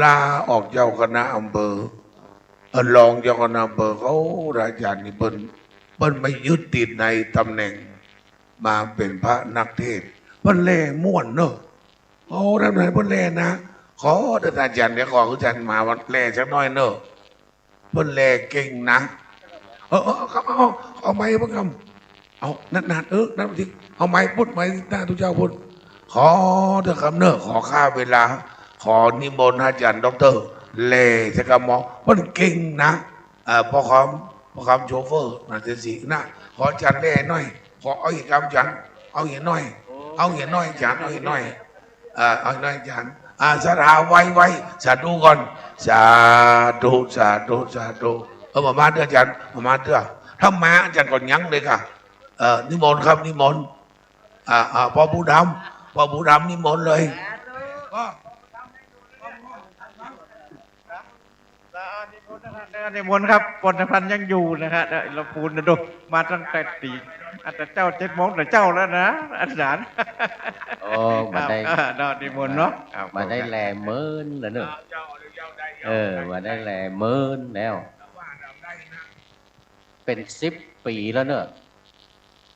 ลาออกเจ้าคณะอำเภอรองเจ้าคณะอำเภอเขาอาจารย์นี่เปิ้นไม่ยึดติดในตำแหน่งมาเป็นพระนักเทศเปิ้นเล่ม่วนเนอะโอ้ทำไมเปิ้นเล่นะขอท่านอาจารย์เดี๋ยวขออาจารย์มาวันเล่สักน้อยเนอะเปิ้นเล่เก่งนะเอาไม้บ้างคำเอานานนั่นทีเอาไม้พุทธไม้หน้าทุกเจ้าพุทธขอเถอะคำเนอะขอค่าเวลาขอนิมนต์อาจารย์ด็อกเตอร์เล่สักคำมองมันเก่งนะพอคำโชเฟอร์นาทีสีนะขออาจารย์เล่หน่อยขอเอาอีกคำอาจารย์เอาอีกหน่อยเอาอีกหน่อยอาจารย์เอาอีกหน่อยเอาอีกหน่อยอาจารย์สาธาไว้สาธุก่อนสาธุสาธุสาธุมาเถอะอาจารย์มาเถอะถ้ามาอาจารย์ก่อนยั้งเลยค่ะนิมนต์ครับนิมนต์พ่อผู้ดำนิมนต์เลยนิมนต์ครับปนพันธ์ยังอยู่นะฮะเราพูนนะดูมาตั้งแต่ตีอาจจะเจ้า7 โมงแต่เจ้าแล้วนะอาจารย์มาได้นิมนต์เนาะมาได้แลเมินแล้วเนอะมาได้แลเมินแล้วเป็น10 ปีแล้วเนอะ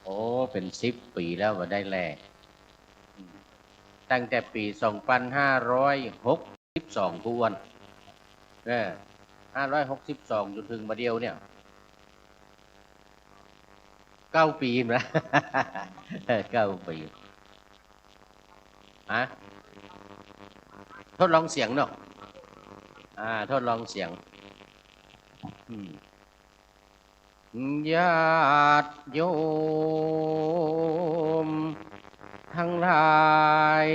โอ้เป็น10 ปีแล้วมาได้แลตั้งแต่ปี2562ทุกวัน562จนถึงมาเดียวเนี่ย9 ปีนะ9 ปี ทดลองเสียงเนาะทดลองเสียงญาติโยมทั้งหลาย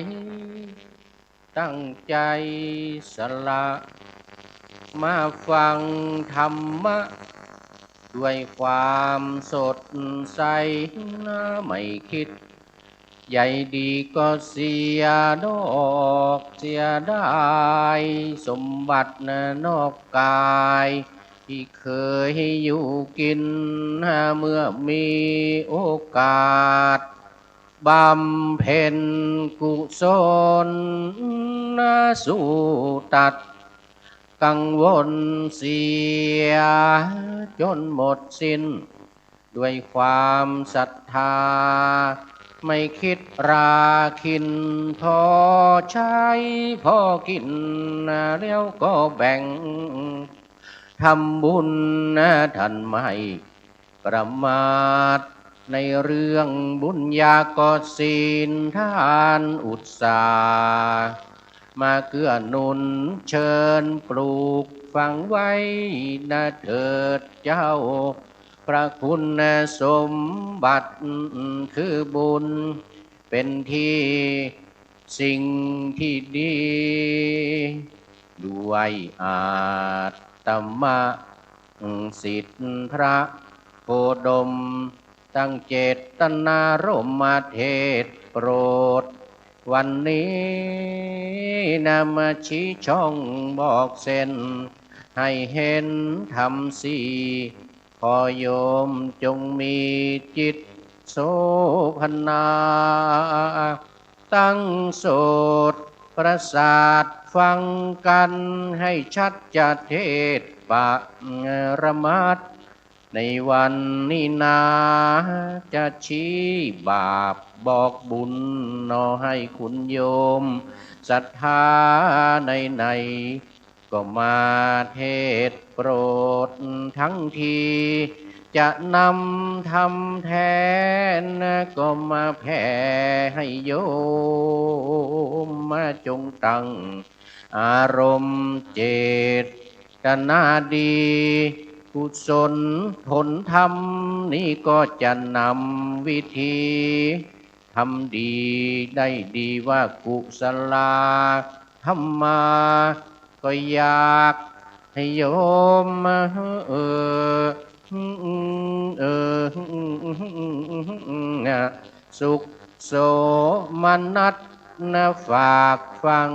ตั้งใจสละมาฟังธรรมะด้วยความสดใสไม่คิดใหญ่ดีก็เสียดอกเสียได้สมบัตินอกกายที่เคยอยู่กินเมื่อมีโอกาสบำเพ็ญกุศลสู้ตัดกังวลเสียจนหมดสิ้นด้วยความศรัทธาไม่คิดราคินพอใช้พอกินแล้วก็แบ่งทำบุญท่านไม่ประมาทในเรื่องบุญญาก็ศีลทานอุตสาห์มาเกื้อหนุนเชิญปลูกฝังไว้เถิดเจ้าพระคุณสมบัติคือบุญเป็นที่สิ่งที่ดีด้วยอาตมะสิทธิพระโคดมตั้งเจตนารมมาเทศโปรดวันนี้มาชี้ช่องบอกเส้นให้เห็นธรรมสี่ขอโยมจงมีจิตโสภณาตั้งโสดประสาทฟังกันให้ชัดจะเทศปะรมัดในวันนี้นาจะชี้บาปบอกบุญให้คุณโยมศรัทธาในก็มาเทศโปรดทั้งทีจะนำทำแทนก็มาแผ่ให้โยมมาจงตั้งอารมณ์เจตนาดีกุศลผลธรรมนี้ก็จะนำวิธีทำดีได้ดีว่ากุศลธรรมาก็อยากให้โยมสุขโสมนัสฝากฟัง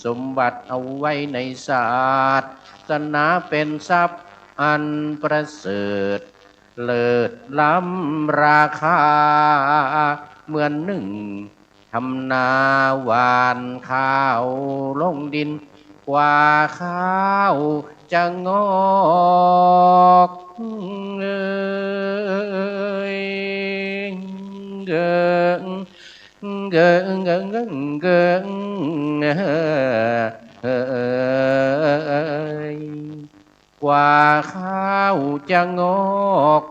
สมบัติเอาไว้ในศาสนาเป็นทรัพย์อันประเสริฐเลิศล้ำราคาเหมือนหนึ่งทำนาหวานข้าวลงดินกว่าข้าวจะงอกเกว่าข้าวจะงอก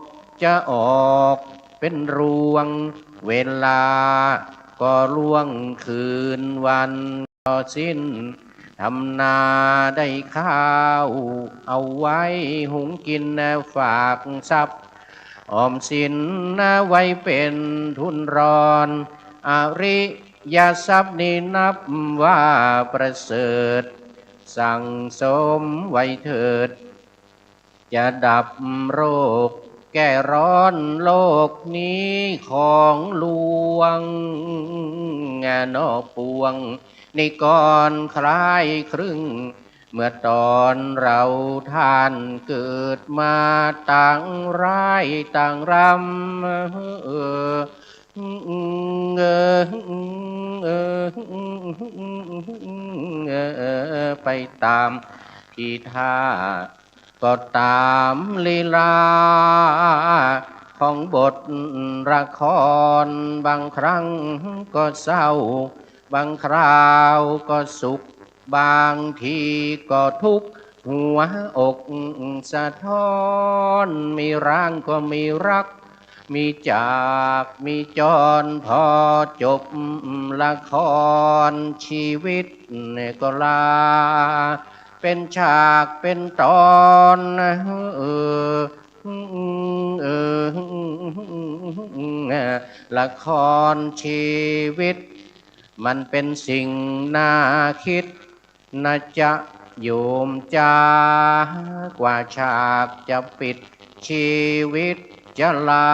จะออกเป็นรวงเวลาก็ล่วงคืนวันก็สิ้นทำนาได้ข้าวเอาไว้หุงกินฝากทรัพย์ออมสินไว้เป็นทุนรอนอริยทรัพย์นี้นับว่าประเสริฐสั่งสมไว้เถิดจะดับโรคแก้ร้อนโลกนี้ของหลวงนอปวงในก่อนคล้ายครึ่งเมื่อตอนเราท่านเกิดมาต่างร้ายต่างรำไปตามที่ท่าก็ตามลีลาของบทละครบางครั้งก็เศร้าบางคราวก็สุขบางทีก็ทุกข์หัวอกสะท้อนมีร่างก็มีรัก มีจากมีจรพอจบละครชีวิตก็ลาเป็นฉากเป็นตอนละครชีวิตมันเป็นสิ่งน่าคิดนะจะโยมจากว่าฉากจะปิดชีวิตจะลา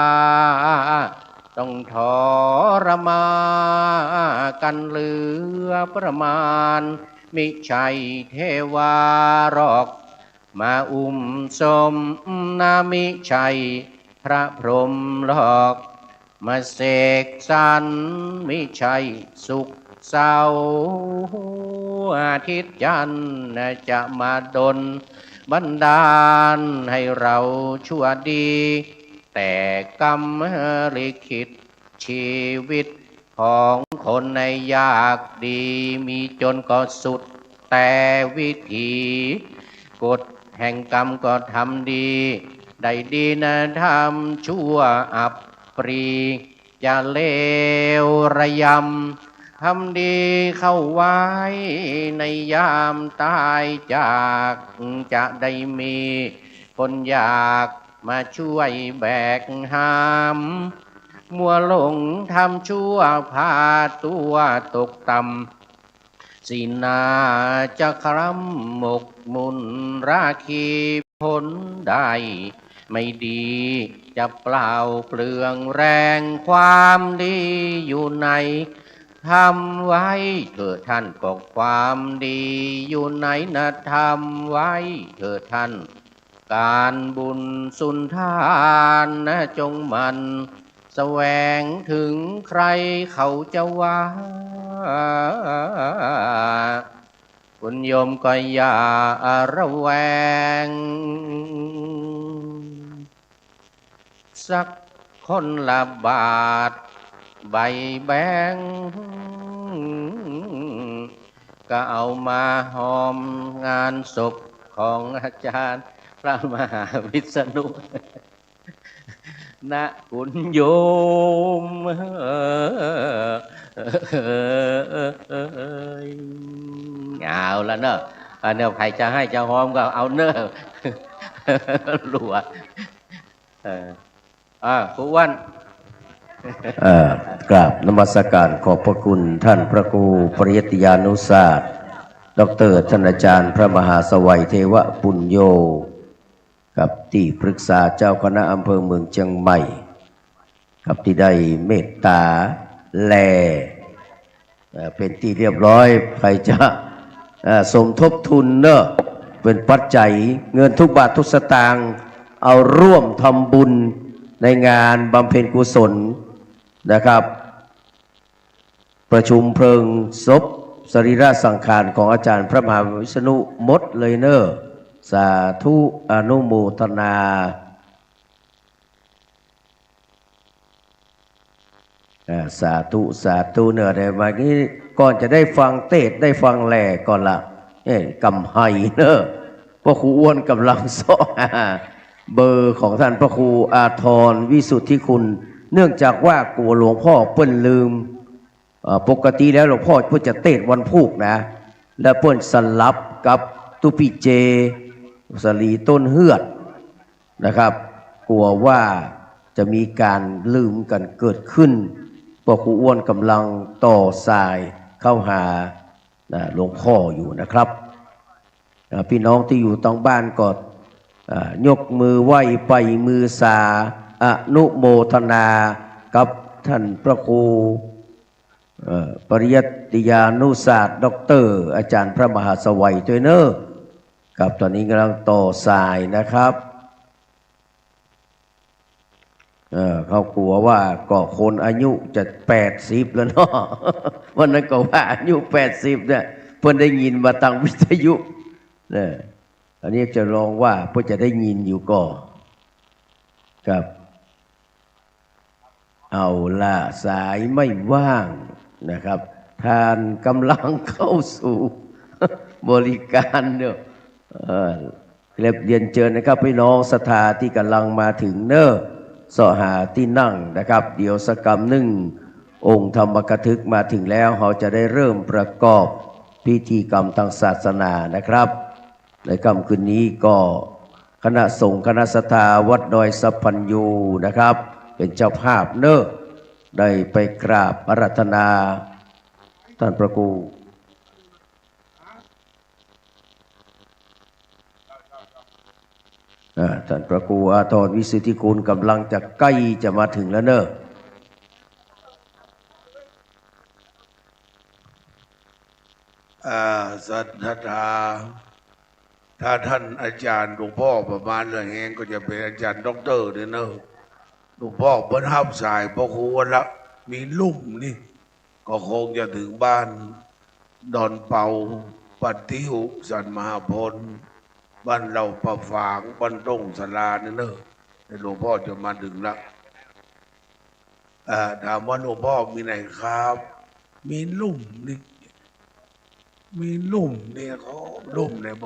ต้องทรมานกันเหลือประมาณมิใช่เทวาหรอกมาสมนามิใช่พระพรหมหรอกมาเสกสรรมิใช่สุขเศร้าอาทิตย์จันทร์จะมาดลบันดาลให้เราชั่วดีแต่กรรมลิขิตชีวิตของคนในยากดีมีจนก็สุดแต่วิธีกฎแห่งกรรมก็ทำดีได้ดีนะทำชั่วอับปรีจะเลวระยำทำดีเข้าไว้ในยามตายจากจะได้มีคนอยากมาช่วยแบกหามมัวหลงทำชั่วพาตัวตกต่ำสินาจะคร่ำหมกมุ่นราคีผลได้ไม่ดีจะเปล่าเปลืองแรงความดีอยู่ในทำไว้เถิดท่านก็ความดีอยู่ไหนนะทำไว้เถิดท่านการบุญสุนทานนะจงมันแสวงถึงใครเขาจะว่าคุณโยมก็อย่าระแวงสักคนละบาทใบแบงก็เอามาหอมงานศพของอาจารย์พระมหาวิษณุนะคุณโยมเอาละเนอะเนอะใครจะให้จะหอมก็เอาเนอะหลวดครูอ้วนกราบนมัสการขอบพระคุณท่านพระครูปริยัติยานุศาสตร์ดร.ท่านอาจารย์พระมหาสวัยเทวปุญโญกับที่ปรึกษาเจ้าคณะอำเภอเมืองเชียงใหม่กับที่ได้เมตตาแลเป็นที่เรียบร้อยใครจะสมทบทุนเนอะเป็นปัจจัยเงินทุกบาททุกสตางค์เอาร่วมทำบุญในงานบำเพ็ญกุศลนะครับประชุมเพลิงศพสรีระสังขารของอาจารย์พระมหาวิษณุหมดเลยเนอะสาธุอนุโมทนาสาธุสาธุเนอะแต่วันนี้ก่อนจะได้ฟังเทศได้ฟังแหล่ก่อนละกำไห้เนอะพ่อครูอ้วนกำลังซ้อเบอร์ของท่านพระครูอาทรวิสุทธิคุณเนื่องจากว่ากลัวหลวงพ่อเปิ้นลืมปกติแล้วหลวงพ่อเพิ่นจะเทศวันพุธนะและเปิ้นสลับกับตุปิเจสลีต้นเฮือดนะครับกลัวว่าจะมีการลืมกันเกิดขึ้นพ่อครูอ้วนกำลังต่อสายเข้าหาหลวงพ่ออยู่นะครับพี่น้องที่อยู่ตรงบ้านก็ยกมือไหว้ไปมือสาอนุโมทนากับท่านพระครูปริยัติยานุศาสตร์ด็อกเตอร์อาจารย์พระมหาสวัยด้วยเนอะกับตอนนี้กำลังต่อสายนะครับเขากลัวว่าก็คนอายุจะ80แล้วเนาะวันนั้นก็ว่าอายุ80เนี่ยเพิ่นได้ยินมาทางวิทยุเนี่ยอันนี้จะลองว่าเพื่อจะได้ยินอยู่ก็ครับเอาละสายไม่ว่างนะครับท่านกำลังเข้าสู่บริการเนี่ยเรียนเชิญนะครับพี่น้องศรัทธาที่กำลังมาถึงเนอะ สอหาที่นั่งนะครับเดี๋ยวสักกรรมหนึ่งองค์ธรรมกถึกมาถึงแล้วเราจะได้เริ่มประกอบพิธีกรรมทางศาสนานะครับในค่ำคืนนี้ก็คณะสงฆ์คณะศรัทธาวัดดอยสัพพัญญูนะครับเป็นเจ้าภาพเนอะได้ไปกราบอาราธนาท่านพระครูท่านพระครูอาทรวิสุทธิคุณกำลังจะใกล้จะมาถึงแล้วเนอะสัทธาถ้าท่านอาจารย์หลวงพ่อประมาณเรื่องแหงก็จะเป็นอาจารย์ด็อกเตอร์เนี่ยเนอะหลวงพ่อเบิ้ลห้ามสายพอครูวันละมีลุ่มนี่ก็คงจะถึงบ้านดอนเปาปัตติหุสันมหาพลบ้านเราประฝางบ้านตงสลาเนี่ยเนอะหลวงพ่อจะมาถึงแล้วถามว่าหลวงพ่อมีไหนครับ มีลุ่มนี่มีลุ่มเนี่ยเขาลุ่มในโบ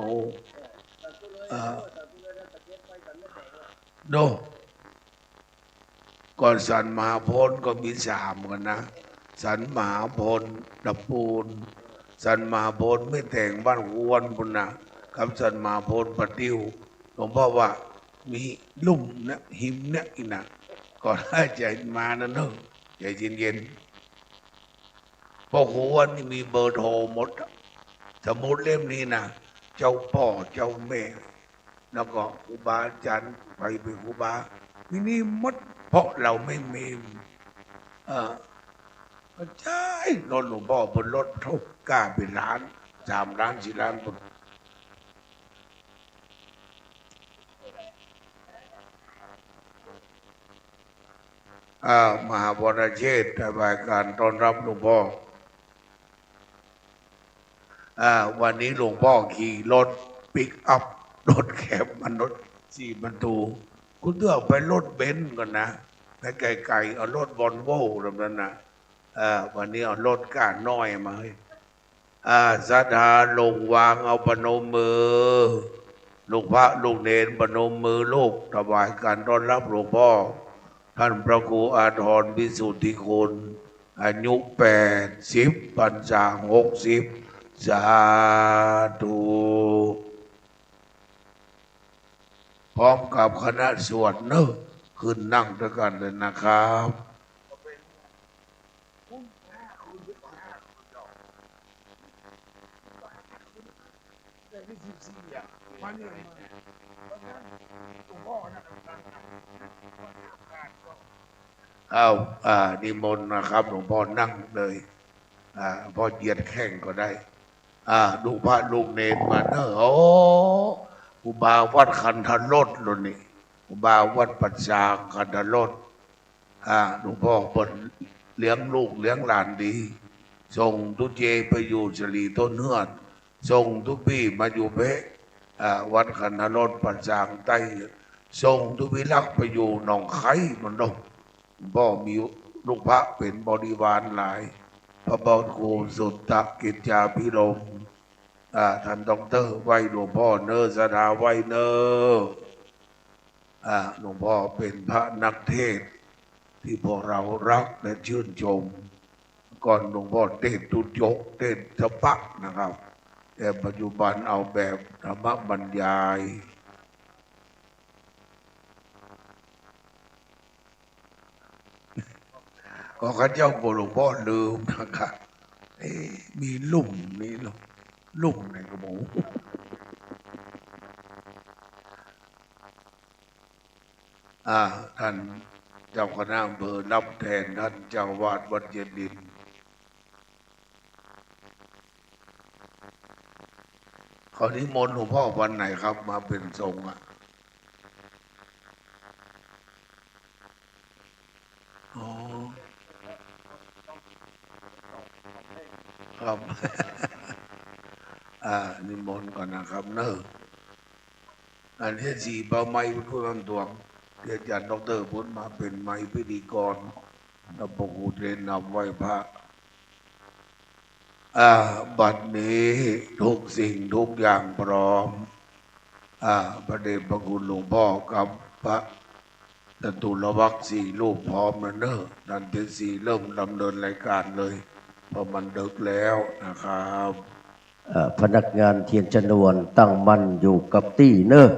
โดก่อนสันมหาพลก็มี3กันนะสันมหาพลดับปูนสันมหาพลไม่แต่งบ้านกวนบุญนะกับสันมหาพลปฏิวหลวงพ่อว่ามีลุ่มเนี่ยหิมเนี่ยอีกนะก่อนให้ใจมานะเนอะใจเย็นๆพอครูวันนี่มีเบอร์โทรหมดสมุดเล่มนี้นะเจ้าพ่อเจ้าแม่แล้วก็ครูบาอาจารย์ไปเป็นครูบานี่มดเพราะเราไม่มีใช่รถหลวงพ่อบนรถทุกกล้าเป็นล้าน3 ล้าน4 ล้านคนมหาวรเชษฐ์ถวายการต้อนรับหลวงพ่อวันนี้หลวงพ่อขี่รถปิกอัพรถแคบมันรถ4 ประตูคุณเลือกไปรถเบนซ์ก่อนนะไปไกลๆเอารถวอลโว่แบบนั้นนะวันนี้เอารถก้าน้อยมาให้ศรัทธาลงวางเอาปนมมือลูกพระลูกเนรปนมมือลูกถวายการต้อนรับหลวงพ่อท่านพระครูอาทรวิสุทธิคุณอายุ80 พรรษา60 สาธุพร้อมกับคณะสวดเนอะขึ้นนั่งด้วยกันเลยนะครับนิมนต์นะครับหลวงพ่อนั่งเลยพ่อเหยียดแข้งก็ได้ลูกพระลูกเนรมาเนอะโอ้อุบาวัดคันธรสลุนี่อุบาวัดปัจจาคันธรสหลวงพ่อเปิดเลี้ยงลูกเลี้ยงหลานดีส่งทุเจไปอยู่ชลีต้นเฮือดส่งทุพี่มาอยู่เป๊ะวัดคันธรสปัจจางใต้ส่งทุพิลักษ์ไปอยู่หนองไข่มันดงพ่อมีลูกพระเป็นบริวารหลายพระบรมครูสุตตกิจจาภิรมย์ท่านดอกเตอร์ไหวหลวงพ่อเนอสดาไหวเนอหลวงพ่อเป็นพระนักเทศที่พวกเรารักและชื่นชมก่อนหลวงพ่อเทศตุจกเทศสปักนะครับแต่ปัจจุบันเอาแบบธรรมบรรยายก็ข้าเจ้าโกหลวงพ่อลืมนะครับมีลุ่มนี่ลุ่มในกระหมูท่านเจ้าคณะอำเภอนับแทนท่านเจ้าวาดวัดเย็นดินเขานิมนต์หลวงพ่อวันไหนครับมาเป็นทรงครับนิมนต์ก่อนนะครับเนอะอันที่4เบาไม้พูดคำตวงเดี๋ยวอาจารย์ดร.พุทธมาเป็นไม้พิธีกรแล้วพระครูเรนนำไหว้พระบัดนี้ทุกสิ่งทุกอย่างพร้อมพระเดชพระคุณหลวงพ่อกับพระ แต่ตุลวักสี่รูปพร้อมแล้วเนอะดันที่สี่เริ่มดำเนินรายการเลยเพราะมันดึกแล้วนะครับ พนักงานเทียนชนวนตั้งมั่นอยู่กับที่เนอะ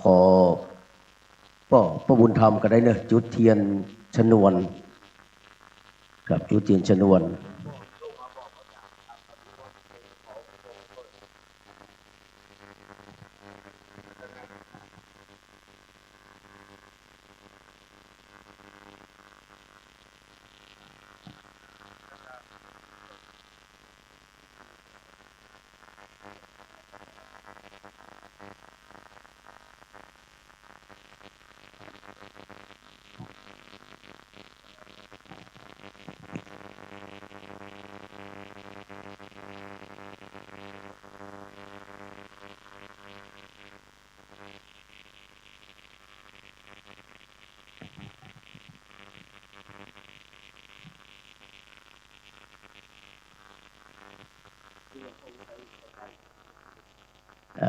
ขอพระบุญธรรมก็ได้เนอะจุดเทียนชนวนกับจุดเทียนชนวน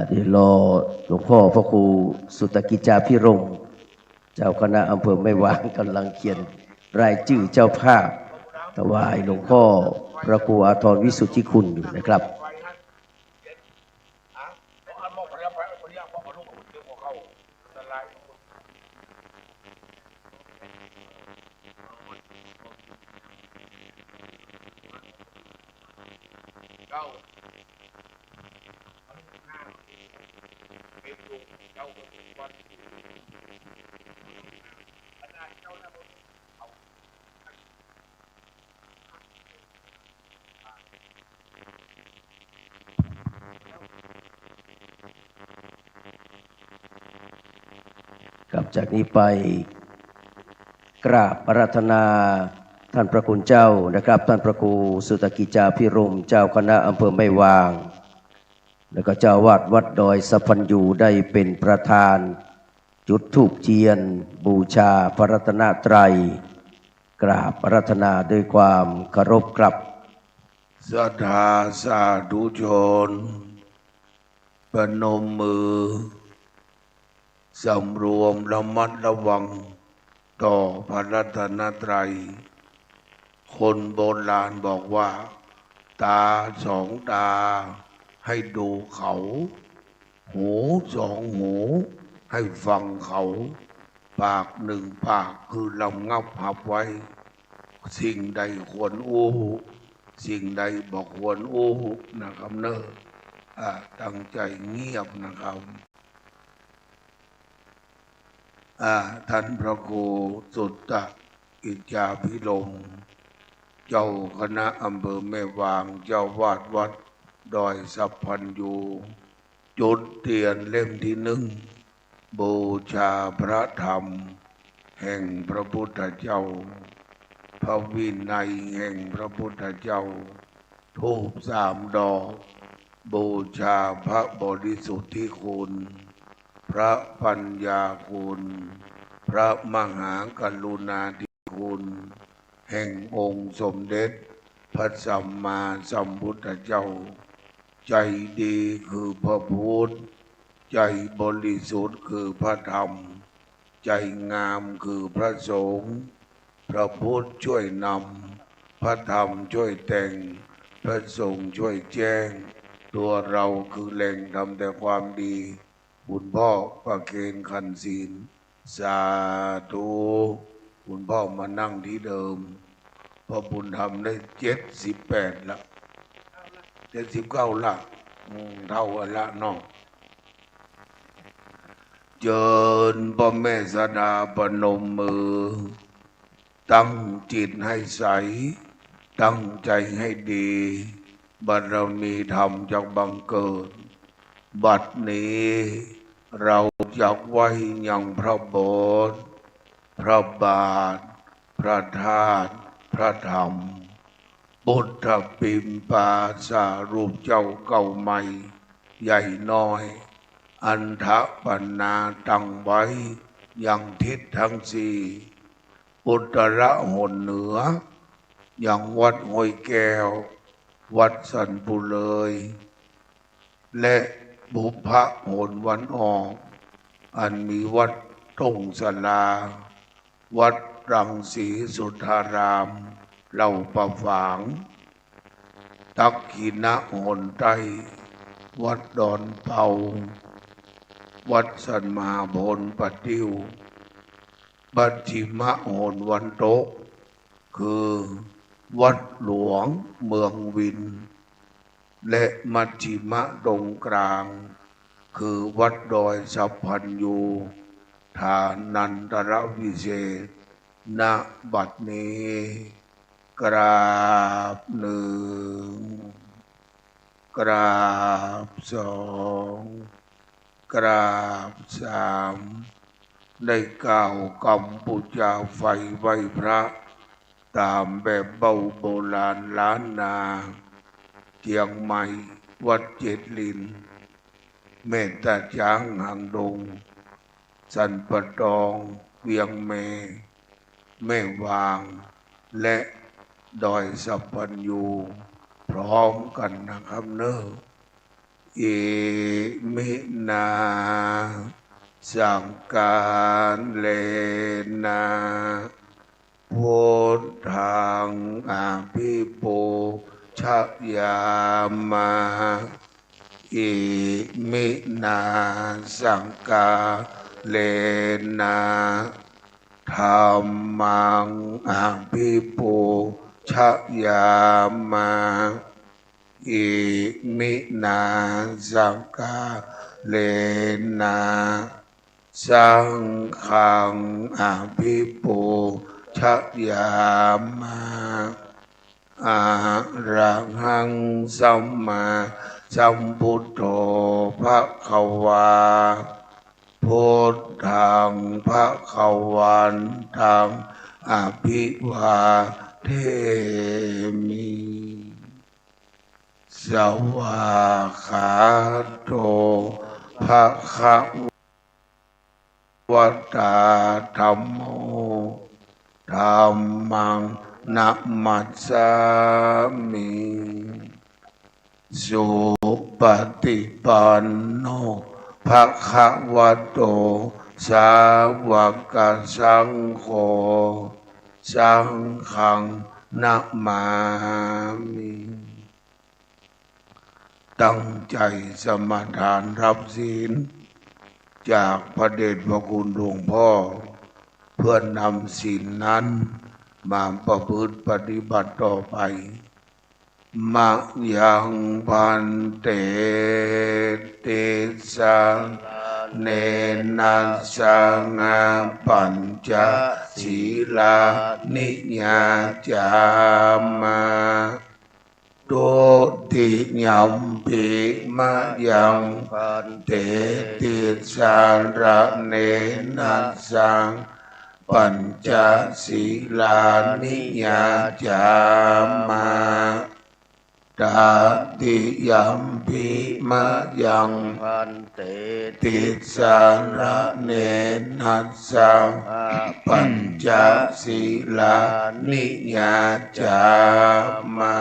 เดี๋ยวรอหลวงพ่อพระครูสุตกิจจาภิรมย์เจ้าคณะอำเภอแม่วางกำลังเขียนรายชื่อเจ้าภาพถวายหลวงพ่อพระครูอาทรวิสุทธิคุณอยู่นะครับ ครับจากนี้ไปกราบอาราธนาท่านพระคุณเจ้านะครับท่านพระครูสุตกิจจาภิรมย์เจ้าคณะอำเภอแม่วางแล้วก็เจ้าวาดวัดดอยสะพันยูได้เป็นประธานจุดธูปเทียนบูชาพระรัตนตรัยกราบอาราธนาด้วยความเคารพครับ ศรัทธาสาธุชนปนมมือสำรวมระมัดระวังต่อพระรัตนตรัยคนโบราณบอกว่าตาสองตาให้ดูเขาหูสองหูให้ฟังเขาปากหนึ่งปากคือลำงับหับไว้สิ่งใดควรอู้สิ่งใดบอกควรอู้นะครับเนอะตั้งใจเงียบนะครับท่านพระครูสุตตกิจจาภิรมย์เจ้าคณะอำเภอแม่วางเจ้าวาดวัดดอยสะพันยูจุดเทียนเล่มที่หนึ่งบูชาพระธรรมแห่งพระพุทธเจ้าพระวินัยแห่งพระพุทธเจ้าธูป3 ดอกบูชาพระบริสุทธิคุณพระปัญญาคุณพระมหากรุณาธิคุณแห่งองค์สมเด็จพระสัมมาสัมพุทธเจ้าใจดีคือพระพุทธใจบริสุทธิ์คือพระธรรมใจงามคือพระสงฆ์พระพุทธช่วยนำพระธรรมช่วยแต่งพระสงฆ์ช่วยแจ้งตัวเราคือแหล่งทำแต่ความดีบุญพ่อประเคนขันศีลสาธุบุญพ่อมานั่งที่เดิมพอบุญทำได้78ละ79ละเท่ากันละเนาะเจิญพ่อแม่สดาปนมมือตั้งจิตให้ใสตั้งใจให้ดีบารมีธรรมจะบังเกิดบัดนี้เราจะไว้ยังพระโบสถ์พระบาทพระธาตุพระธรรมบุตรปิมปาสารูปเจ้าเก่าใหม่ใหญ่น้อยอันทะปันนาตั้งไว้ยังทิศทั้งสี่อุตระหนเหนืออย่างวัดห้วยแก้ววัดสันปุเลยและบุพหนวันออกอันมีวัดโต ตงศาลาวัดรังสีสุทธารามเหล่าประฝางตักขินะโหนไตวัดดอนเปาวัดสันมาพลปะติวปัจฉิมโหนวันโตคือวัดหลวงเมืองวินและมัชฌิมตรงกลางคือวัดดอยสัพพัญญูฐานันตรวิเศษณบัดนี้กราบหนึ่งกราบสองกราบสามได้กล่าวกำปุจจาไฟไหวพระตามแบบเบาโบราณล้านนาเชียงใหม่วัดเจ็ดลินเมตตาช้างหางดงสันปะตองเวียงเมแม่วางและดอยสัพพัญญูพร้อมกันนะครับเนอะอิมินาสังการเลนะพุทธังอาภิปูชยามาอิมินาสังกาเลนะธัมมังอาภิปูชยามาอิมินาสังกาเลนะสังฆังอาภิปูชยามาอะระหังสัมมาสัมพุทโธภควาพุทธังภวันตังอภิวาเทมิสวากขาโตภควตาธัมโมธัมมังนะมัสสามิสุปฏิปันโนภควโตสาวกสังโฆสังฆังนะมามิตั้งใจสมาทานรับศีลจากพระเดชพระคุณหลวงพ่อเพื่อนำศีลนั้นมาประพฤติปฏิบัติต่อไปมะยังพันเตติสังเนนะสังอาปัญจศีลานิยาจามาตุติยัมปิมะยังพันเตติสารเนนะสังปัญจศีลานิยาจามาตาติยัมปิมะยังพันเตติสารเนนะสังปัญจศีลานิยาจามา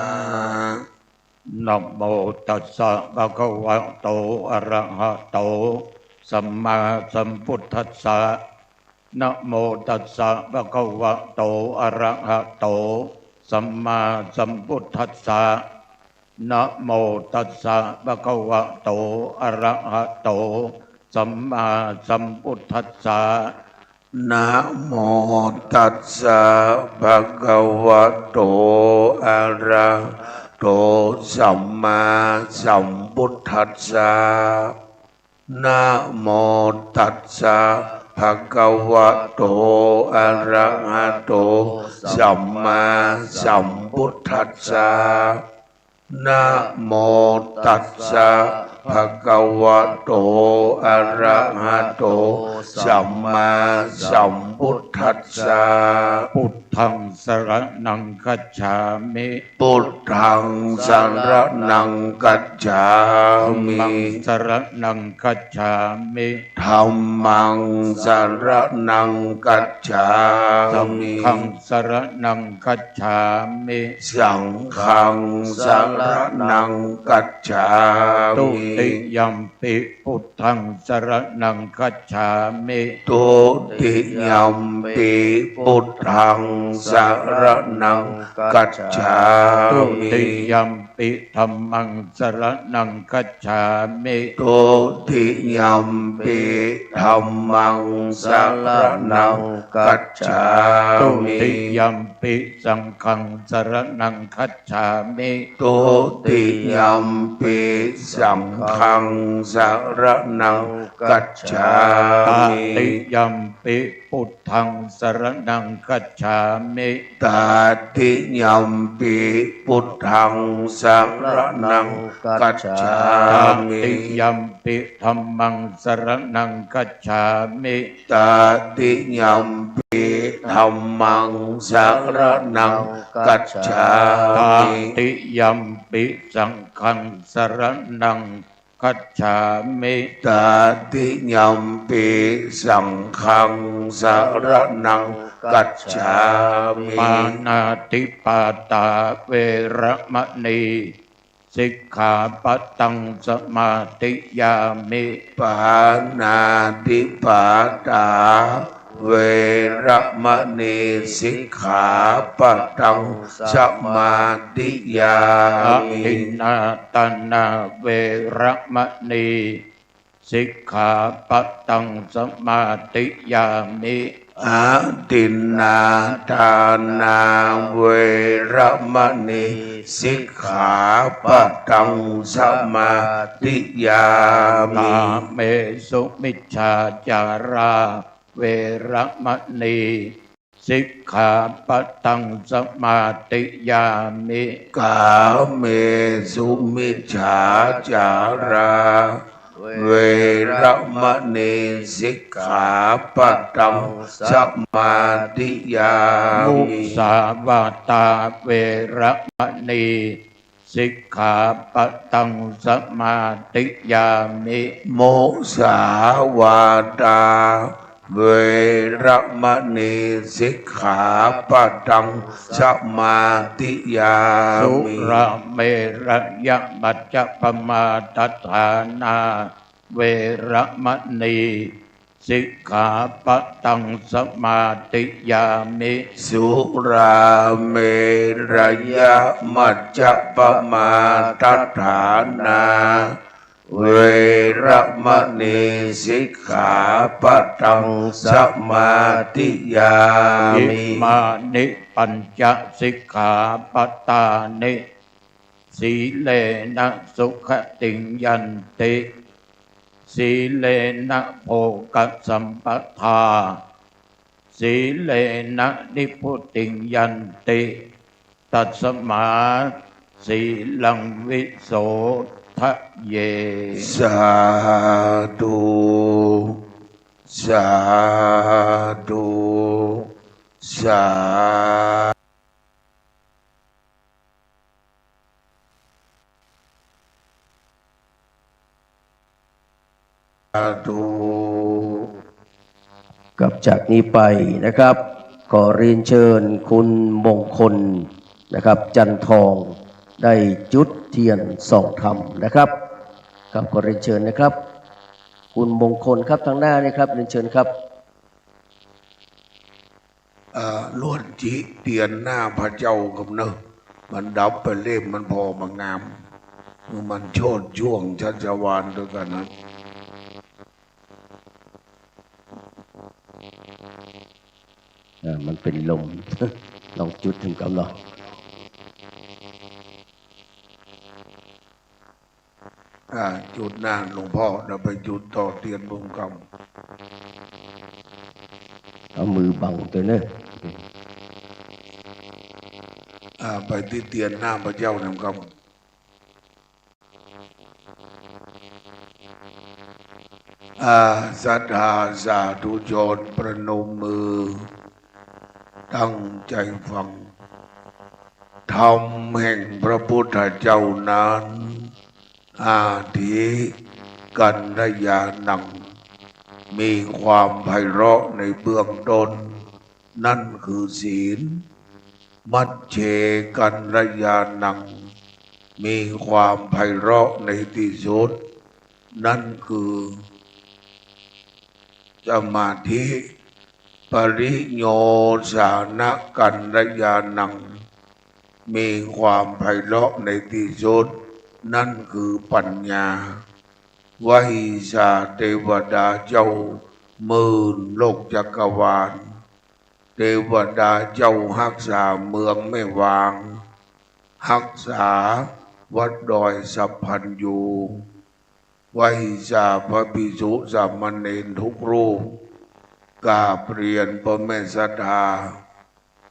นะโมตัสสะภะคะวะโตอะระหะโตสัมมาสัมพุทธัสสะนะโมตัสสะภะคะวะโตอะระหะโตสัมมาสัมพุทธัสสะนะโมตัสสะภะคะวะโตอะระหะโตสัมมาสัมพุทธัสสะนะโมตัสสะภะคะวะโตอะระหะโตสัมมาสัมพุทธัสสะนะโมตัสสะภะคะวะโตอะระหะโตสัมมาสัมพุทธัสสะนะโมตัสสะภะคะวะโตอะระหะโตสัมมาสัมพุทธัสสะพุทธังสรณังคัจฉามิพุทธังสรณังคัจฉามิสรณังคัจฉามิธัมมังสรณังคัจฉามิสังฆังสรณังคัจฉามิสังฆังสรณังคัจฉามิ ติยัมปิพุทธังสรณังคัจฉามิ ทุติยัมปิพุทธังสรณังกัจฉา ทุ มิ ติยัมปิธัมมังสรณังคัจฉามิ ทุติยัมปิธัมมังสรณังกัจฉา ทุ มิ ติยัมปิสังฆังสรณังคัจฉามิ ทุติยัมปิสังฆังสรณังกัจฉา ต มิ ติยัมปิพุทธังสรณังคัจฉามิ ตาติยัมปิพุทธังสรณังกัจฉา ต มิ ติยัมปิธัมมังสรณังคัจฉามิ ตาติยัมปิธัมมังสรณังกัจฉา ต มิ ติยัมปิสังฆังสรณังคัจฉามิ ตาติยัมปิสังฆังสรณังกัจฉามิ ปานาติปาตาเวระมะนีสิกขาปัตตังสมาธิยามิ ปานาติปาตาเวระมณีสิกขาปัตตังสมาธิยา อะ มิ ทินนาตานาเวระมะนีสิกขาปัตตังสมาธิยามิ อาตินนาทานาเวระมณีสิกขาปัตตังสมาธิยามิ ตาเมสุมิจฉาจาราเวระมะนีสิกขาปัตตังสมาธิยามิ กาเมสุมิจฉาจาราเวระมณีสิกขาปัตตังสมาธิยา มุ มิ สาวาตาเวระมะนีสิกขาปัตตังสมาธิยามิ โมสาวาตาเวระมณีสิกขาปัตตังสมาธิยา สุ มิ ราเมระยะมัจจปมาทัฏฐานาเวระมะนีสิกขาปัตตังสมาธิยามิ สุราเมรยะมัจจปมาทัฏฐานาเวระมณีสิกขาปัตตังสมาธิยา อิ มิ มานิปัญจสิกขาปัตตานิสีเลนะสุขติงยันติสีเลนะโภคสัมปทาสีเลนะนิพุติงยันติตัสมาสีลังวิโสทะเย สาธุสาธุสาธุ กับจากนี้ไปนะครับขอเรียนเชิญคุณมงคลนะครับจันทองได้จุดเทียนส่องธรรมนะครับครับขอเรียนเชิญนะครับ คุณมงคลครับทางหน้านี่ครับเรียนเชิญครับ ล้วนจิเตียนหน้าพระเจ้ากับเนอะมันดับไปเล่มมันพอมางามมันโชดช่วงชัชวานด้วยกันนะ มันเป็นลม ลองจุดถึงกำลัง จุดหน้าหลวงพ่อเราไปจุดต่อเตียนบุญกรรม เอามือบังตัวเนอะ ไปที่เตียนหน้าพระเจ้านำกรรมศรัทธาสาธุชนประนมมือตั้งใจฟังธรรมแห่งพระพุทธเจ้านั้นอาทิกันนยานังมีความไพเราะในเบื้องต้นนั่นคือศีลมัชเชกันนยานังมีความไพเราะในที่สุด นั่นคือสมาธิปริโยสานะกันรยานังมีความไพเราะในที่สุดนั่นคือปัญญาวิชาเทวดาเจ้าหมื่นโลกจักรวาลเทวดาเจ้ารักษาเมืองไม่วางรักษาวัดดอยสัพพันยูวิชาพระภิกษุสามเณรทุกรูปกราบเรียนพระแม่สัทธา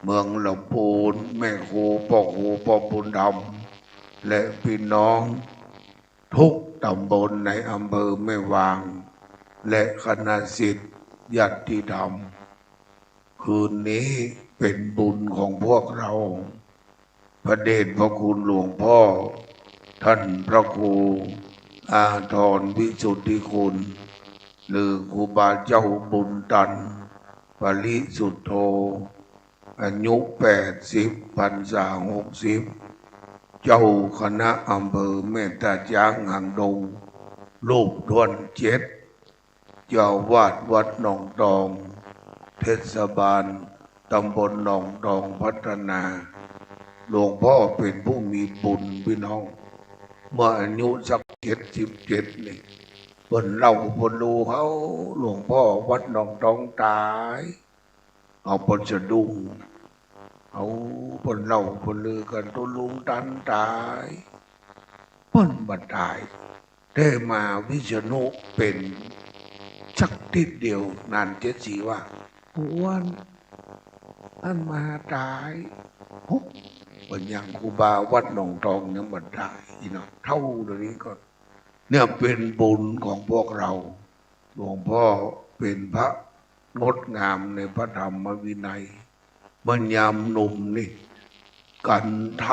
เมืองลำพูนแม่ครูพ่อครูพ่อบุญธรรมและพี่น้องทุกตำบลในอำเภอแม่วางและคณะศิษย์ญาติธรรมคืนนี้เป็นบุญของพวกเราพระเดชพระคุณหลวงพ่อท่านพระครูอาทรวิสุทธิคุณหรือครูบาเจ้าบุญตันปริสุทธโธอายุ80 พรรษา60เจ้าคณะอำเภอแม่ตาจ้างหางดงรูปทวน7เจ้าวาดวัดหนองตองเทศบาลตำบลหนองตองพัฒนาหลวงพ่อเป็นผู้มีบุญพี่น้องเมื่ออายุสัก77นี่บนเล่าบนดูเขาหลวงพ่อวัดหนองตองตายเอาปนสะดุ้งเอาปนเล่าปนลือกันตัวลุงตันตายปนบัดตายได้มาวิษณุเป็นสักทีเดียวนาน74ว่าวันอันมาตายวันยังครูบาวัดหนองตองยังบัดตายอีกเนาะเท่าเดี๋ยวนี้ก็เนี่ยเป็นบุญของพวกเราหลวงพ่อเป็นพระงดงามในพระธรรมวินัยมันยามหนุ่มนี่กันท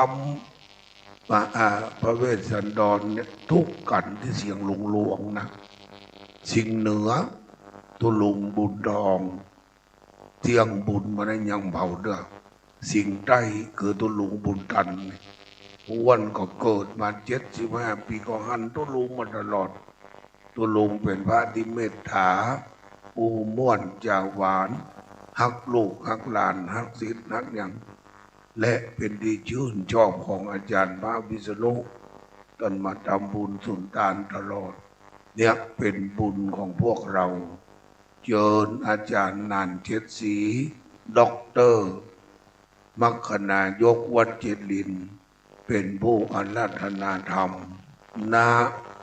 ำพระเวสสันดรเนี่ยทุกกันที่เสียงหลวงนะสิ่งเหนือตุลุงบุญทองเที่ยงบุญมาได้ยังเบาเด้อสิ่งใต้คือตุลุงบุญตันวันก็เกิดมา75 ปีก็หันตุลุงมาตลอดตุลุงเป็นพระที่เมตตาอูม่วนจาหวานฮักลูกฮักหลานฮักศิษย์ฮักยังและเป็นที่ชื่นชอบของอาจารย์พระวิษณุตอนมาทำบุญสุนทานตลอดเนี่ยเป็นบุญของพวกเราเชิญอาจารย์นันเทศศรีด็อกเตอร์มัคคณายกวัดเจริญเป็นผู้อาราธนาธรรมณ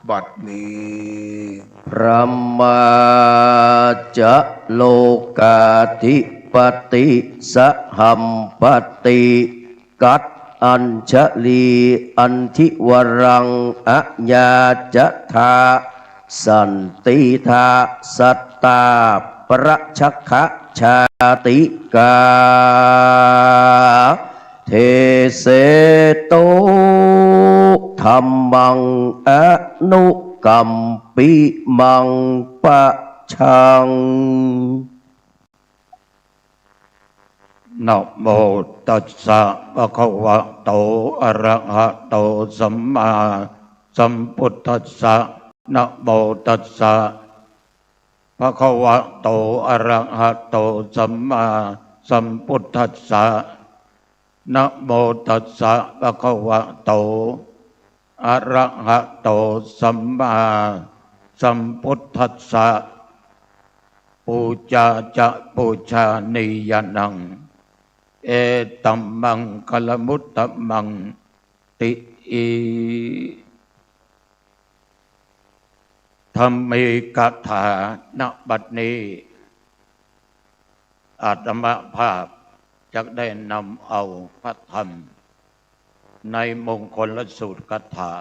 บัดนี้พระมาจะโลกาธิปติสหัมปติกัตอัญชลีอันทิวรังอะญาจะทาสันติทาสัตตาประชักขะชาติกาเทเสโตธรรมังอนุกัมปิมังปะชังนะโมตัสสะภะคะวะโตอะระหะโตสัมมาสัมพุทธัสสะนะโมตัสสะภะคะวะโตอะระหะโตสัมมาสัมพุทธัสสะนะโมตัสสะภะคะวะโตอะระหะโตสัมมาสัมพุทธัสสะปูจาจะปูชานิยนังเอตัมมังคลมุตตมังติอีธรรมิกถาณบัดนี้อาตมาภาพจะได้นำเอาพระธรรมในมงคลสูตรคาถา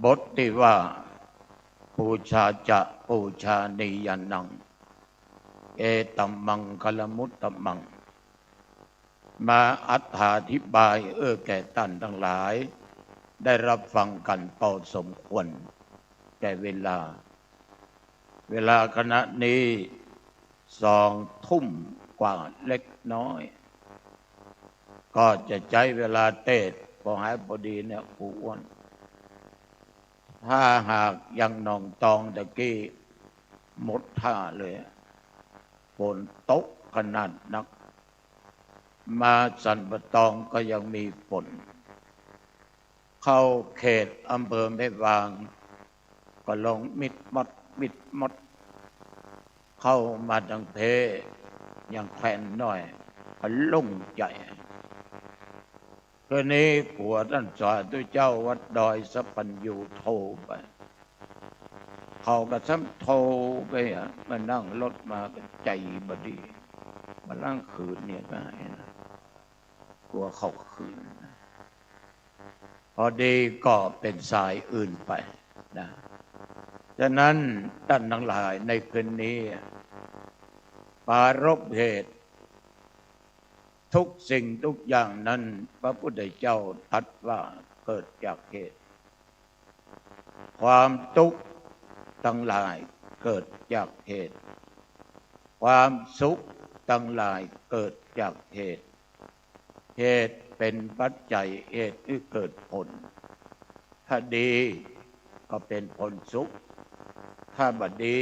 บทที่ว่าปูชาจะปูชานิยนังเอตัมมังคลมุตตมังมาอธิบายแก่ท่านทั้งหลายได้รับฟังกันพอสมควรแก่เวลาขณะนี้2 ทุ่มกว่าเล็กน้อยก็จะใช้เวลาเทศพอหายพอดีเนี่ยครูอ้วนพ ถ้าหากยังนองตองตะกี้หมดท่าเลยฝนตกขนาดนักมาสันปะตองก็ยังมีฝนเข้าเขตอำเภอแม่วางก็ลงมิดมดเข้ามาทางเพยังแขวนน้อยก็ลุ่งใหญ่คืนนี้ผัวท่านสาธุเจ้าวัดดอยสัพพัญญูโทรไปเขาก็ซ้ำโทรไปมานั่งรถมากันใจบดีมาล่างคืนเนี่ยก็ให้นะกลัวเขาคืนนะพอดีก็เป็นสายอื่นไปนะฉะนั้นท่านทั้งหลายในคืนนี้ปารภเหตุทุกสิ่งทุกอย่างนั้นพระพุทธเจ้าตรัสว่าเกิดจากเหตุความทุกข์ทั้งหลายเกิดจากเหตุความสุขทั้งหลายเกิดจากเหตุเหตุเป็นปัจจัยเหตุที่เกิดผลถ้าดีก็เป็นผลสุขถ้าบ่ดี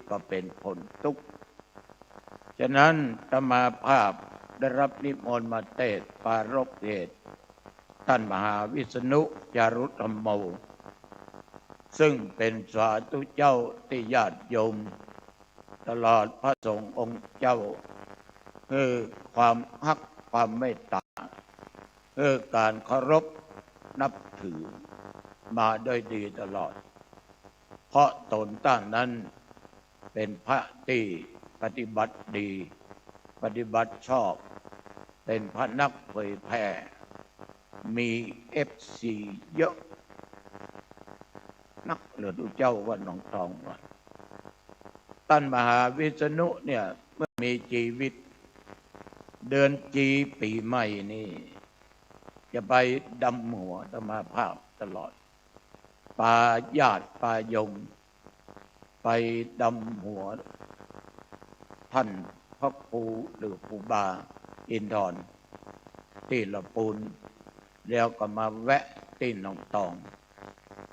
ก็เป็นผลทุกข์ฉะนั้นอาตมาภาพได้รับนิมนต์มาเทศน์ปารภเหตุท่านมหาวิษณุจารุธรรมโมซึ่งเป็นสาธุเจ้าที่ญาติโยมตลอดพระสงฆ์องค์เจ้าคือความฮักความเมตตาคือการเคารพนับถือมาโดยดีตลอดเพราะตนท่านนั้นเป็นพระที่ปฏิบัติดีปฏิบัติชอบเป็นพระนักเผยแผ่มีFCเยอะนักเหลือดูเจ้าว่าหนองตองว่าท่านมหาวิษณุเนี่ยเมื่อมีชีวิตเดือนจีปีใหม่นี่จะไปดำหัวธรรมาภาพตลอดป่าญาติป่ายงไปดำหัวท่านพระครูหรือครูบาอินทรที่ละปูนแล้วก็มาแวะที่หนองตอง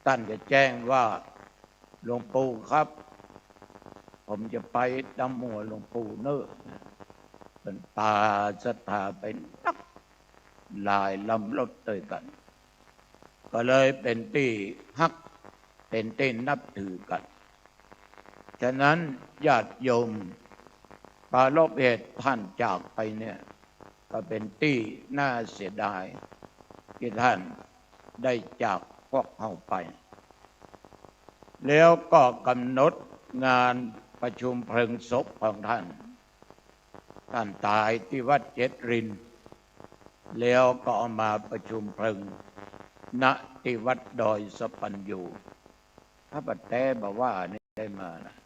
ท่านจะแจ้งว่าหลวงปู่ครับผมจะไปดำหัวหลวงปู่เนอะเป็นตาศรัทธาเป็นนักลายลำลดเตยกันก็เลยเป็นที่ฮักเป็นที่นับถือกันฉะนั้นญาติโยมปารภเหตุท่านจากไปเนี่ยก็เป็นที่น่าเสียดายที่ท่านได้จากพวกเราไปแล้วก็กำหนดงานประชุมเพลิงศพของท่านตายที่วัดเจ็ดรินแล้วก็เอามาประชุมเพลิงณที่วัดดอยสัพพัญญูพระบัดแต่บอกว่านี่ได้มานะ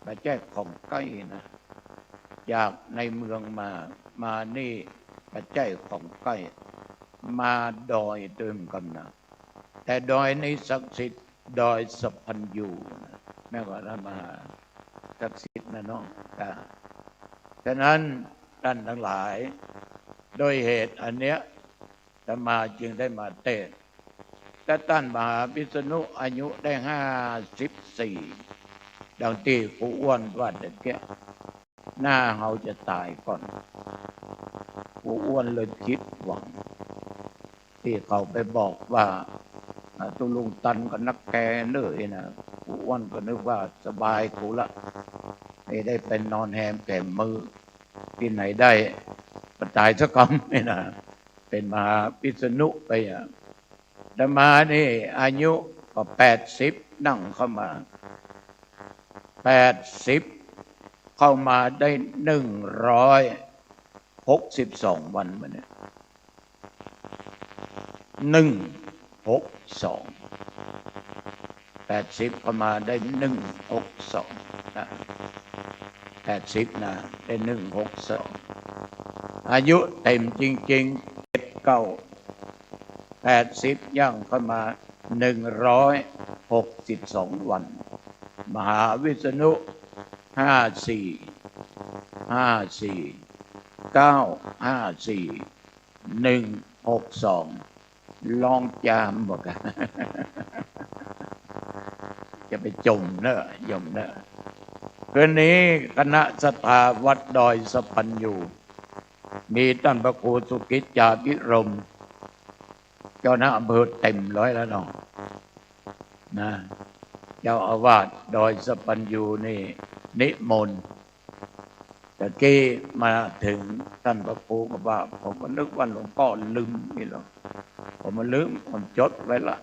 มาแจ้งของใกล้นะจากในเมืองมานี่มาแจ้งของใกล้มาดอยเติมกันนะแต่ดอยในศักดิ์สิทธิ์ดอยสัพพัญญูนะแม่ก็ท่านมาศักดิ์สิทธิ์นะน้องฉะนั้นท่านทั้งหลายโดยเหตุอันเนี้ยอาตมาจึงได้มาเทศน์แต่ท่านมหาวิษณุอายุได้54ดังที่ผู้อ้วนว่าเด็กแก่หน้าเขาจะตายก่อนผู้อ้วนเลยคิดหวังที่เขาไปบอกว่าตุลุงตันก็นักแกเลยนะผู้อ้วนก็นึกว่าสบายกูละไม่ได้เป็นนอนแฮมแก่มือที่ไหนได้ตายสักคำนี่นะเป็นมหาวิษณุไปแต่มานี่อายุก็80นั่งเข้ามา80เข้ามาได้162วันมาเนี่ย80เข้ามาได้162นะ80นะได้162อายุเต็มจริงๆ80ย่างเข้ามา162วันมหาวิษณุ162ลองจามบอกกัน จะไปจมเนอะยมเนอะคืนนี้คณะศรัทธาวัดดอยสะพันยูมีท่านพระครูสุกิจจาภิรมย์เจ้าหน้าอำเภอเต็มร้อยแล้วเนาะนะเจ้าอาวาสดอยสะพันยูนี่นิมนต์ตะกี้มาถึงท่านพระครูก็ว่าผมก็นึกว่าหลวงพ่อลืมนี่หรอกผมมาลืมผมจดไว้ละ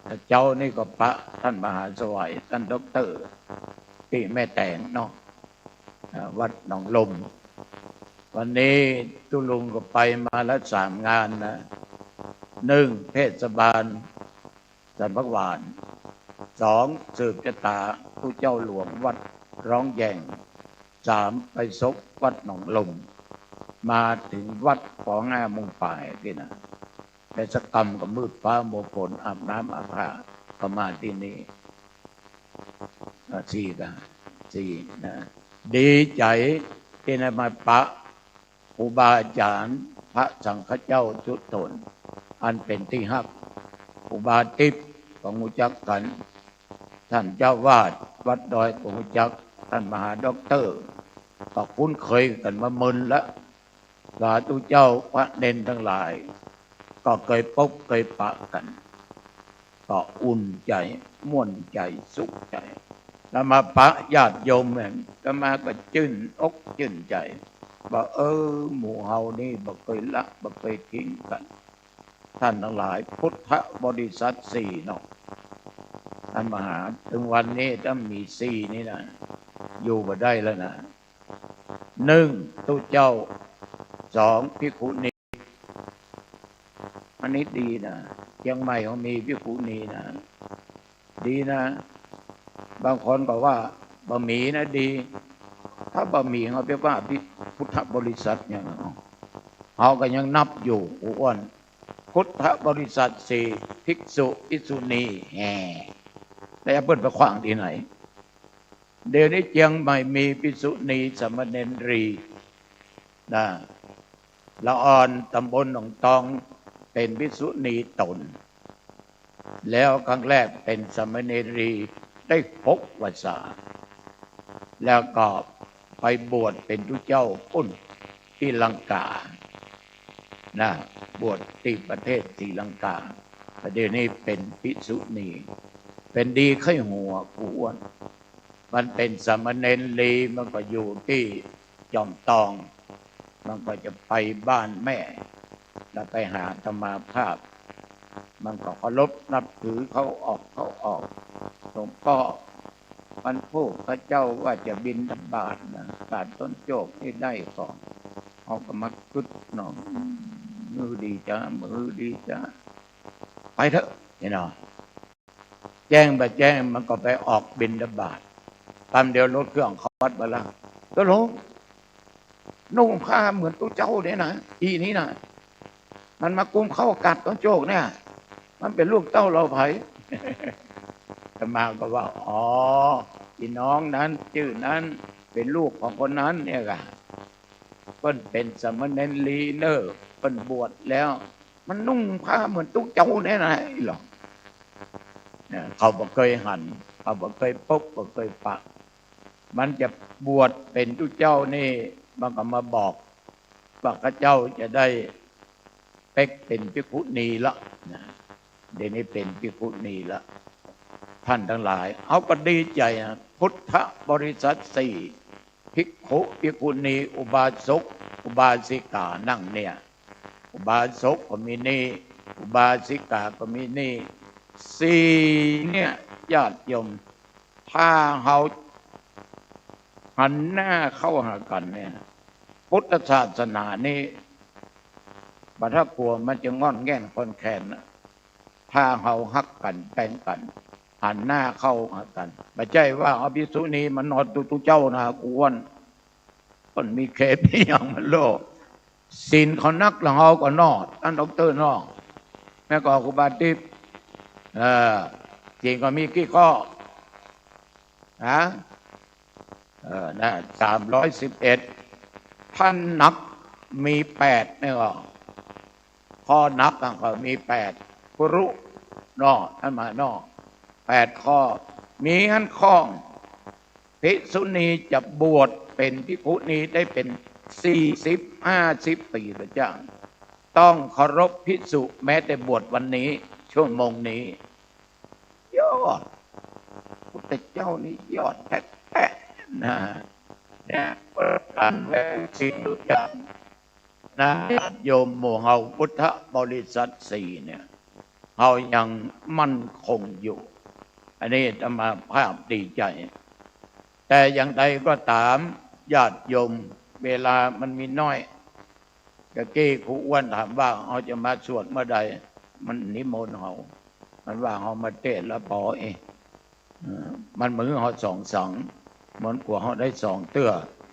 แต่เจ้านี่ก็พระท่านมหาสวัยท่านด็อกเตอร์ที่แม่แตงเนาะวัดหนองลมวันนี้ตุลุงก็ไปมาแล้ว3 งานนะ1เทศบาลสันพักหวาน2สืบชะตาผู้เจ้าหลวงวัดร้องแยง3ไปซบวัดหนองลมมาถึงวัดของงามุงป่ายที่นะแต่สกรรมกับมืดฟ้าโมฝนอาบน้ำอาบผ้าก็มาที่นี่4นะดีใจที่ได้มาปะครูบาอาจารย์พระสังฆเจ้าจุตนอันเป็นที่ฮักครูบาทิพย์ของหูจักกันท่านเจ้าวาดวัดดอยของหูจักท่านมหาด็อกเตอร์ก็คุ้นเคยกันมามึนแล้วสาธุเจ้าพระเนนทั้งหลายก็เคยพบเคยปะกันก็อุ่นใจม่วนใจสุขใจแล้วมาปะญาติโยมเนี่ยก็มาก็ชื่นอกชื่นใจว่าหมู่เฮานี่บ่เคยละบ่เคยทิ้งกันท่านทั้งหลายพุทธบริษัท4เนาะท่านมหาถึงวันนี้ถ้ามี4นี่นะอยู่บ่ได้แล้วนะ1ตุเจ้า2ภิกขุณีอันนี้ดีนะเชียงใหม่เขามีภิกขุณีนะดีนะบางคนก็ว่าบะหมี่นะดีถ้าบะหมี่เขาเรียกว่าพุทธบริษัทอย่างนั้นเขาก็ยังนับอยู่อ้วนพุทธบริษัท4ภิกษุภิกษุณีแล้วเปิ้นไปขวางที่ไหนเดี๋ยวนี้เชียงใหม่มีภิกษุณีสามเณรีนะละอ่อนตำบลหนองตองเป็นภิกษุณีตนแล้วครั้งแรกเป็นสามเณรีได้6 พรรษาแล้วก็ไปบวชเป็นผู้เจ้าปุ้นที่ลังกานะบวชที่ประเทศศรีลังกาเดี๋ยวนี้เป็นภิกษุณีเป็นดีไข้หัวผู้อ้วนมันเป็นสามเณรีมันก็อยู่ที่จอมตองมันก็จะไปบ้านแม่แล้วไปหาธรรมาภาพมันก็เคารพนับถือเขาออกหลวงพ่อมันพูดพระเจ้าว่าจะบิณฑบาตนะตัดต้นโจกที่ได้ก่อนเอาก็มาคึดหน่อยมือดีจ้าไปเถอะนี่เนาะแจ้งมันก็ไปออกบิณฑบาตตามเดียวรถเครื่องเขาวัดมาแล้วก็ลงนุ่งผ้าเหมือนตู้เจ้าเนี่ยนะอีนี้นะมันมากุมเข้ากัดต้นโจกเนี่ยมันเป็นลูกเต้าเราไผ่ธรรมาก็ว่าพี่น้องนั้นชื่อนั้นเป็นลูกของคนนั้นเนี่ยค่ะเพิ่นเป็นสามเณรีเนอเพิ่นบวชแล้วมันนุ่งผ้าเหมือนตุ๊กเจ้าเนี่ยนะหรอกเขาบอกเคยหันเขาบอกเคยพบบอกเคยปะมันจะบวชเป็นตุ๊กเจ้านี่มันก็มาบอกว่าข้าเจ้าจะได้เป็นภิกขุณีละนะเดี๋ยวนี้เป็นภิกขุณีละท่านทั้งหลายเอาก็ดีใจนะพุทธบริษัท4ภิกขุภิกขุณีอุบาสกอุบาสิกานั่งเนี่ยอุบาสกก็มีนี่อุบาสิกาก็มีนี่4เนี่ยญาติโยมถ้าเฮาหันหน้าเข้าหากันเนี่ยพุทธศาสนานี่บัดถ้ากลัวมันจะงอนแง่นคนแค้นนะถ้าเฮาฮักกันแบ่งกันหันหน้าเข้าหากันไม่ใช่ว่าเอาภิกษุณีมันนอนตุเจ้านะกวนคนมีเคปอย่างมันโลกศีลเขานักหลังเฮาก็นอดท่านดอกเตอร์นอกแม่ก็ครูบาทิพย์จริงก็มีกี่ข้อนะ311ท่านนักมี8เนี่ยก็ข้อนักก็มี8กุรุนอท่านมานอ8ข้อ มีหันข้องภิกษุณีจะบวชเป็นภิกษุณีได้เป็น40-50 ปีพระเจ้าต้องเคารพภิกษุแม้แต่บวชวันนี้ชั่วโมงนี้ยอดพุทธเจ้านี่ยอดแท้ๆนะเนี่ยประการแวะสิ่งทุกอย่างนะโยมหมู่เฮาพุทธบริษัท4เนี่ยเฮายังมั่นคงอยู่อันนี้อาตมาภาพดีใจแต่อย่างใดก็ตามญาติโยมเวลามันมีน้อยกะกี้ครูอ้วนถามว่าเขาจะมาสวดเมื่อใดมันนิมนต์เขามันว่าเขามาเทศแล้วปอเองมันมือเขา2 เหมือนกว่าเขาได้2 เตื้อ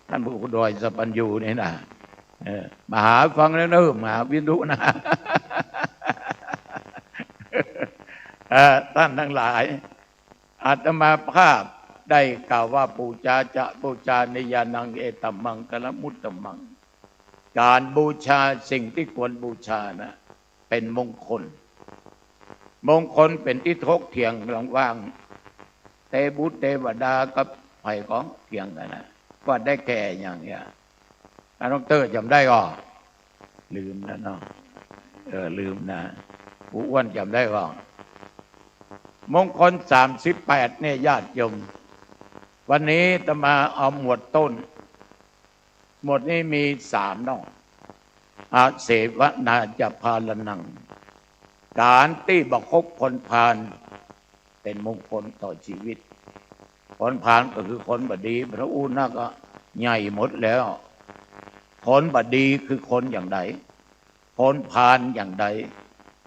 ท่านผู้ดอยสปัญญูนี่นะมาหาฟังแล้วเนิ่มหาวิรุนะ ท่านทั้งหลายอาตมาภาพได้กล่าวว่าปูชาจะบูชานิยานังเอตัมมังกลมุตตมังการบูชาสิ่งที่ควรบูชานะเป็นมงคลเป็นที่ทกเถียงระหว่างเทบุตรเทวดากับไผ่ของเถียงกันนะว่าได้แก่อย่างเนี้ยน้องเตอร์จำได้ก็ลืมนะเนาะลืมนะผู้อ้วนจำได้ก็มงคล38เนี่ยญาติโยมวันนี้จะมาเอาหมวดต้นหมวดนี้มี3 นอกอาเสวนาจะพาลนังการที่บังคบคนพาลเป็นมงคลต่อชีวิตคนพาลก็คือคนบดีพระอูน่าก็ใหญ่หมดแล้วคนบดีคือคนอย่างใดคนพาลอย่างใด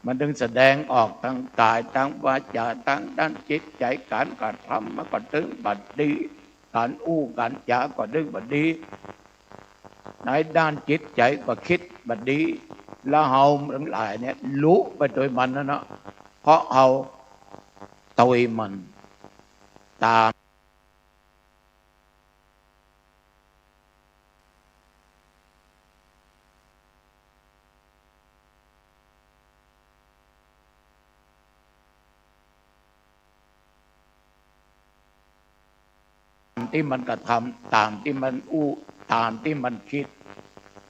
มันถึงแสดงออกทางกายทางวาจาทางด้านจิตใจการกระทำมันก็ถึงบัดดีการการจาก็ถึงบัดดีในด้านจิตใจก็คิดบัดดีแล้วเฮาทั้งหลายเนี่ยรู้ไปโดยมันนะเนาะเพราะเฮาตวยมันตามที่มันกระทำตามที่มันตามที่มันคิด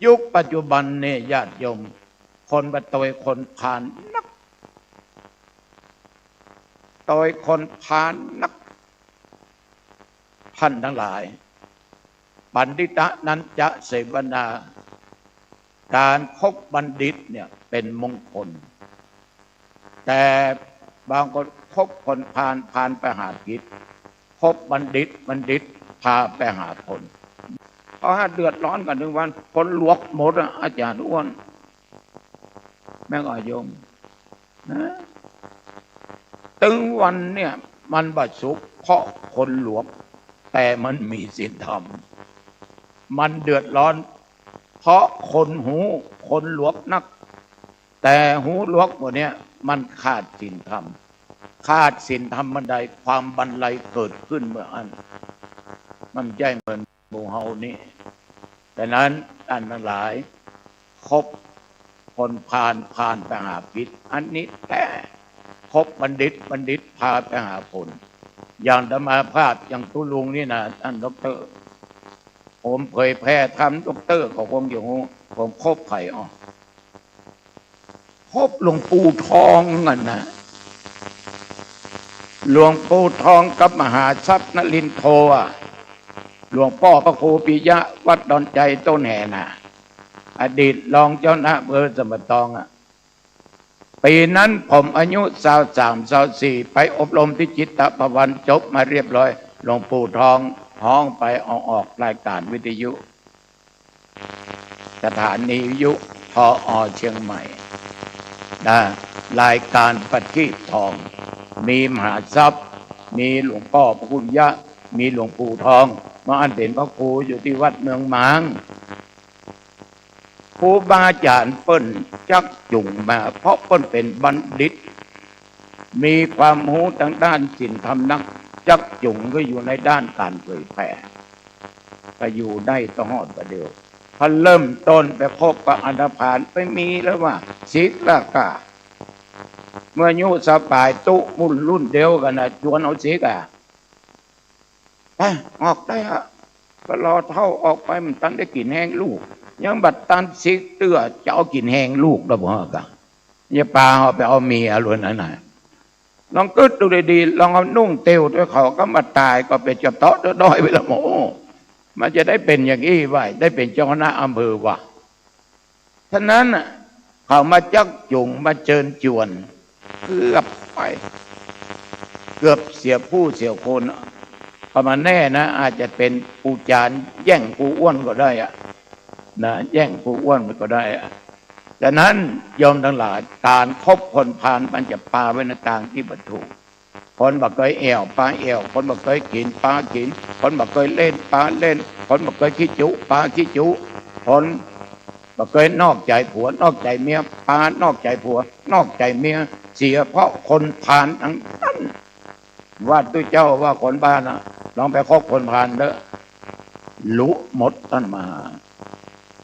ยุคปัจจุบันเนี่ยญาติโยมคนบัตยคนพาลนักตยคนพาลนักท่านทั้งหลายบัณฑิตนั้นจะเสวนาการคบบัณฑิตเนี่ยเป็นมงคลแต่บางคนคบคนพาลไปหากิจคบบัณฑิตพาไปหาผลเพราะเดือดร้อนกัน1 วันคนลวกหมดอาจารย์อ้วนแม่ก็โยมนะตึงวันเนี่ยมันบาดสุขเพราะคนหลวงแต่มันมีศีลธรรมมันเดือดร้อนเพราะคนหลวงนักแต่หูหลวงหมดเนี่ยมันขาดศีลธรรมมันใดความบรรลัยเกิดขึ้นเมื่ออันมันใจเหมือนหมู่เฮานี่แต่นั้นท่านทั้งหลายคบคนพาลไปหาพิษอันนี้แต่คบบัณฑิตพาไปหาผลอย่างธรรมาภาพอย่างตุลุงนี่นะท่านดร.ผมเผยแพร่ทำดร.ก็คงอยู่ผมคบไผ่คบหลวงปู่ทองนั่นนะหลวงปู่ทองกับมหาทรัพย์นลินโทหลวงพ่อพระครูปิยะวัดดอนใจต้นแห่น่ะอดีตรองเจ้าหน้าอำเภอสมบัติทองปีนั้นผมอายุ23-24ไปอบรมที่จิตภวันจบมาเรียบร้อยหลวงปู่ทองห้องไปออกรายการวิทยุสถานีวิทยุพอเชียงใหม่นะรายการปฏิทองมีมหาทรัพย์มีหลวงพ่อพระคุณยะมีหลวงปู่ทองมาอันเป็นพระครูอยู่ที่วัดเมืองมางครูบาอาจารย์เปิ้นจักจุงมาเพราะเปิ้นเป็นบัณฑิตมีความรู้ทางด้านศีลธรรมนักจักจุงก็อยู่ในด้านการเผยแผ่ก็อยู่ได้ต่อหอดประเดียวพอเริ่มต้นไปพบกับอันธพาลไปมีแล้วว่าศิลกาเมื่อยุสปายตุมุ่นรุ่นเดียวกันนะชวนเอาศิกะ ไปออกได้ฮะก็รอเท่าออกไปมันตันได้กินแห้งลูกยังบัดตันซิกเตื้อจะเอากินแห้งลูกแล้วบ่ฮะกะอย่าปลาเอาไปเอาเมียล้วนนั่นน่ะลองกึดดูดีๆลองเอานุ่งเตียวด้วยเขาก็มาตายก็เป็นจะเตาะด้อยไปละโมมันจะได้เป็นอย่างนี้ไว้ได้เป็นเจ้าคณะอำเภอวะฉะนั้นเขามาจักจุงมาเชิญจวนเกือบไปเกือบเสียผู้เสียคนประมาณแน่นะอาจจะเป็นปูจานแย่งปูอ้วนก็ได้อะนะแย่งปูอ้วนก็ได้อะฉะนั้นยอมทั้งหลายการคบคนพาลมันจะปาไว้ในทางที่บรรทุกคนบอกเคยแอวปลาแอวคนบอกเคยกินปลากินคนบอกเคยเล่นปลาเล่นคนบอกเคยขี้จุปลาขี้จุคนบอกเคยนอกใจผัวนอกใจเมียปลานอกใจผัวนอกใจเมียเสียเพราะคนพาลทั้งนั้นว่าตัวเจ้าว่าคนบ้านนะลองไปคบคนพาลเด้อรู้หมดท่านมา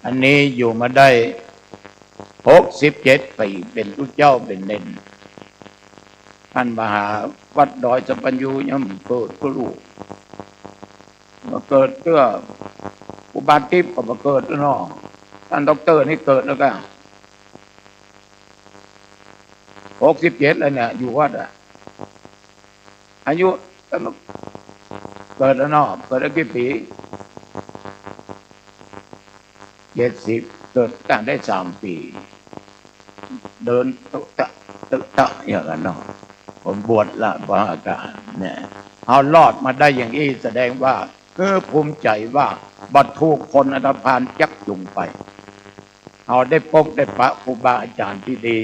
อันนี้อยู่มาได้67 ปีเป็นผู้เจ้าเป็นเด่นท่านมหาวัดดอยสัมปัญญูย่ำเกิดก็ลูกมาเกิดเพื่ออุบาทิพย์ก็มาเกิดแล้วเนาะท่านด็อกเตอร์นี่เกิดแล้วก็67แล้วเนี่ยอยู่วัดอ่ะอายุเกิดแล้วเนาะเกิดได้กี่ปี70เกิดกันได้3 ปีเดินตึกตะอย่างนั้นเนาะผมบวชละพระอาจารย์เนี่ยเอารอดมาได้อย่างนี้แสดงว่าภูมิใจว่าบัตรทุกคนอันธพาลจักจุงไปเอาได้พบได้พระครูบาอาจารย์ที่ดี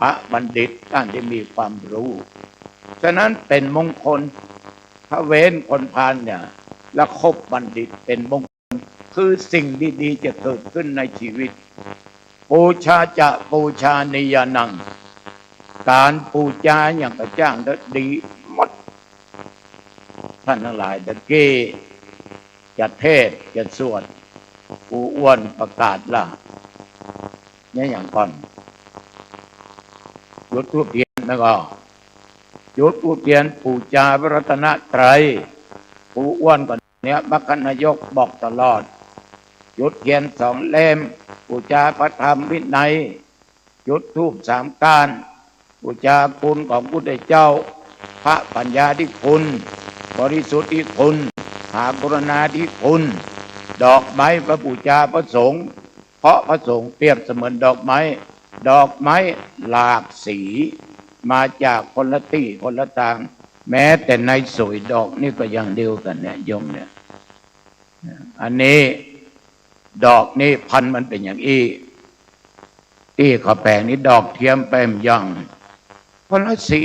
พระบัณฑิตท่านที่มีความรู้ฉะนั้นเป็นมงคลถ้าเว้นคนพาลเนี่ยแล้วคบบัณฑิตเป็นมงคลคือสิ่งดีๆจะเกิดขึ้นในชีวิตปูชาจะปูชานิยานังการปูชาอย่างกระจ่างดีหมดท่านทั้งหลายตะกี้จะเทศจะสวดปูอ้วนประกาศล่ะเนี่ยอย่างก่อนจุดธูปเทียนแล้วก็จุดธูปเทียนปูชาพระรัตนตรัยปูอ้วนก่อนเนี่ยมรรคนายกบอกตลอดจุดเทียน2 เล่มบูชาพระธรรมวินัยจุดธูป3 ก้านบูชาคุณของพระพุทธเจ้าพระปัญญาธิคุณบริสุทธิคุณหากรุณาธิคุณดอกไม้พระบูชาพระสงฆ์เพราะพระสงฆ์เปรียบเสมือนดอกไม้หลากสีมาจากคนละที่คนละทางแม้แต่ในสวยดอกนี่ก็อย่างเดียวกันเนี่ยโยมเนี่ยอันนี้ดอกนี่พันมันเป็นอย่างอี้ที่เขาแปลงนี้ดอกเทียมแปมยังคนละสี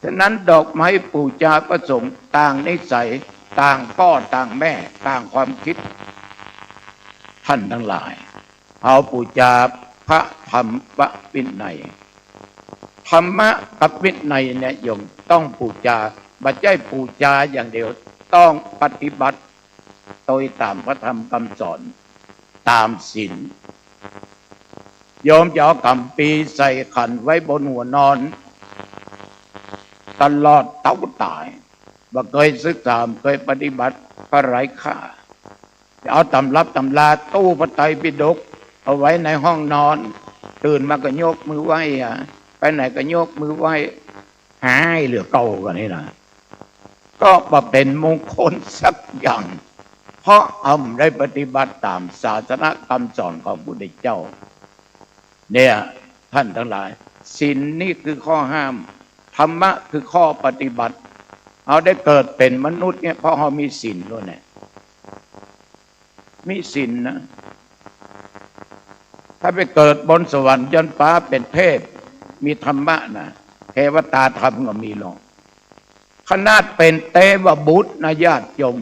ฉะนั้นดอกไม้ปูชาประสงค์ต่างนิสัยต่างพ่อต่างแม่ต่างความคิดท่านทั้งหลายเอาปูชาพระธรรมวินัยธรรมะกับวินัยเนี่ยโยมต้องปูชาไม่ใช่ปูชาอย่างเดียวต้องปฏิบัติโดยตามพระธรรมคำสอนตามศีลโยมจะเอากำปีใส่ขันไว้บนหัวนอนตลอดเต้าตายว่าเคยศึกษาเคยปฏิบัติพระไร้ค่าจะเอาตำรับตำราตู้พระไตรปิฎกเอาไว้ในห้องนอนตื่นมาก็ยกมือไหว้ไปไหนก็ยกมือไหว้หายเหลือเก่ากันนี่นะก็มาเป็นมงคลสักอย่างเพราะได้ปฏิบัติตามศาสนคำสอนของพระพุทธเจ้าเนี่ยท่านทั้งหลายศีลนี่คือข้อห้ามธรรมะคือข้อปฏิบัติเอาได้เกิดเป็นมนุษย์เนี่ยเพราะเขามีศีลด้วยเนี่ยมีศีลนะถ้าไปเกิดบนสวรรค์ยนฟ้าเป็นเทพมีธรรมะนะเทวตาธรรมก็มีหรอกขนาดเป็นเทวบุตรนะญาติโยม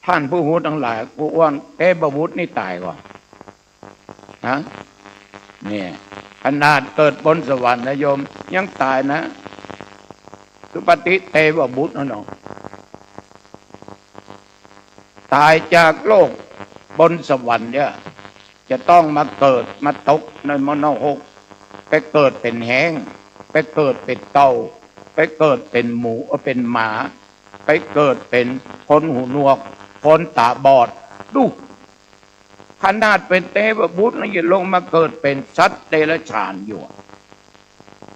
ท่านผู้หูทั้งหลายผู้อ้วนเทพบุตรนี่ตายก่อนนะเนี่ยขนาดเกิดบนสวรรค์นะโยมยังตายนะสุปฏิเทวบุตรนะตายจากโลกบนสวรรค์เนี่ยจะต้องมาเกิดมาตกในมโนภพไปเกิดเป็นแห้งไปเกิดเป็นเต่าไปเกิดเป็นหมูเป็นหมาไป ไปเกิดเป็นคนหูหนวกคนตาบอดดูขนาดเป็นเทพบุตรนี่ลงมาเกิดเป็นสัตว์เดรัจฉานอยู่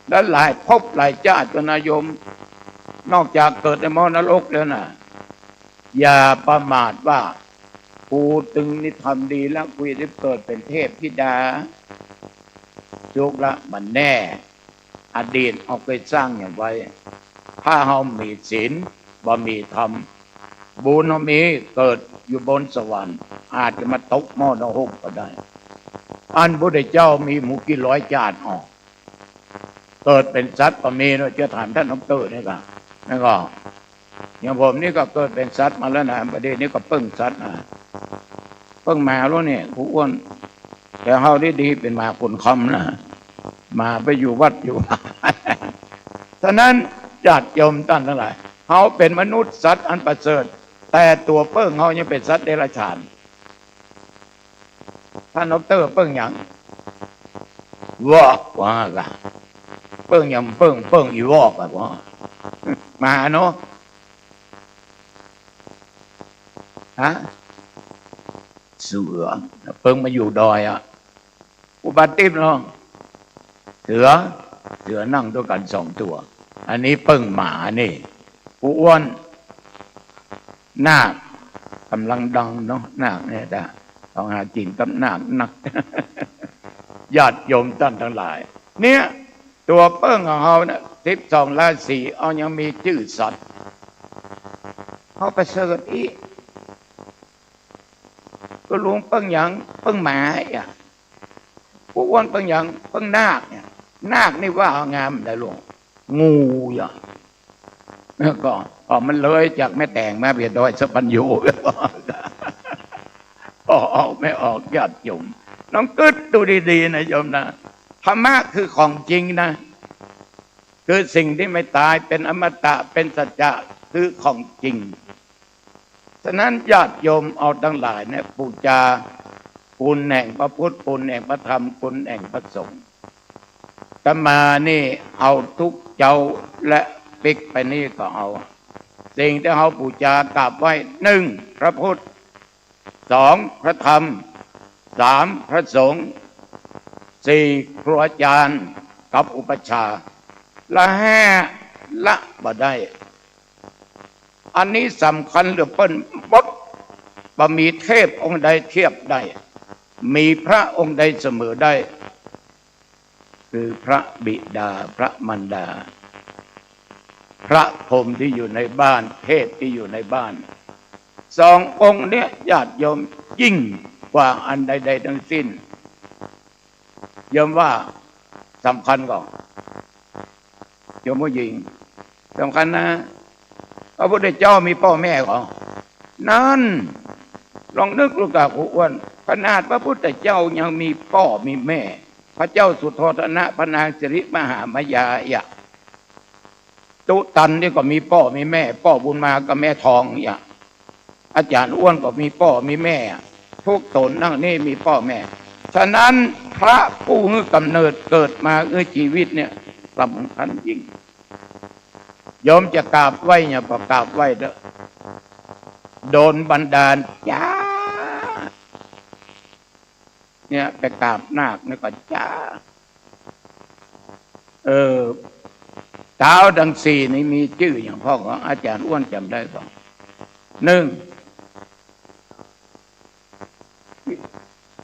และหลายภพหลายชาตินายมนอกจากเกิดในมรณรกแล้วนะอย่าประมาทว่ากูตึงนี่ทำดีแล้วกูจะเกิดเป็นเทพธิดายุกละมันแน่อดีตเอาไปสร้างอย่างไว้ถ้าเฮามีศีลบ่มีธรรมบุญมีเกิดอยู่บนสวรรค์อาจจะมาตกหม้อนรกก็ได้อันพระพุทธเจ้ามีหมู่กี่ร้อยชาติออกเกิดเป็นสัตว์ก็มีเนาะจะถามท่านดร.นี่ก็นั่นก็อย่างผมนี่ก็เกิดเป็นสัตว์มาแล้วนะประเดี๋ยวนี้ก็เพิ่งสัตว์เพิ่งมาแล้วเนี่ยผู้อ้วนแต่เฮาดีๆเป็นมาคนคำนะมาไปอยู่วัดอยู่ฉะนั้นญาติโยมท่านทั้งหลายเฮาเป็นมนุษย์สัตว์อันประเสริฐแต่ตัวเปิ้งเฮายังเป็นสัตว์เดรัจฉานท่านดร.เปิ้งอย่างวอกว่าล่ะเปิ้งอย่างเปิ้งอีวอกอ่ะว่ามาเนาะฮะเสือเปิ้งมาอยู่ดอยอ่ะอุบัติเนาะเสือนั่งด้วยกันสองตัวอันนี้เปิ้งหมานี่ผู้อ้วนนาคกำลังดังเนาะนาคเนี่ยจ้ะต้องหาจริงกับนาคนักญาติโยมท่านทั้งหลายเนี่ยตัวเปิ้งของเขาเนี่ย12 ราศีเอายังมีชื่อสัตว์เขาไปเสิร์ชอีกก็ลุงเปิ้งอย่างเปิ้งหมาอ่ะผู้อ้วนเปิ้งอย่างเปิ้งนาคเนี่ยนาคนี่ว่างามได้ลุงงูอ่ะแล้วก็มันเลยจากแม่แต่งมาเบียดดอยสะพันยูออกไม่ออกญาติโยมน้องกึศดูดีๆนะโยมนะธรรมะคือของจริงนะคือสิ่งที่ไม่ตายเป็นอมตะเป็นสัจจะคือของจริงฉะนั้นญาติโยมเอาทั้งหลายเนี่ยบูชาคุณแห่งพระพุทธคุณแห่งพระธรรมคุณแห่งพระสงฆ์อาตมานี่เอาทุกเจ้าและปิกไปนี่ก็เอาสิ่งที่เขาบูชากราบไหว้1พระพุทธ2พระธรรม3พระสงฆ์4ครูอาจารย์กับอุปัชฌาย์และ5ละบ่ได้อันนี้สำคัญเหลือเปิ้นบดบ่มีเทพองค์ใดเทียบได้มีพระองค์ใดเสมอได้คือพระบิดาพระมารดาพระพรหมที่อยู่ในบ้านเทพที่อยู่ในบ้าน2 องค์เนี่ยญาติโยมยิ่งกว่าอันใดๆทั้งสิ้นโยมว่าสำคัญก่อนโยมผู้หญิงสำคัญนะพระพุทธเจ้ามีพ่อแม่ก่อนนั่นลองนึกดูกับผู้อ้วนขนาดพระพุทธเจ้ายังมีพ่อมีแม่พระเจ้าสุโธทนะพระนางสิริมหามายายะตุตันนี่ก็มีพ่อมีแม่พ่อบุญมากับแม่ทองอย่างอาจารย์อ้วนก็มีพ่อมีแม่ทุกตนนั่งนี่มีพ่อแม่ฉะนั้นพระผู้ให้กำเนิดเกิดมาชีวิตเนี่ยสำคัญจริงโยมจะกราบไหว้เนี่ยพอกราบไหว้เด้อโดนบันดาลจ้าเนี่ยไปกราบนาคนี่ก็จ้าเท้าดังสี่นี่มีชื่ออย่างพ่อของอาจารย์อ้วนจำได้ก่อน1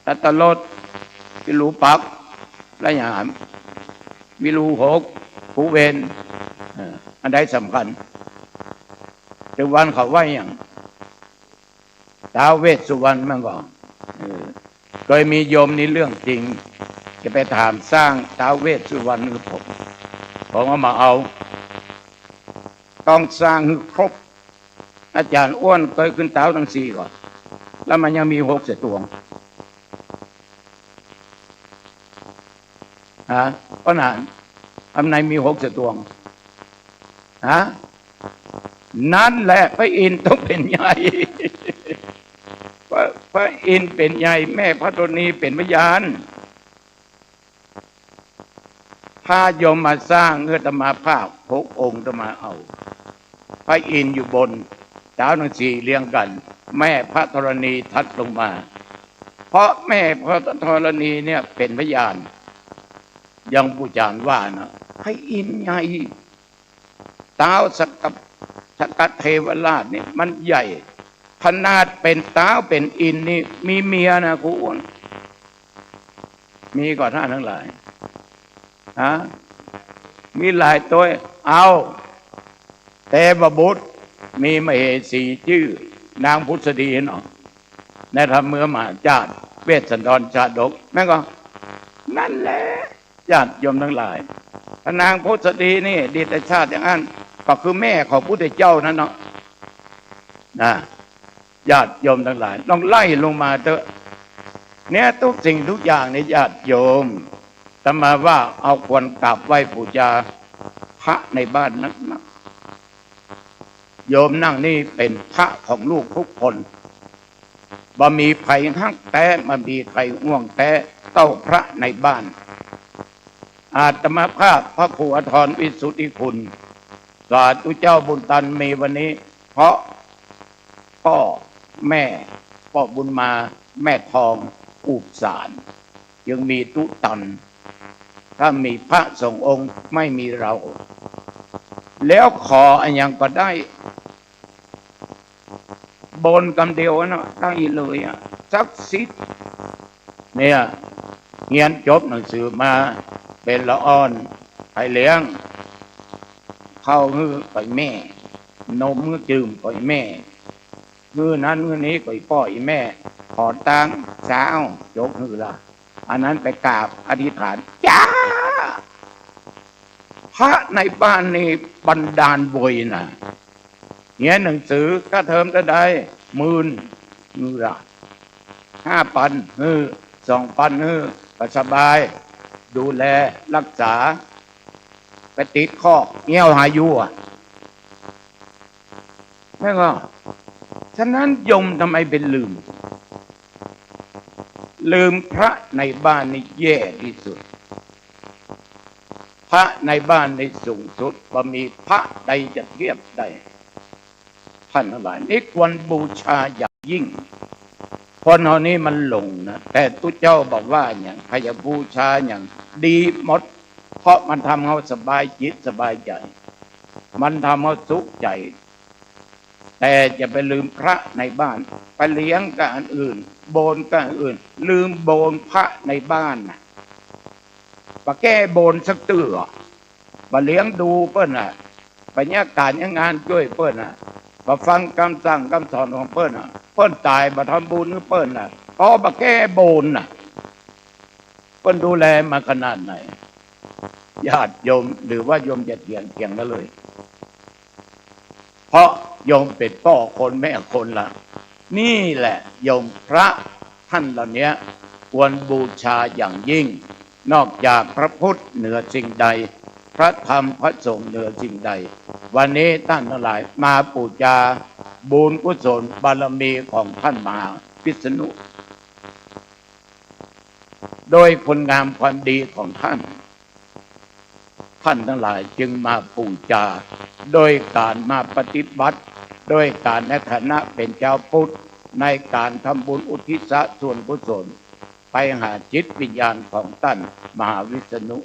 ตัตลดวิรูปักและอย่างวิรูหกภูเวนอันใดสำคัญถึงวันเขาไหว้อย่างท้าวเวสสุวรรณมันก็เคยมีโยมนี่เรื่องจริงจะไปถามสร้างท้าวเวสสุวรรณคือผมก็มาเอาต้องสร้างครบอาจารย์อ้วนเคยขึ้นเท้าทั้ง4ก่อนแล้วมันยังมี6 เศษตัวก็นานทำไมมี6 เศษตัวนั่นแหละพระอินทร์ต้องเป็นใหญ่พระอินทร์เป็นใหญ่แม่พระธรณีเป็นพยานถ้าโยมมาสร้างอาตมาภาพ6 องค์อาตมาเอา พระอินทร์อยู่บนดาวทั้งสี่เรียงกัน แม่พระธรณีทัดลงมา เพราะแม่พระธรณีเนี่ยเป็นพยานยังผู้จารว่านะพระอินทร์ใหญ่ดาวสกัดเทวราชนี่มันใหญ่ขนาดเป็นดาวเป็นอินทร์นี่มีเมียนะครูอ้วนมีก่อนท่านทั้งหลายมีหลายตัวเอาเทวบุตรมีมเหสีชื่อนางพุทธดีเนาะในธรรมเมื่อมาญาติเวสสันดรชาดกแม่ก็นั่นแหละญาติโยมทั้งหลายนางพุทธดีนี่ดิตชาติอย่างนั้นก็คือแม่ของพุทธเจ้านั่นเนาะนะญาติโยมทั้งหลายต้องไล่ลงมาเถอะเนี่ยทุกสิ่งทุกอย่างในญาติโยมแต่มาว่าเอาควรกราบไหว้บูชาพระในบ้านนักโยมนั่งนี่เป็นพระของลูกทุกคนบ่มีใครหักแต่มามีใครง่วงแต่เต้าพระในบ้านอาตมาภาพพระครูอธรวิสุทธิคุณสาธุเจ้าบุญตันมีวันนี้เพราะพ่อแม่พ่อบุญมาแม่ทองอุบสารยังมีตุตันถ้ามีพระสงฆ์องค์ไม่มีเราแล้วขออันยังก็ได้บนคำเดียวนะได้เลยศักดิ์สิทธิ์เนี่ยเรียนจบหนังสือมาเป็นละอ่อนให้เลี้ยงเข้าฮือไปแม่นมมือจืมไปแม่มือนั้นมือนี้ก็พ่ออีแม่ขอตังสาวจบฮือละอันนั้นไปกราบอธิษฐานจ้าพระในบ้านนี่บันดาลบ่อยนะเงี้ยหนังสือก็เทอมก็ได้10,000ละ5,0002,000ก็สบายดูแลรักษาไปติดข้อเงี้ยวหายุแม่ก็ฉะนั้นโยมทำไมเป็นลืมพระในบ้านนี่แย่ที่สุดพระในบ้านในสูงสุดบ่มีพระใดจะเทียบได้ท่านทั้งหลายนี่ควรบูชาอย่างยิ่งคนเหล่านี้มันหลงนะแต่ตุเจ้าบอกว่าอย่างใครจะบูชาอย่างดีหมดเพราะมันทำเขาสบายจิตสบายใจมันทำเขาสุขใจแต่จะไปลืมพระในบ้านไปเลี้ยงกับอันอื่นโบนกับอันอื่นลืมโบนพระในบ้านนะปะแก้โบนสักเตื่อมาเลี้ยงดูเปิ้ลน่ะไปเนี่ยการงานช่วยเปิ้ลน่ะมาฟังคำสั่งคำสอนของเปิ้ลน่ะเปิ้ลตายมาทำบุญเปิ้ลน่ะพอมาแก้โบนน่ะเปิ้ลดูแลมาขนาดไหนญาติโยมหรือว่าโยมจะเถียงกันเลยเพราะโยมเป็นพ่อคนแม่คนละนี่แหละโยมพระท่านเหล่านี้ควรบูชาอย่างยิ่งนอกจากพระพุทธเหนือสิ่งใดพระธรรมพระสงฆ์เหนือสิ่งใดวันนี้ท่านทั้งหลายมาบูชาบุญกุศลบารมีของท่านมหาวิษณุโดยคุณงามความดีของท่านทั้งหลายจึงมาบูชาโดยการมาปฏิบัติโดยการในฐานะเป็นเจ้าพุทธในการทำบุญอุทิศส่วนกุศลไปหาจิตวิญญาณของท่านมหาวิษณุ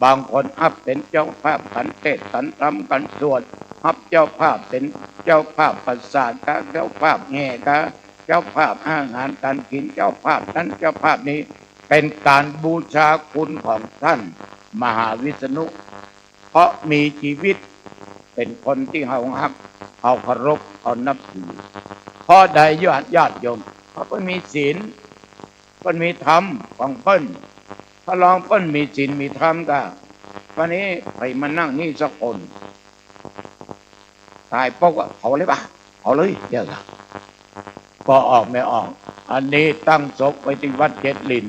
บางคนอัพเป็นเจ้าภาพขันเทศขันธรรมขันสวดอัพเจ้าภาพเป็นเจ้าภาพประสาทกะเจ้าภาพแง่กะเจ้าภาพอาหารการกินเจ้าภาพนั้นเจ้าภาพนี้เป็นการบูชาคุณของท่านมหาวิษณุเพราะมีชีวิตเป็นคนที่เฮาฮักเฮาเคารพเฮานับถือเพราะใดญาติโยมเขาก็มีศีลก็มีธรรมของเพิ่นถ้าลองเพิ่นมีศีลมีธรรมก็วันนี้ไปมานั่งนี่สักคนตายปุ๊บก็เอาเลยป่ะเอาเลยเดี๋ยวพอออกไม่ออกอันนี้ตั้งศพไว้ที่วัดเจ็ดลิน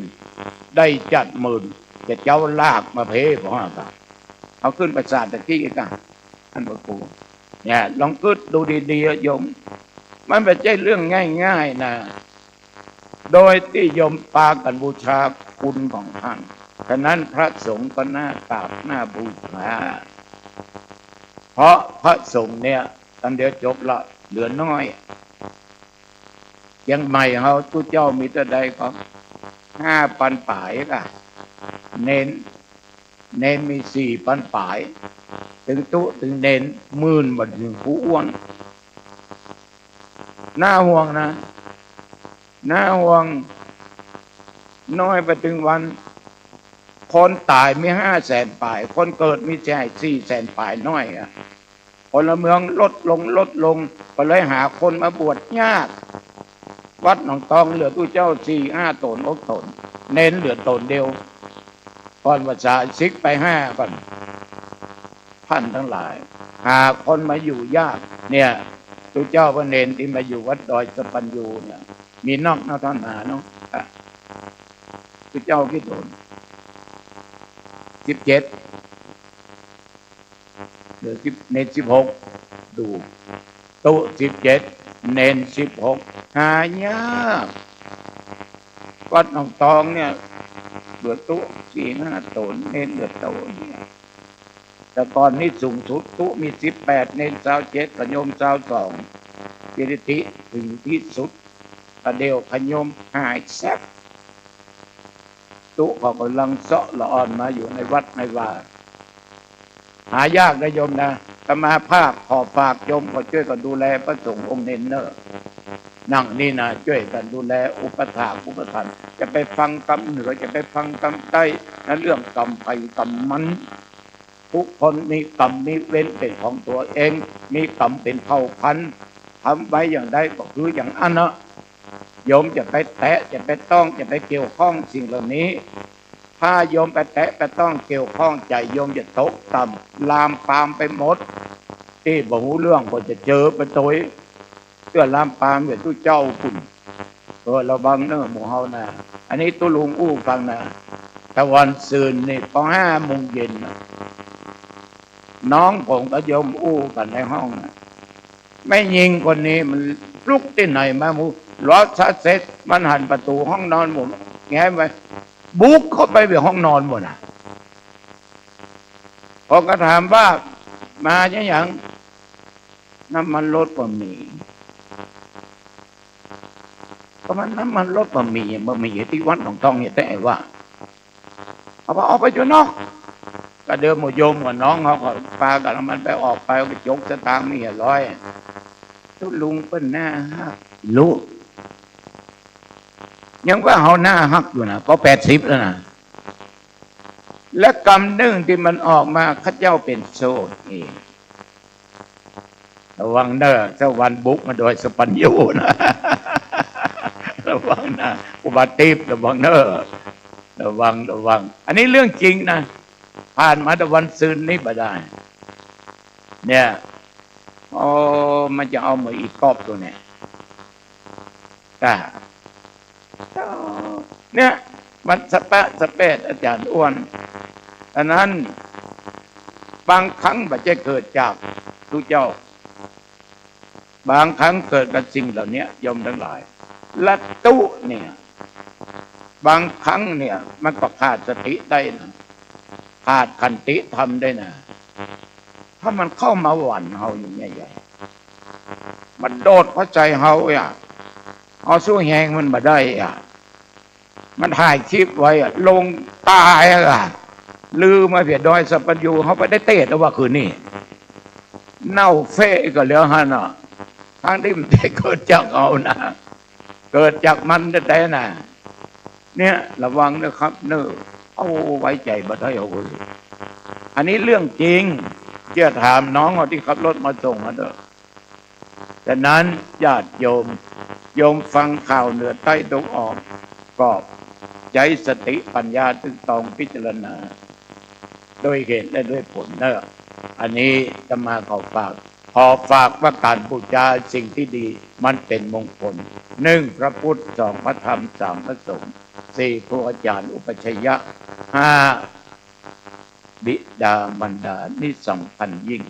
ได้จัดหมื่นจะเจ้าลากมาเพเพราะอะไรเอาขึ้นประสาทตะกี้กันท่านพระครูเนี่ยลองคิดดูดีๆโยมมันไม่ใช่เรื่องง่ายๆนะโดยที่โยมปากันบูชาคุณของท่านฉะนั้นพระสงฆ์ก็น่ากราบน่าบูชาเพราะพระสงฆ์เนี่ย กันเดียวจบละเหลือน้อยยังใหม่เขาตู้เจ้ามีแต่ใดก็5,000 ป่ายค่ะเน้นมี4,000 ป่ายถึงตู้ถึงเน้น10,000บัดถึงผู้อ้วนน่าห่วงนะน่าห่วงน้อยไปถึงวันคนตายมี500,000 ป่ายคนเกิดมีแค่400,000 ป่ายน้อยอ่ะพลเมืองลดลงก็เลยหาคนมาบวชยากวัดหนองตองเหลือตู้เจ้า4-5 ตน6 ตนเน้นเหลือตนเดียวก่อนว่าจะซิกไป5ก่อนท่านทั้งหลายหาคนมาอยู่ยากเนี่ยตู้เจ้าพระเนนที่มาอยู่วัดดอยสปัญญูเนี่ยมีนอกท่านหาเนาะตู้เจ้ากี่ตน17หรือเน้น16ดูตู้17เน้น16หายากวัดหนองตองเนี่ยเหลือตู้4-5 ตนเน้นเหลือตนเนี่ยแต่ก่อนนี้สูงสุดตู้มี18เน้น27ขยม22กิริติถึงที่สุดประเดียวขยมหายแซ่บตู้เขากำลังเสาะละอ่อนมาอยู่ในวัดในว่าหายากนะโยมนะสมาภาพขอฝากโยมก็ช่วยกันดูแลพระสงฆ์องค์เน้นเนอนั่งนี่นะช่วยกันดูแลอุปถากอุปถัมภ์จะไปฟังกรรมเหนือจะไปฟังกรรมใต้นั้นเรื่องกรรมไปกรรมมันทุกคนมีกรรมมีเว้นเป็นของตัวเองมีกรรมเป็นเผ่าพันธุ์ทำไว้อย่างใดก็คืออย่างอันนะโยมจะไปแตะจะไปต้องจะไปเกี่ยวข้องสิ่งเหล่านี้ถ้าโยมไปแตะไปต้องเกี่ยวข้องใจโยมจะตกต่ำลามปามไปหมดที่บ่รู้เรื่องก็จะเจอไปตัวเพื่อลามปามอย่างตู้เจ้าคุณเราบังเนอหมู่เฮานะอันนี้ตู้ลุงอู้ฟังนะตะวันซืนนี่พอ5 โมงเย็นน้องผมก็โยมอู้กันในห้องนะไม่ยิงคนนี้มันลุกที่ไหนมาหมู่ล้อชัดเสร็จมันหันประตูห้องนอนผมแง้มไปบุกเข้าไปห้องนอนหมดนะพอก็ถามว่ามาอย่างน้ำมันรถบะหมี่ก็มันน้ำมันรถบะหมี่ที่วัดหนองทองเนี่ยแต่ว่าเอาไปจนนอกก็เดิมหมดโยมกับน้องเขาก็ปากันมันไปออกไปก็ยกสตางค์นี่100ทุลุงเป็นหน้าฮักลูกยังว่าเขาหน้าฮักอยู่นะก็80แล้วนะและกำนึ่งที่มันออกมาข้าเจ้าเป็นโซ่เองระวังเด้อเจ้าวันบุกมาโดยสปัญญูนะระวังนะอุบัติเหตุระวังเด้อระวังอันนี้เรื่องจริงนะผ่านมาตะวันซืนนี้มาได้เนี่ยมันจะเอามาอีกกอบตัวเนี่ยเนี่ยมันสเปดอาจารย์อ้วนอันนั้นบางครั้งมันจะเกิดจากทุกเจ้าบางครั้งเกิดกับสิ่งเหล่านี้ยมทั้งหลายละตุเนี่ยบางครั้งเนี่ยมันก็ขาดสติได้นะขาดขันติธรรมได้นะถ้ามันเข้ามาหวั่นเฮาอยู่ใหญ่ๆมันโดดเข้าใจเฮาเอาสู้แหงมันมาได้มันถ่ายคลิปไว้ลงตายลืมมาเพียดอยสัปญูเขาไปได้เตะแล้วว่าคืนนี้เน่าเฟะก็เหลือหันทั้งที่มันเกิดจากเอานะเกิดจากมันแต่น่ะเนี่ยระวังนะครับเน้อเอาไว้ใจบัดให้เอาเลยอันนี้เรื่องจริงเชื่อถามน้องที่ขับรถมาส่งมาเด้อฉะนั้นญาติโยมฟังข่าวเหนือใต้ตกออกก็ใช้สติปัญญาตึงตองพิจารณาโดยเหตุและด้วยผลเนอะอันนี้จะมาขอฝากว่าการบูชาสิ่งที่ดีมันเป็นมงคล1พระพุทธ2พระธรรม3พระสงฆ์4ครูอาจารย์อุปชัยยะ5บิดามารดานี่สำคัญยิ่ง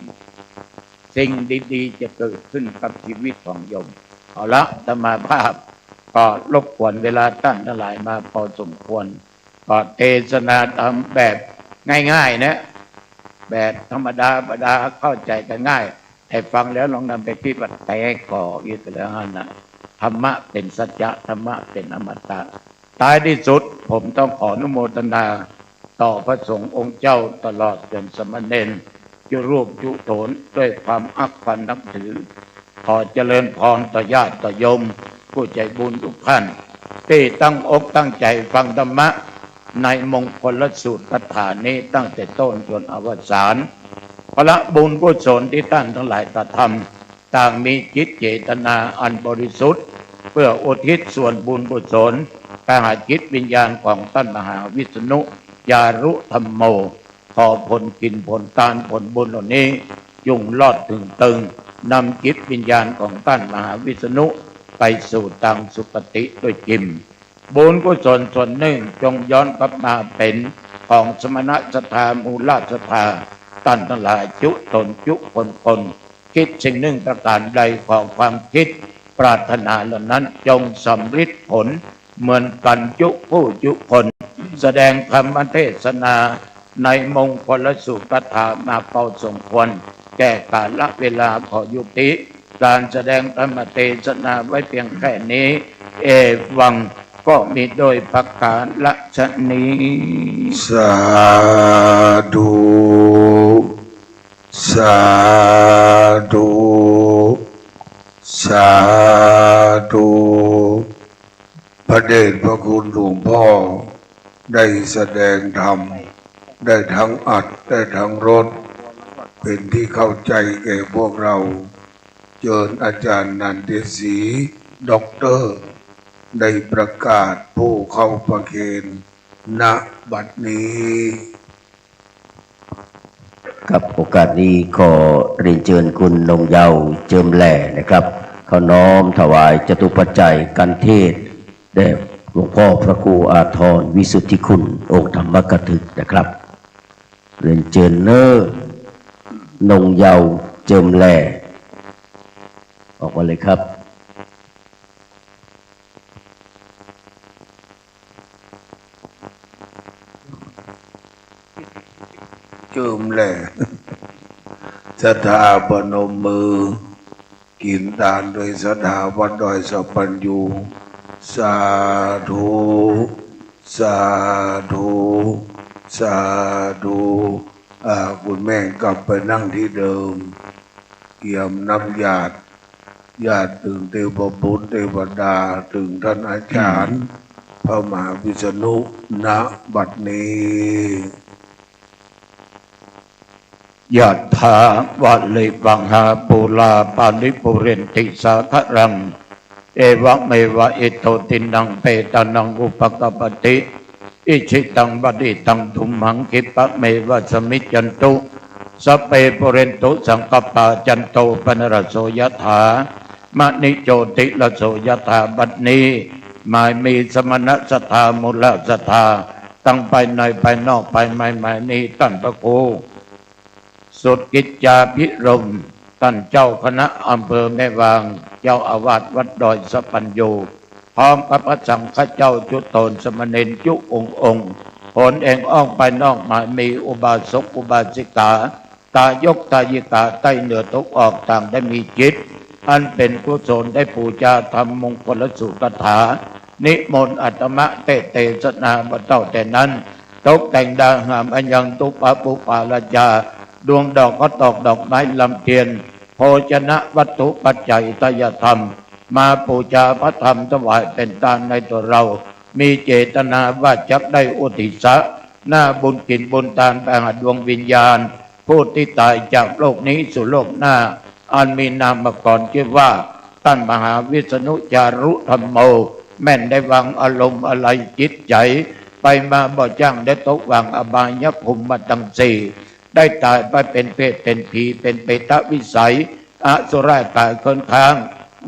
สิ่งดีๆจะเกิดขึ้นกับชีวิตของโยมเอาละธรรมาภาพก็รบกวนเวลาท่านทั้งหลายมาพอสมควรก็เทศนาธรรมแบบง่ายๆนะแบบธรรมดาเข้าใจกันง่าย แต่ฟังแล้วลองนำไปพิบัติแต่ก่อยึดไปแล้วนะธรรมะเป็นสัจจะธรรมะเป็นอมตะท้ายที่สุดผมต้องขออนุโมทนาต่อพระสงฆ์องค์เจ้าตลอดจนสมณเณรจุรูปจุโถนด้วยความอักขันนับถือขอเจริญพรต่อญาติต่อโยมผู้ใจบุญทุกท่านที่ตั้งอกตั้งใจฟังธรรมะในมงคลสูตรคาถานี้ตั้งแต่ต้นจนอวสานพระบุญกุศลที่ท่านทั้งหลายกระทำต่างมีจิตเจตนาอันบริสุทธิ์เพื่ออุทิศส่วนบุญกุศลไปหาจิตวิญญาณของท่านมหาวิษณุจารุธรรมโมขอผลกินผลทานผลบุญเหล่านี้ยุ่งลอดถึงตึงนำจิตวิญญาณของท่านมหาวิษณุไปสู่ทางสุคติด้วยจิมบุญกุศลส่วนหนึ่งจงย้อนกลับมาเป็นของสมณศรัทธามูลศรัทธาท่านทั้งหลายจุตนจุคนคิดสิ่งหนึ่งประการใดของความคิดปรารถนาเหล่านั้นจงสำฤทธิ์ผลเหมือนกันจุผู้จุคนแสดงธรรมเทศนาในมงคลสูตรคาถามาเป่าสมควรแก่กาลเวลาขอยุติการแสดงธรรมเทศนาไว้เพียงแค่นี้เอวังก็มีโดยประการละชนีสาธุสาธุสาธุพระเดชพระคุณหลวงพ่อได้แสดงธรรมได้ทั้งอัดได้ทั้งรสเป็นที่เข้าใจแก่พวกเราเชิญอาจารย์นันทศรีด็อกเตอร์ได้ประกาศผู้เข้าประเคนณบัดนี้กับโอกาสนี้ขอเรียนเชิญคุณนงเยาว์เจิมแหล่นะครับเขาน้อมถวายจตุปัจจัยการเทศน์แด่หลวงพ่อพระครูอาทรวิสุทธิคุณองค์ธรรมกถึกนะครับเรียนเชิญเนอนงเยาว์เจิมแหล่ออกมาเลยครับเจิมแหล่ศรัทธาปนมมือกินทานโดยศรัทธาวัดดอยสัพพัญญูสาธุสาธุสาธุคุณแม่กลับไปนั่งที่เดิมเกี่ยมน้ำญาติถึงเทพบุตรเทวดาถึงท่านอาจารย์พระมหาวิษณุณบัดนี้ยะถาวะลิวังหาปุราปานิปุเรนติสาครังเอวะเมวะอิโตตินังเปตานังอุปกปติอิชิตังบดิตังทุมหังคิปะเมวะสมิจจันตุสัพเพปุเรนตุสังกปาจันโตปนรสโสยถามณิโจติละโสยถาบัดนี้หมายมีสมณศรัทธามูลศรัทธาตั้งไปในภายนอกภายในหมายนี้ตั้งพระครูสุดกิจจาภิรมย์ท่านเจ้าคณะอำเภอแม่วางเจ้าอาวาสวัดดอยสัพพัญญูพร้อมกับพระสังฆเจ้าจุตนสมณเณรจุองค์ผลเองอ้องไปนอกหมายมีอุบาสกอุบาสิกาตายกตายิกาใต้เหนือตกออกต่างได้มีจิตอันเป็นกุศลได้ปูชาธรรมมงคลสูตรคาถานิมนต์อัตมะเตสนาบัดเต้าแต่นั้นตกแต่งดาหามอัญญังตุปะปุปาลาจาดวงดอกก็ตอกดอกไม้ลำเทียนโภชนะวัตถุปัจจัยตยธรรมมาปูชาพระธรรมถวายเป็นทานในตัวเรามีเจตนาว่าจักได้อุทิศหน้าบุญกินบุญทานไปหาดวงวิญญาณผู้ที่ตายจากโลกนี้สู่โลกหน้าอันมีนามก่อนชื่อว่าท่านมหาวิษณุจารุธรรมโมแม่นได้วางอารมณ์อะไรจิตใจไปมาบ่จ้างได้ตกวางอบายภูมิมาตั้งสี่ได้ตายไปเป็นเพศเป็นผีเป็นเปตวิสัยอสุรกายคนค้าง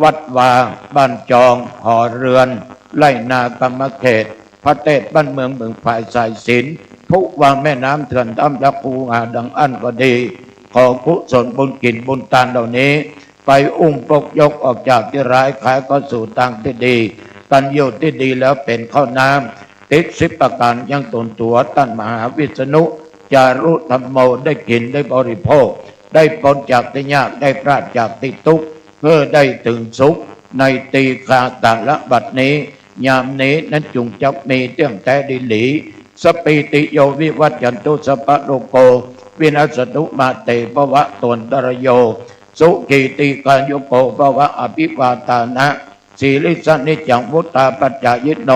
วัดวาบ้านจองหอเรือนไร่นากรรมเขตพระเทศบ้านเมืองฝ่ายสายศิลผู้วางแม่น้ำเถื่อนตั้มยักษ์ภูหาดังอันก็ดีขอกุศลบุญกินบุญทานเหล่านี้ไปอุ้มปกยกออกจากที่ร้ายขายก็สู่ทางที่ดีกันโยชน์ที่ดีแล้วเป็นข้าวน้ำติด10 ประการยังตนตัวท่านมหาวิษณุจารุธรรมโมได้กินได้บริโภค ได้พ้นจากที่ยากได้ปราศจากที่ทุกข์เพื่อได้ถึงสุขในตีคาตาละบัดนี้ยามนี้นั้นจงจักมีเตี้ยงแต่ดิหลีสปิติโยวิวัจจันตุสัพพะโลกโกวินัสตุมาเตภวะตนตรโยสุขีติกายุโกภวะอภิวาตานะสีลิสนิจังวุตาปัจจายโน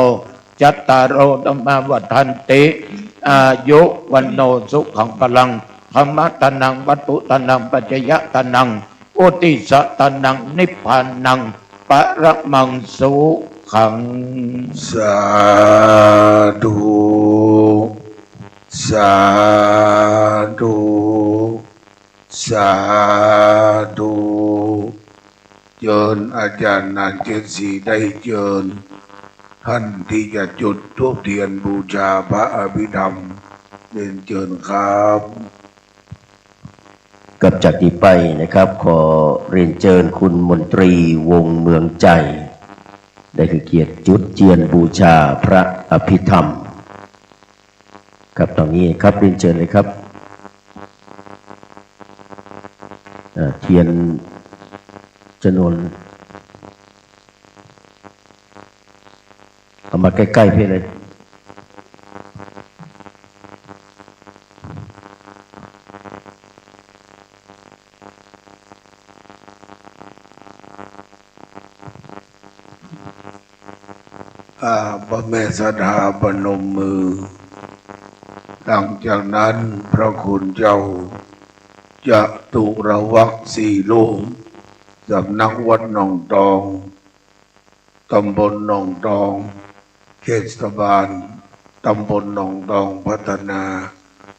จัตตารโอธัมมาวัฏันติอายุวันโนสุขังพลังธรรมะตนังวัตถุตนังปัจจยะตนังอุติสะตนังนิพพานังปรมังสุขังสาธุสาธุสาธุเชิญอาจารย์นานเจตศรีได้เชิญท่านที่จะจุดธูปเทียนบูชาพระอภิธรรมเรียนเชิญครับ กับจากนี้ไปนะครับขอเรียนเชิญคุณมนตรีวงเมืองใจได้คือเกียรติจุดเทียนบูชาพระอภิธรรมครับตอนนี้ครับเรียนเชิญเลยครับเทียนจำนวนเอามาใกล้ๆเพื่อเลยพระแม่สดาปนมมือหลังจากนั้นพระคุณเจ้าจะตุระวักสี่โลกสำนักวัดหนองตองตำบลหนองตองเทศบาลตำบลหนองตองพัฒนา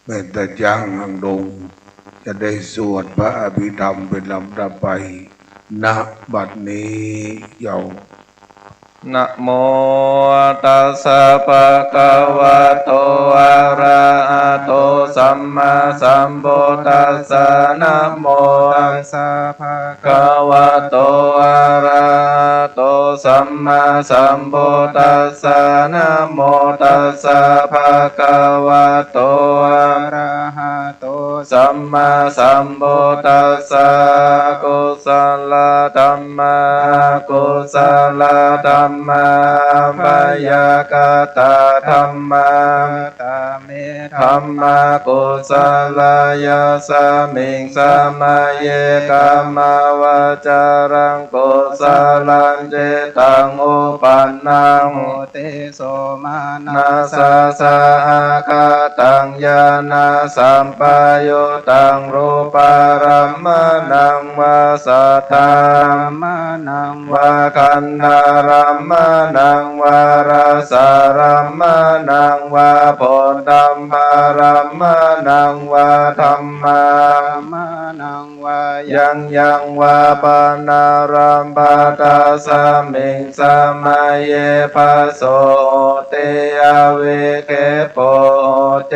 แม่ตะจ้างหังดงจะได้สวดพระอภิธรรมเป็นลำดับไปณบัดนี้เยานะโมตัสสะภะคะวะโตอะระหะโตสัมมาสัมพุทธัสสะนะโมตัสสะภะคะวะโตอะระหะโตสัมมาสัมพุทธัสสะนะโมตัสสะภะคะวะโตอะระหะโตสัมมาสัมพุทธัสสะกุศลธัมมากุศลธัมมาปยากตาธัมมาตาเมธัมมากุศลายาสมิงสมาเยกามาวาจารังกุศลังเจตังอุปันนังโหติโสมานาสาสะอาคาตังญาณสัมปโยตังรูปารมนังวาสัทธามนังวาคันธารมนังวารสารมนังวาโพธัมภารมนังวาธัมมามนังวายังวาปนารามปาตาสมิงสมาเยภาโสเตอเวเกโปเต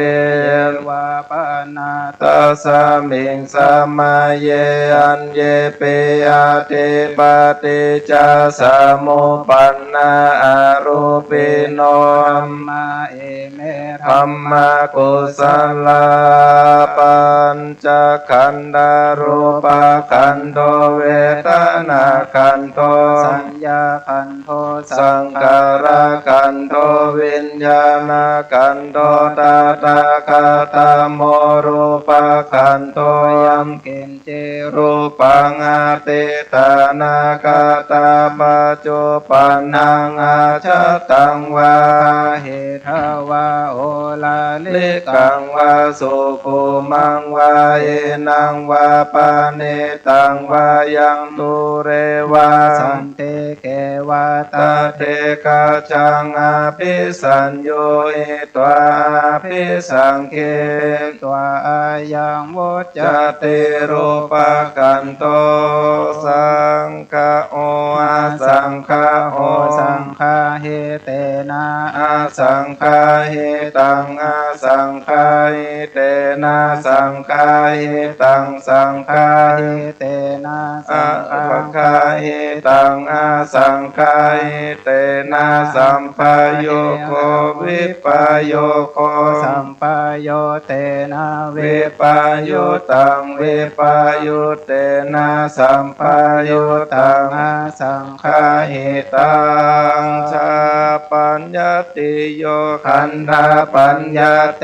วาปนาตาสมิงสมาเยอันเยเปอาเทปติจาสมุปันนาอารูปิโนธัมมาเอเมธัมมากุศลปัญจขันธารูปขันโธเวทนาขันโธสัญญาขันโธสังขารขันโธวิญญาณขันโธตาตาคาตาโมรูปขันโธยัมกินเจรูปังอาติตานาคาตาปัจจุปันนังอาชตังวาเหทวาโอลาลิกังวาสุขุมังวาเยนังวาปาเนตังวายังตุเรวาสันเตเกวาตาเตกาจังอาภิสัญโยเอตวาภิสังเคตวาอายังวุจติรูปกันโตสังฆโอสังฆโอสังฆเฮเตน นะอาสังคาหิตังอาสังคาหิเตนะสังคาหิตังสังคาหิเตนะสังคาหิตังอาสังคาหิเตนะสัมปโยโควิปโยโคสัมปโยเตนะวิปโยตังวิปโยเตนะสัมปโยตังอาสังคาหิตังชาปัญญติโยขันธาปัญญาเต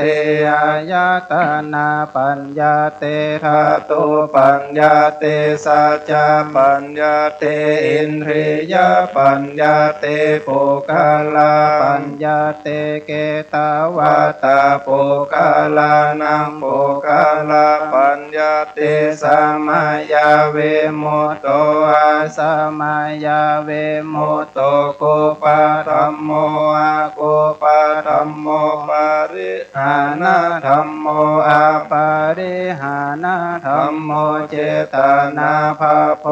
อายตนะปัญญาเตธาตุปัญญาเตสัจจปัญญาเตอินทรียปัญญาเตปุคลาปัญญาเตเกตาวาตาปุคลานังปุคลาปัญญาเตสัมมายาเวมุตโตอาสัมมายาเวมุตโตโกปะธัมโมอาโกปะธัมโมปาริหานะธัมโมอาปาริหานะธัมโมเจตนาภาโพ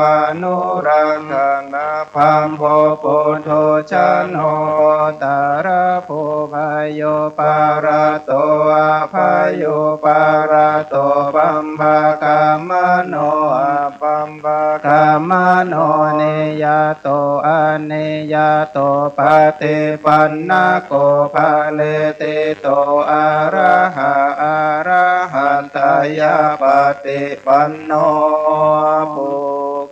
อนุรักขณาภาโพปุโธชนโหตาระโพภายโยปาระโตอาภายโยปาระโตปัมภะกามโนอาปัมภะกามโนเนยโตอเนยโตปฏิปันนะโกภะเลติโตอะระหะอะระหันตายาปฏิปันโนปุ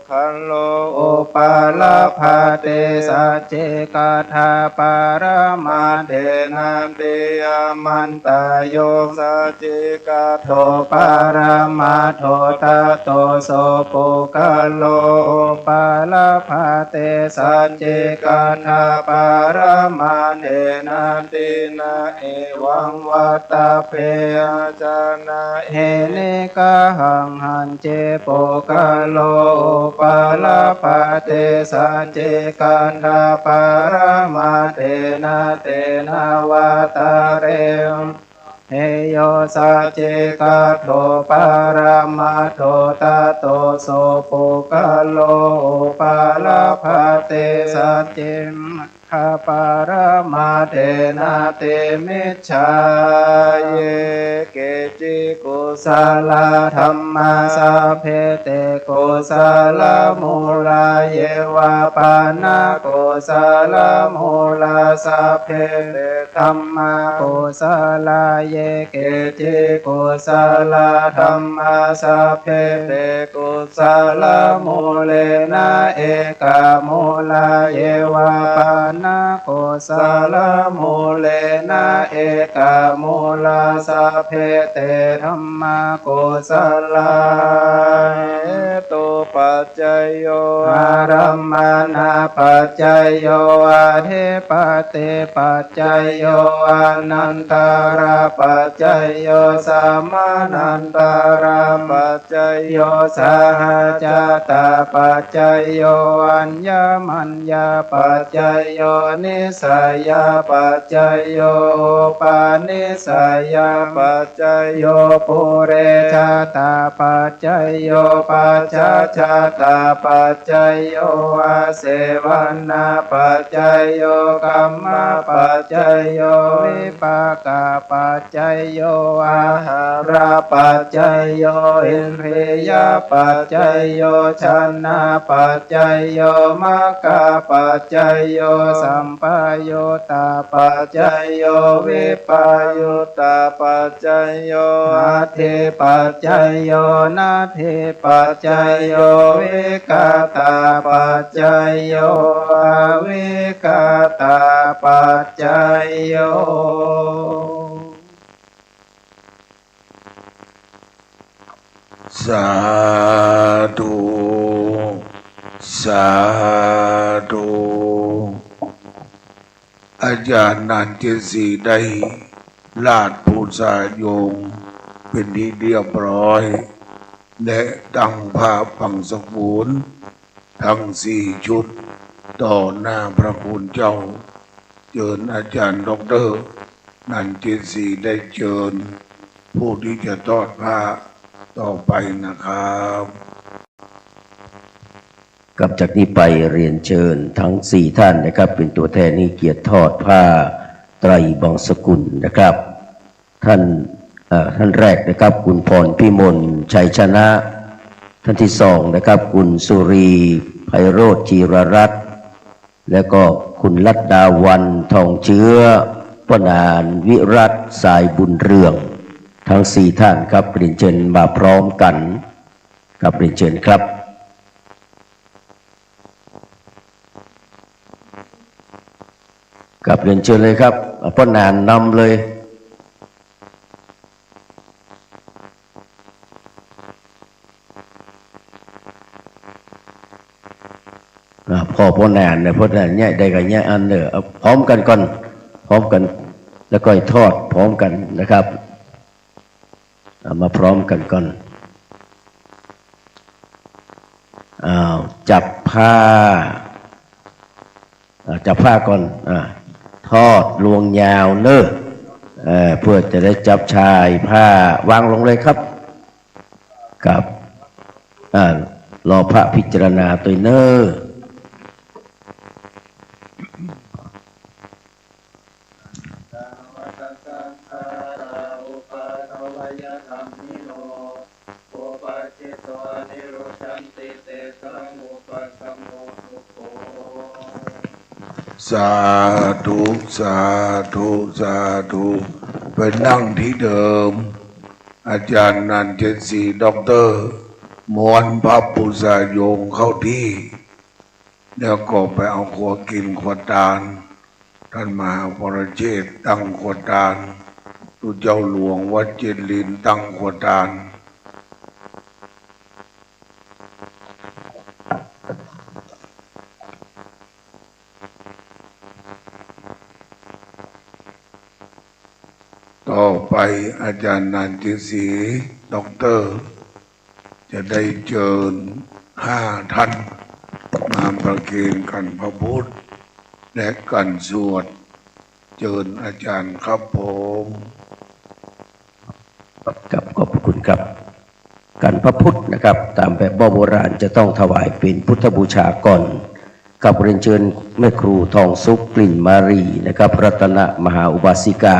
คันโลอุปาลาภาเตสัจเจกาธาปารมาเดนะเตยมันตายโยสัจเจกาโทปารมาโทตะโตโสปุคันโลอุปาลาภาเตสัจเจกาธาปารมาเดนะเตนะเอวังวัตตะเพจานะเฮเนกะหังหันเจปุคันโลปาลาภาเตสัจเจกันธาปารมาเตนะวาตาเรมเฮโยสัจเจกะโตปารมาโทตะโตโสปุคันโลปาลาภาเตสัจเจข้าปารมาเทนะเตมิจฉาเยเกจิกุสลธรรมาสัพเพเตกุสลมูลาเยวาปานากุสลมูลาสัพเพเตธรรมากุสลาเยเกจิกุสลธรรมาสัพเพเตกุสลมูเลนะเอกามูลาเยวาปานาโกสลมูเลนะเอกามูลาสัพเพเตธัมมาโกสลาเหตุปัจจยโยอารัมมานาปัจจยโยอาเทปเตปัจจยโยอนันตาราปัจจยโยสัมมานันตาราปัจจยโยสหจตาปัจจยโยอัญญมัญญาปัจจยโยนิสัยยาปัจจยโยปานิสัยยาปัจจยโยปุเรชาตาปัจจยโยปัจจชาตาปัจจยโยอาเสวันนาปัจจยโยกัมมาปัจจยโยวิปากาปัจจยโยอาหาราปัจจยโยอินทรียปัจจยโยชนะปัจจยโยมัคคาปัจจยโยสัมปโยตาปัจจยโยวิปโยตาปัจจยโยอาเทปัจจยโยนาเทปัจจยโยวิกาตาปัจจยโยวิกาตาปัจจยโยสาธุสาธุอาจารย์นันเจสีได้ลาดปูชาโยงเป็นที่เรียบร้อยและตั้งภาพฝังสมุนทั้ง4 ชุดต่อหน้าพระคุณเจ้าเชิญอาจารย์ดอกเตอร์นันเจสีได้เชิญผู้ที่จะทอดผ้าต่อไปนะครับ กับจากนี้ไปเรียนเชิญทั้ง4ท่านนะครับเป็นตัวแทนให้เกียรติทอดผ้าไตรบางสกุลนะครับท่านแรกนะครับคุณพรพิมลชัยชนะท่านที่2นะครับคุณสุรีไพโรจน์จีรรัตน์แล้วก็คุณลัดดาวันทองเชื้อปนานวิรัตสายบุญเรืองทั้ง4ท่านครับเรียนเชิญมาพร้อมกันครับเรียนเชิญครับกับเรียนเชิญเลยครับพ่อนานนำเลยพ่อนานเนี่ยพ่อนานเนี่ยได้กันเนี่ยอันเนอะพร้อมกันก่อนพร้อมกันแล้วก็ทอดพร้อมกันนะครับมาพร้อมกันก่อนจับผ้าก่อนทอดลวงยาวเนอะเพื่อจะได้จับชายผ้าวางลงเลยครับกับรอพระพิจารณาตัวเนอะสาธุสาธุสาธุไปนั่งที่เดิมอาจารย์นันเจนศรีด็อกเตอร์ม้วนพระปุษาโยงเข้าที่แล้วก็ไปเอาขวดกินขวดตาลท่านมหาปรเชษฐ์ตั้งขวดตาลตุเจ้าหลวงวัดเจนลินตั้งขวดตาลต่อไปอาจารย์นันทิศรีด็อกเตอร์จะได้เชิญ5 ท่านมาประเคนกันพระพุทธและกันสวดเชิญอาจารย์ครับผมกับขอบคุณครับการพระพุทธนะครับตามแบบโบราณจะต้องถวายเป็นพุทธบูชาก่อนกับเรียนเชิญแม่ครูทองสุขกลิ่นมารีนะครับรัตนมหาอุบาสิกา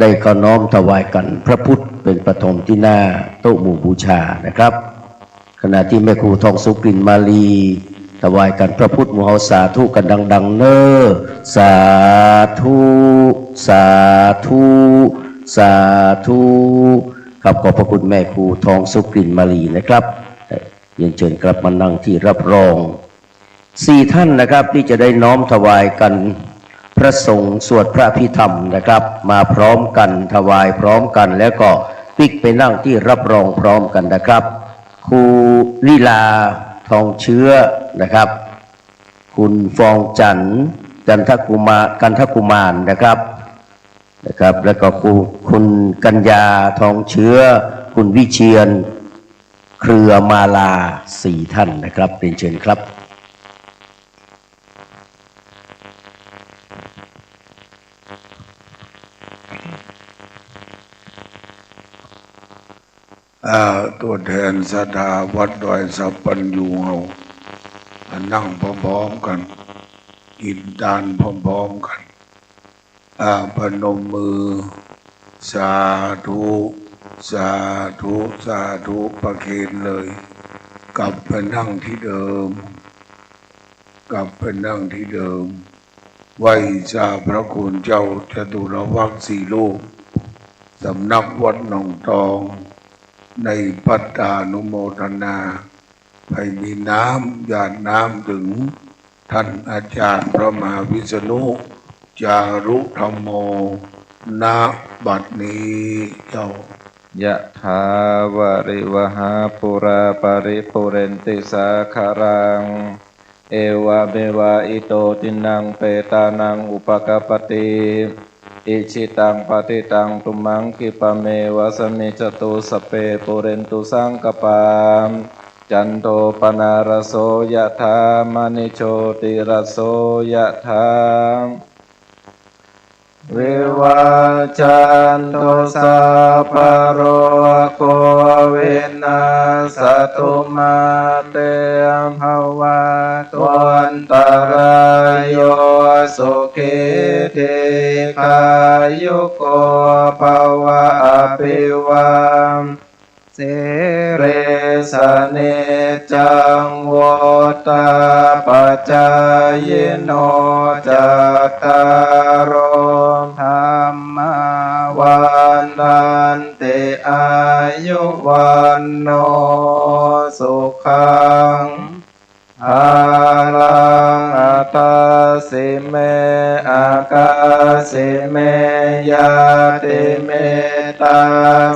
ได้ขอน้อมถวายกันพระพุทธเป็นปฐมที่หน้าโต๊ะหมู่บูชานะครับขณะที่แม่ครูทองสุขกลิ่นมาลีถวายกันพระพุทธมูเฮาสาธุกันดังๆเน้อสาธุสาธุสาธุครับขอบพระคุณแม่ครูทองสุขกลิ่นมาลีนะครับเรียนเชิญกลับมานั่งที่รับรอง4 ท่านนะครับที่จะได้น้อมถวายกันพระสงฆ์สวดพระพิธรรมนะครับมาพร้อมกันถวายพร้อมกันแล้วก็ปิกไปนั่งที่รับรองพร้อมกันนะครับครูลีลาทองเชื้อนะครับคุณฟองจันทร์กันทกุมารนะครับแล้วก็คุณกัญญาทองเชื้อคุณวิเชียรเครือมาลา4 ท่านนะครับเรียนเชิญครับตัวแทนศรัทธาวัดดอยสัพพัญญูเฮานั่งพร้อมๆกันกินทานพร้อมๆกันพนมมือสาธุสาธุสาธุประเคนเลยกลับไปนั่งที่เดิมไหว้ชาพระคุณเจ้าจตุรวัก4 รูปสำนักวัดหนองตองในปัตตานุโมทนาให้มีน้ำหยาดน้ำถึงท่านอาจารย์พระมหาวิษณุจารุธรรมโมณบัดนี้เจ้ายะถาวาริวหาปุราปาริปุเรนติสาคารังเอวะเมวะอิโตตินังเปตานังอุปกปปติอิชิตังปฏิตังตุมังคิปะเมวะสมิจตุสเปปุเรนตุสังกปาจันโทปนารโสยะถามณิโชติรโสยะถาวิวาจันตุสัพพะโรโควินาสตุมาเตภวั วันตรายโยสุขิธิคายุโกภวะอภิวังสิเรสเนจังโวตาปัจจายโนจัตตารธรรมวันตันติอายุวันโนสุขังอาลังอัตตสิเมอากาสิเมยาติเมตา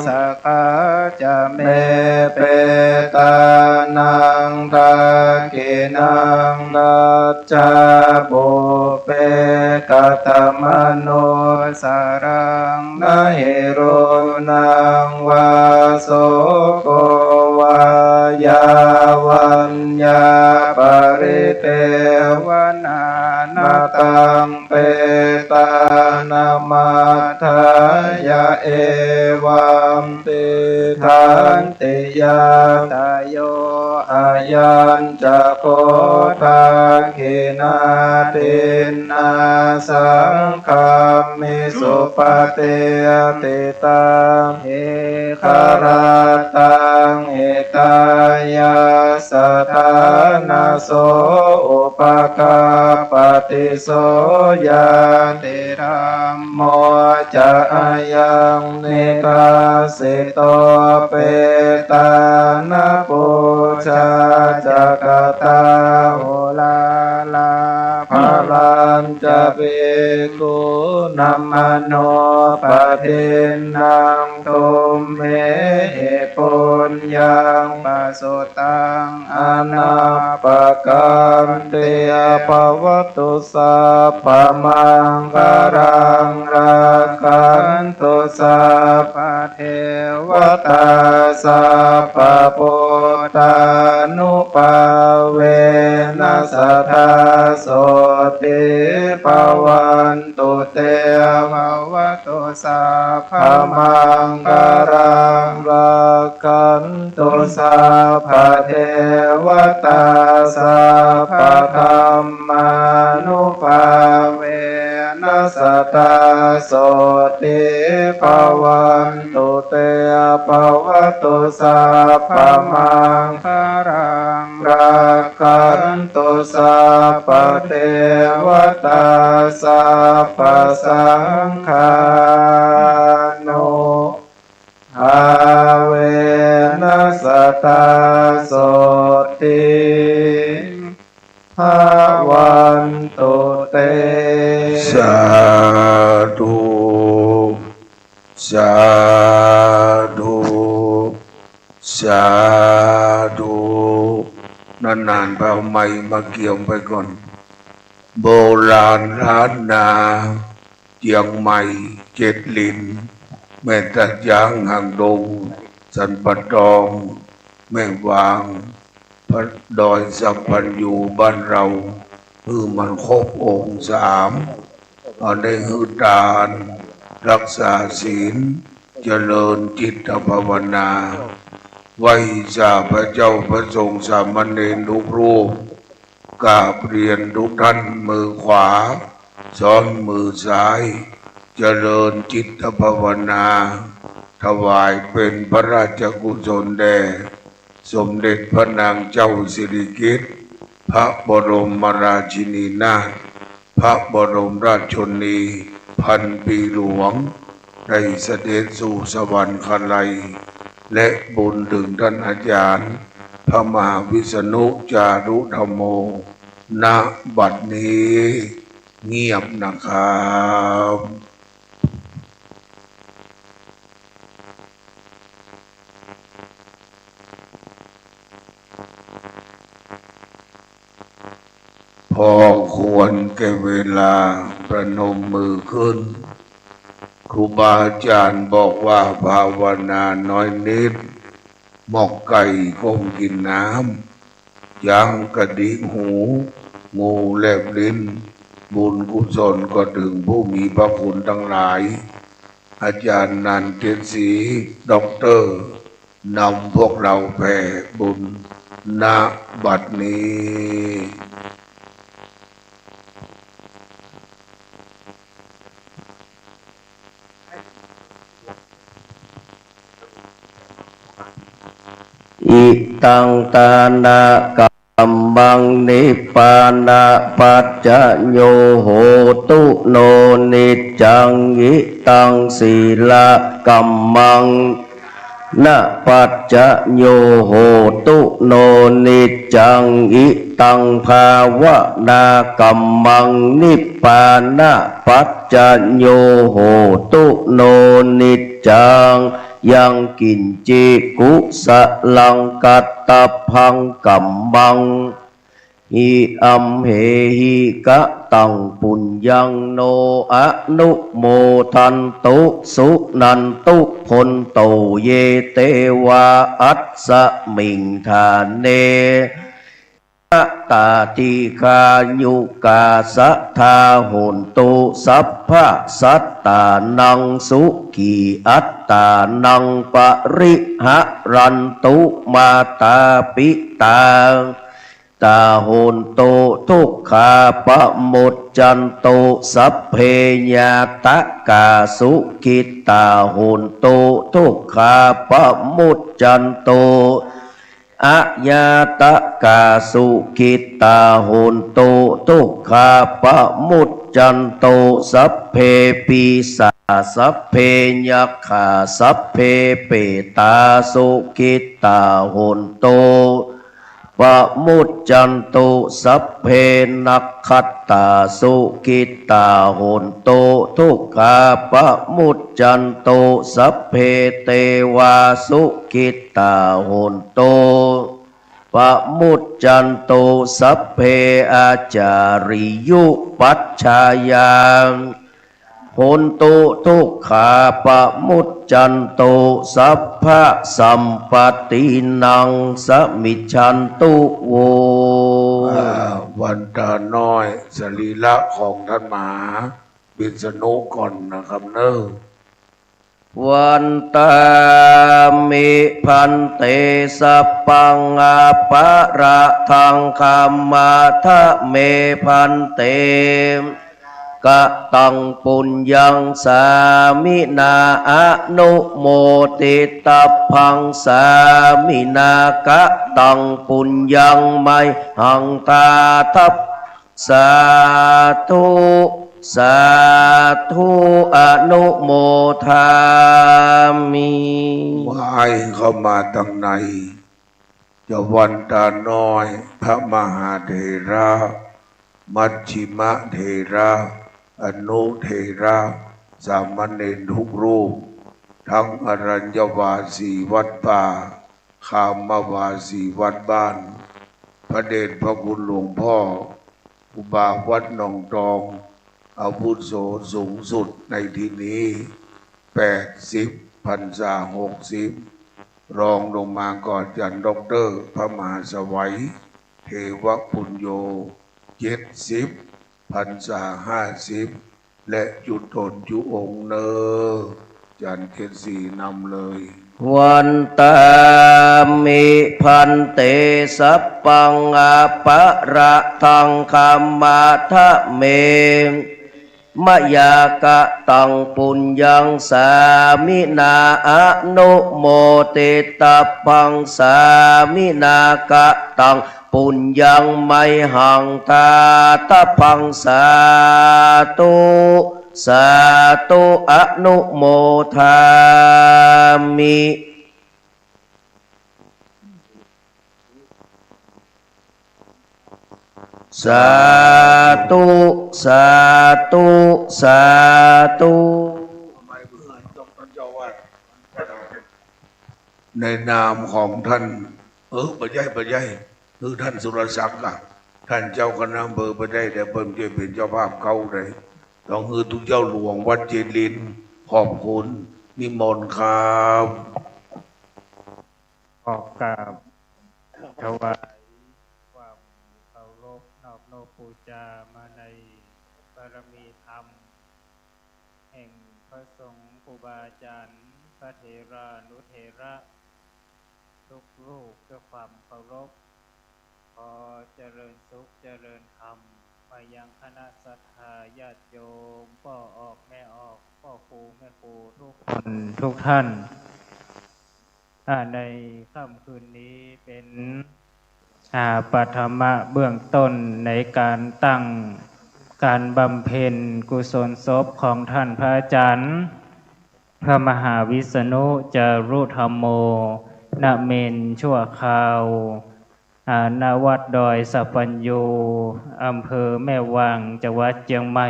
สกาจะเมเปตานังทากินังดัจจาบุเปกตมโนสารังนาหิโรนังวาโสโกวายาวันยาปริเทวนานาตังเปตานามาทายาเอวัมติทันติยาตโยอายัญจะโกทาคินาตินาสังฆามิสุปฏิติตังเอคาราตังเอตายาสถานาโสอุปกาปฏิโสยาติธัมโมจะอายังเนกาสิโตเปตานาปุชาจักตาโหลาลาภาลันจะเปกุนัมมโนปะเทนังตุมเมปุญญังปัสสุตังอนาปกันเตภวตุสัพพมังคารังราคันตุสัพพเทวตาสัพพพุทธานุภาเวนัสทาโสติภวันตุเตภวตุสัพพมังคารังราคันตุสัพพเทวตาสัพพธัมมานุภาเวนัสตาโสติภวันตุเตภวตุสัพพมังคารังราคันตุสัพพเทวตาสัพพสังฆานุภาเวนัสตาโสติภวันตุเต สาธุสาธุสาธุนานๆไปเอาไม้มาเกี่ยวไปก่อนโบราณล้านนาเจียงใหม่เจ็ดลินแม่ตัดยางห่างดงสันปะตองแม่วางพระดอยสัมพันธ์อยู่บ้านเรามันครบองค์สามได้หือทานรักษาศีลเจริญจิตภาวนาไหว้สาพระเจ้าพระสงฆ์สามเณรทุกรูปกราบเรียนทุกท่านมือขวาซ้อนมือซ้ายเจริญจิตภาวนาถวายเป็นพระราชกุศลแด่สมเด็จพระนางเจ้าสิริกิติ์พระบรมราชินีนาถพระบรมราชชนนีพันปีหลวงได้เสด็จสู่สวรรคาลัยและบุญถึงท่านอาจารย์พระมหาวิษณุจารุธรรมโมณบัดนี้เงียบนะครับพอควรแก่เวลาประนมมือขึ้นครูบาอาจารย์บอกว่าภาวนาน้อยนิดหมอกไก่ก้มกินน้ำยางกระดิกหูงูแลบลิ้นบุญกุศลก็ถึงผู้มีพระคุณทั้งหลายอาจารย์นันเกศรีด็อกเตอร์นำพวกเราแผ่บุญณบัดนี้ ตังตานะกัมมังนิพพานะปัจจโยโหตุโนนิจจังอิตังศีลกัมมังนะปัจจโยโหตุโนนิจจังอิตังภาวนากัมมังนิพพานะปัจจโยโหตุโนนิจจังยังกินจิกุสลังกัตตพังกัมมังหิอัมเหหิกะตังปุญญังโนอนุโมทันตุสุนันตุพลโตเยเตวะอัสสมิงธาเนตาติคายุกาสัทธาโหนตุสัพพะสัตตานังสุขีอัตตานังปริหะรันตุมาตาปิตาตาโหนโตทุกขาปะโมจจันโตสัพเพญาตกาสุขิตาโหนโตทุกขาปะโมจจันโตอะยาตกาสุขิตาโหนโตทุกขาปะโมจจันโตสัพเพปีสาสัพเพยัคขาสัพเพเปตาสุขิตาโหนโตปะมุจจันตุสัพเพนักขัตตาสุขิตาโหนโตทุกขาปะมุจจันตุสัพเพเตวาสุขิตาโหนโตปะมุจจันตุสัพเพอาจาริยุปัชชายาโหนตุทุกขาปะมุจจันตุสัพพะสัมปตินังสมิจฉันตุโววันตาน้อยสรีระของท่านมหาวิษณุก่อนนะครับเนอะ วันตามิพันเตสัพปังอาปะระทังคัมมาทะเมพันเตกะตังปุญญังสามินาอนุโมติตัพพังสามินากะตังปุญญังไมหังตาทัพสาธุสาธุอนุโมทามิไหว้เข้ามาตั้งในเจ้าวันตาน้อยพระมหาเถระมัชชิมเถระอนุเถระสามเณรทุกรูปทั้งอรัญญวาสีวัดป่าคามวาสีวัดบ้านพระเดชพระคุณหลวงพ่ออุบาวัดหนองตองอาวุโสสูงสุดในที่นี้80 พรรษา60รองลงมาก่อนจันด็อกเตอร์พระมหาสวัยเทวปุญโย70 พรรษา50และจุดตนจุองค์เนอจันเกษีนำเลยวันตามิพันเตสัพปังอาปะระทังคัมมาทะเมมยากะตังปุญญังสามินาอนุโมติตัพพังสามินากะตังปุญญังไมหังตาทัพพังสาธุสาธุอนุโมทามิสาธุสาธุสาธุในนามของท่านปัจจัยคือท่านสุรศักดิ์ท่านเจ้าคณะอำเภอปัจจัยแต่เพิ่มจะเป็นเจ้าภาพเขาเลยต้องคือทุกเจ้าหลวงวัดเจริญขอบคุณนิมนต์ครับขอบกราบถวายความเคารพนอบน้อมบูชามาในบารมีธรรมแห่งพระสงฆ์ครูบาอาจารย์พระเถรานุเถระทุกรูปด้วยความเคารพขอเจริญสุขเจริญธรรมมายังคณะศรัทธาญาติโยมพ่อออกแม่ออกพ่อครูแม่ครูทุกคนทุกท่าน ในค่ำคืนนี้เป็นปฐมเบื้องต้นในการตั้งการบำเพ็ญกุศลศพของท่านพระอาจารย์พระมหาวิษณุจารุธรรมโมณเมนชั่วคราวณวัดดอยสัปปัญโยอำเภอแม่วางจังหวัดเชียงใหม่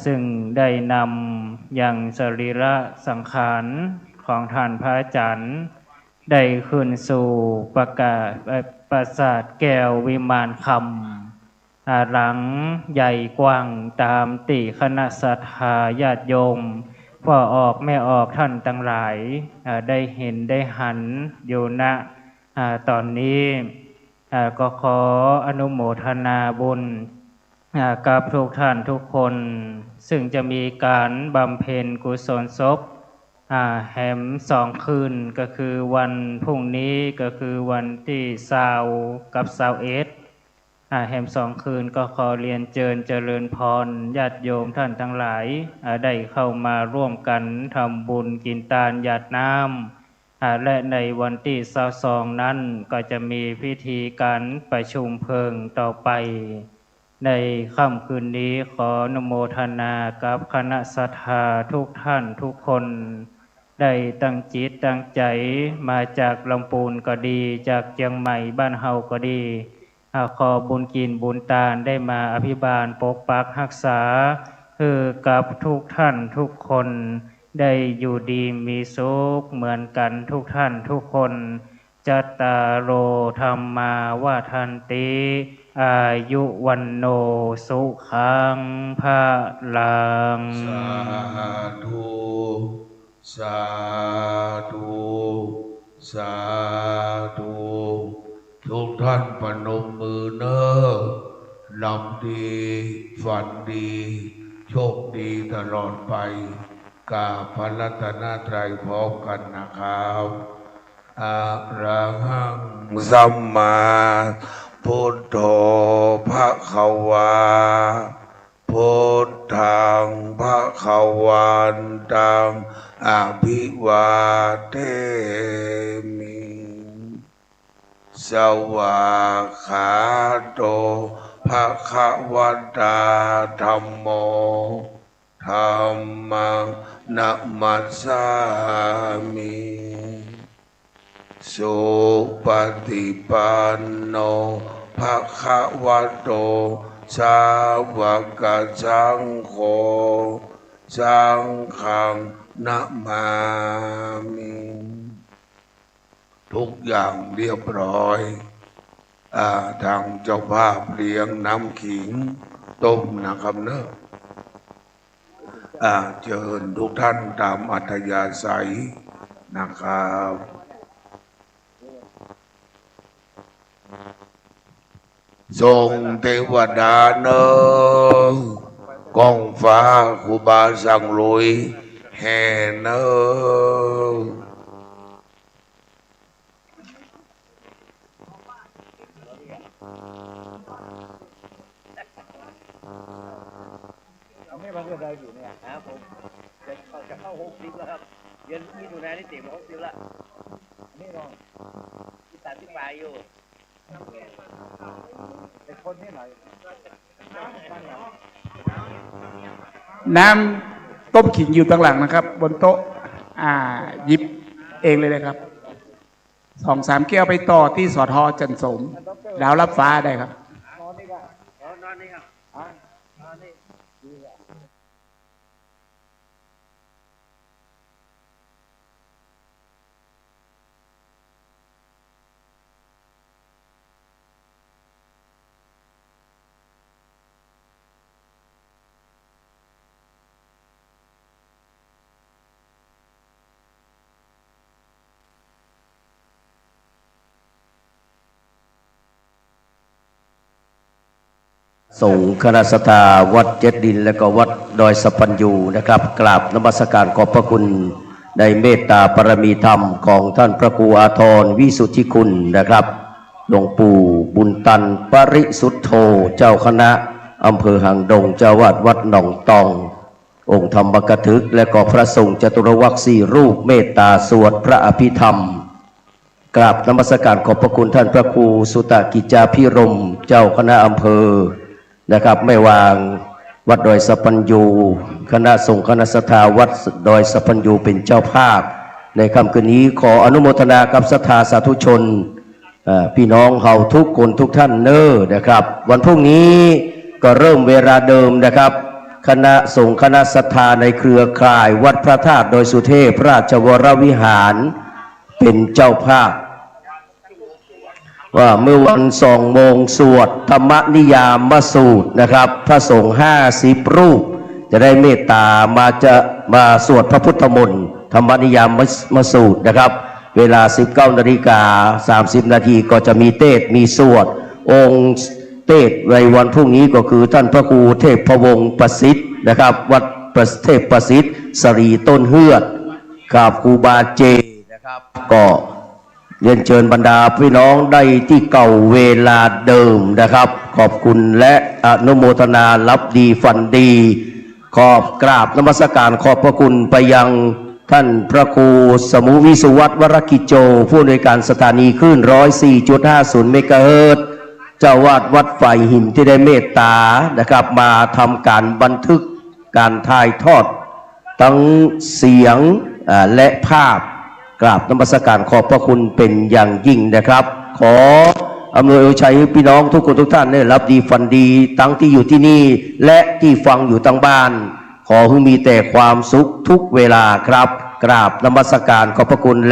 ซึ่งได้นำยังสรีระสังขารของท่านพระอาจารย์ได้ขึ้นสู่ปราสาทแก้ววิมานคำหลังใหญ่กว้างตามติคณะศรัทธาญาติโยมพ่อออกแม่ออกท่านทั้งหลายได้เห็นได้หันอยู่ณตอนนี้ก็ขออนุโมทนาบุญกับทุกท่านทุกคนซึ่งจะมีการบำเพ็ญกุศลศพแหม2 คืนก็คือวันพรุ่งนี้ก็คือวันที่20กับ21แหม2 คืนก็ขอเรียนเจริญพรญาติโยมท่านทั้งหลายได้เข้ามาร่วมกันทำบุญกินทานหยาดน้ำและในวันที่22นั้นก็จะมีพิธีการประชุมเพลิงต่อไปในค่ำคืนนี้ขออนุโมทนากับคณะศรัทธาทุกท่านทุกคนได้ตั้งจิตตั้งใจมาจากลำพูนก็ดีจากเชียงใหม่บ้านเฮาก็ดีขอบุญกินบุญทานได้มาอภิบาลปกปักรักษาคือกับทุกท่านทุกคนได้อยู่ดีมีสุขเหมือนกันทุกท่านทุกคนจัตตารโอธรรมาวาทันติอายุวันโนสุขังภะลังสาธุสาธุสาธุทุกท่านปนมมือเนอหลับดีฝันดีโชคดีตลอดไปกราบพระรัตนตรัยพร้อมกันนะครับอะระหังสัมมาพุทโธภควาพุทธังภวันตังอภิวาเทมิสวากขาโตภควตาธัมโมธัมมังนะมัสสามิสุปฏิปันโนภควโตสาวกสังโฆสังฆังนะมามิทุกอย่างเรียบร้อยทางเจ้าภาพเลี้ยงน้ำขิงต้มนะครับเนอะเชิญทุกท่านตามอัธยาศัยนะครับทรงเทวดาเนอกองฟ้าครูบาสังลุยแห่เนอไม่มาเกิดอะไรอยู่เนี่ยผมจะเข้า60แล้วครับเดือนมิถุนายนนี่เต็ม60แล้วนี่ลองที่30 ปลายอยู่เป็นคนที่ไหนน้ำต้มขิงอยู่ตั้งหลังนะครับบนโต๊ะหยิบเองเลยนะครับ2-3 แก้วไปต่อที่สท.จันทร์สมดาวรับฟ้าได้ครับนอนนี่ครับนอนนี่ครับนอนนี่สงฆ์คณะสัตยาวัดเจ็ดดินและก็วัดดอยสัปปัญญูนะครับกราบนมัสการขอบพระคุณในเมตตาปรมีธรรมของท่านพระครูอาทรวิสุทธิคุณนะครับหลวงปู่บุญตันปริสุทธโธเจ้าคณะอำเภอหางดงเจ้าวาดวัดหนองตอง องค์ธรรมกถึกและก็พระสงฆ์จตุรวรรคสี่รูปเมตตาสวดพระอภิธรรมกราบนมัสการขอบพระคุณท่านพระครูสุตกิจจาภิรมย์เจ้าคณะอำเภอนะครับไม่วางวัดดอยสะพันยูคณะสงฆ์คณะศรัทธาวัดดอยสะพันยูเป็นเจ้าภาพในค่ำคืนนี้ขออนุโมทนากับศรัทธาสาธุชนพี่น้องเฮาทุกคนทุกท่านเน้อนะครับวันพรุ่งนี้ก็เริ่มเวลาเดิมนะครับคณะสงฆ์คณะศรัทธาในเครือข่ายวัดพระธาตุดอยสุเทพราชวรวิหารเป็นเจ้าภาพว่าเมื่อวัน2 โมงสวดธรรมนิยามสูตรนะครับพระสงฆ์50 รูปจะได้เมตตามาสวดพระพุทธมนต์ธรรมนิยามสูตรนะครับเวลา 19:30 นาทีก็จะมีเทศมีสวดองค์เทศในวันพรุ่งนี้ก็คือท่านพระครูเทพพวงศ์ประสิทธิ์นะครับวัดเทพประสิทธิ์สรีต้นเฮือดกับครูบาเจนะครับก็เรียนเชิญบรรดาพี่น้องได้ที่เก่าเวลาเดิมนะครับขอบคุณและอนุโมทนารับดีฝันดีขอบกราบนมัสการขอบพระคุณไปยังท่านพระครูสมุวิสุวัตรวรกิจโจผู้อำนวยการสถานีคลื่น 104.50 เมกะเฮิรตซ์เจ้าวาดวัดฝ่ายหินที่ได้เมตตานะครับมาทำการบันทึกการถ่ายทอดทั้งเสียงและภาพกราบนมัสการขอบพระคุณเป็นอย่างยิ่งนะครับขออำนวยอวยชัยให้พี่น้องทุกคนทุกท่านได้รับดีฝันดีทั้งที่อยู่ที่นี่และที่ฟังอยู่ทางบ้านขอให้มีแต่ความสุขทุกเวลาครับกราบนมัสการขอบพระคุณและ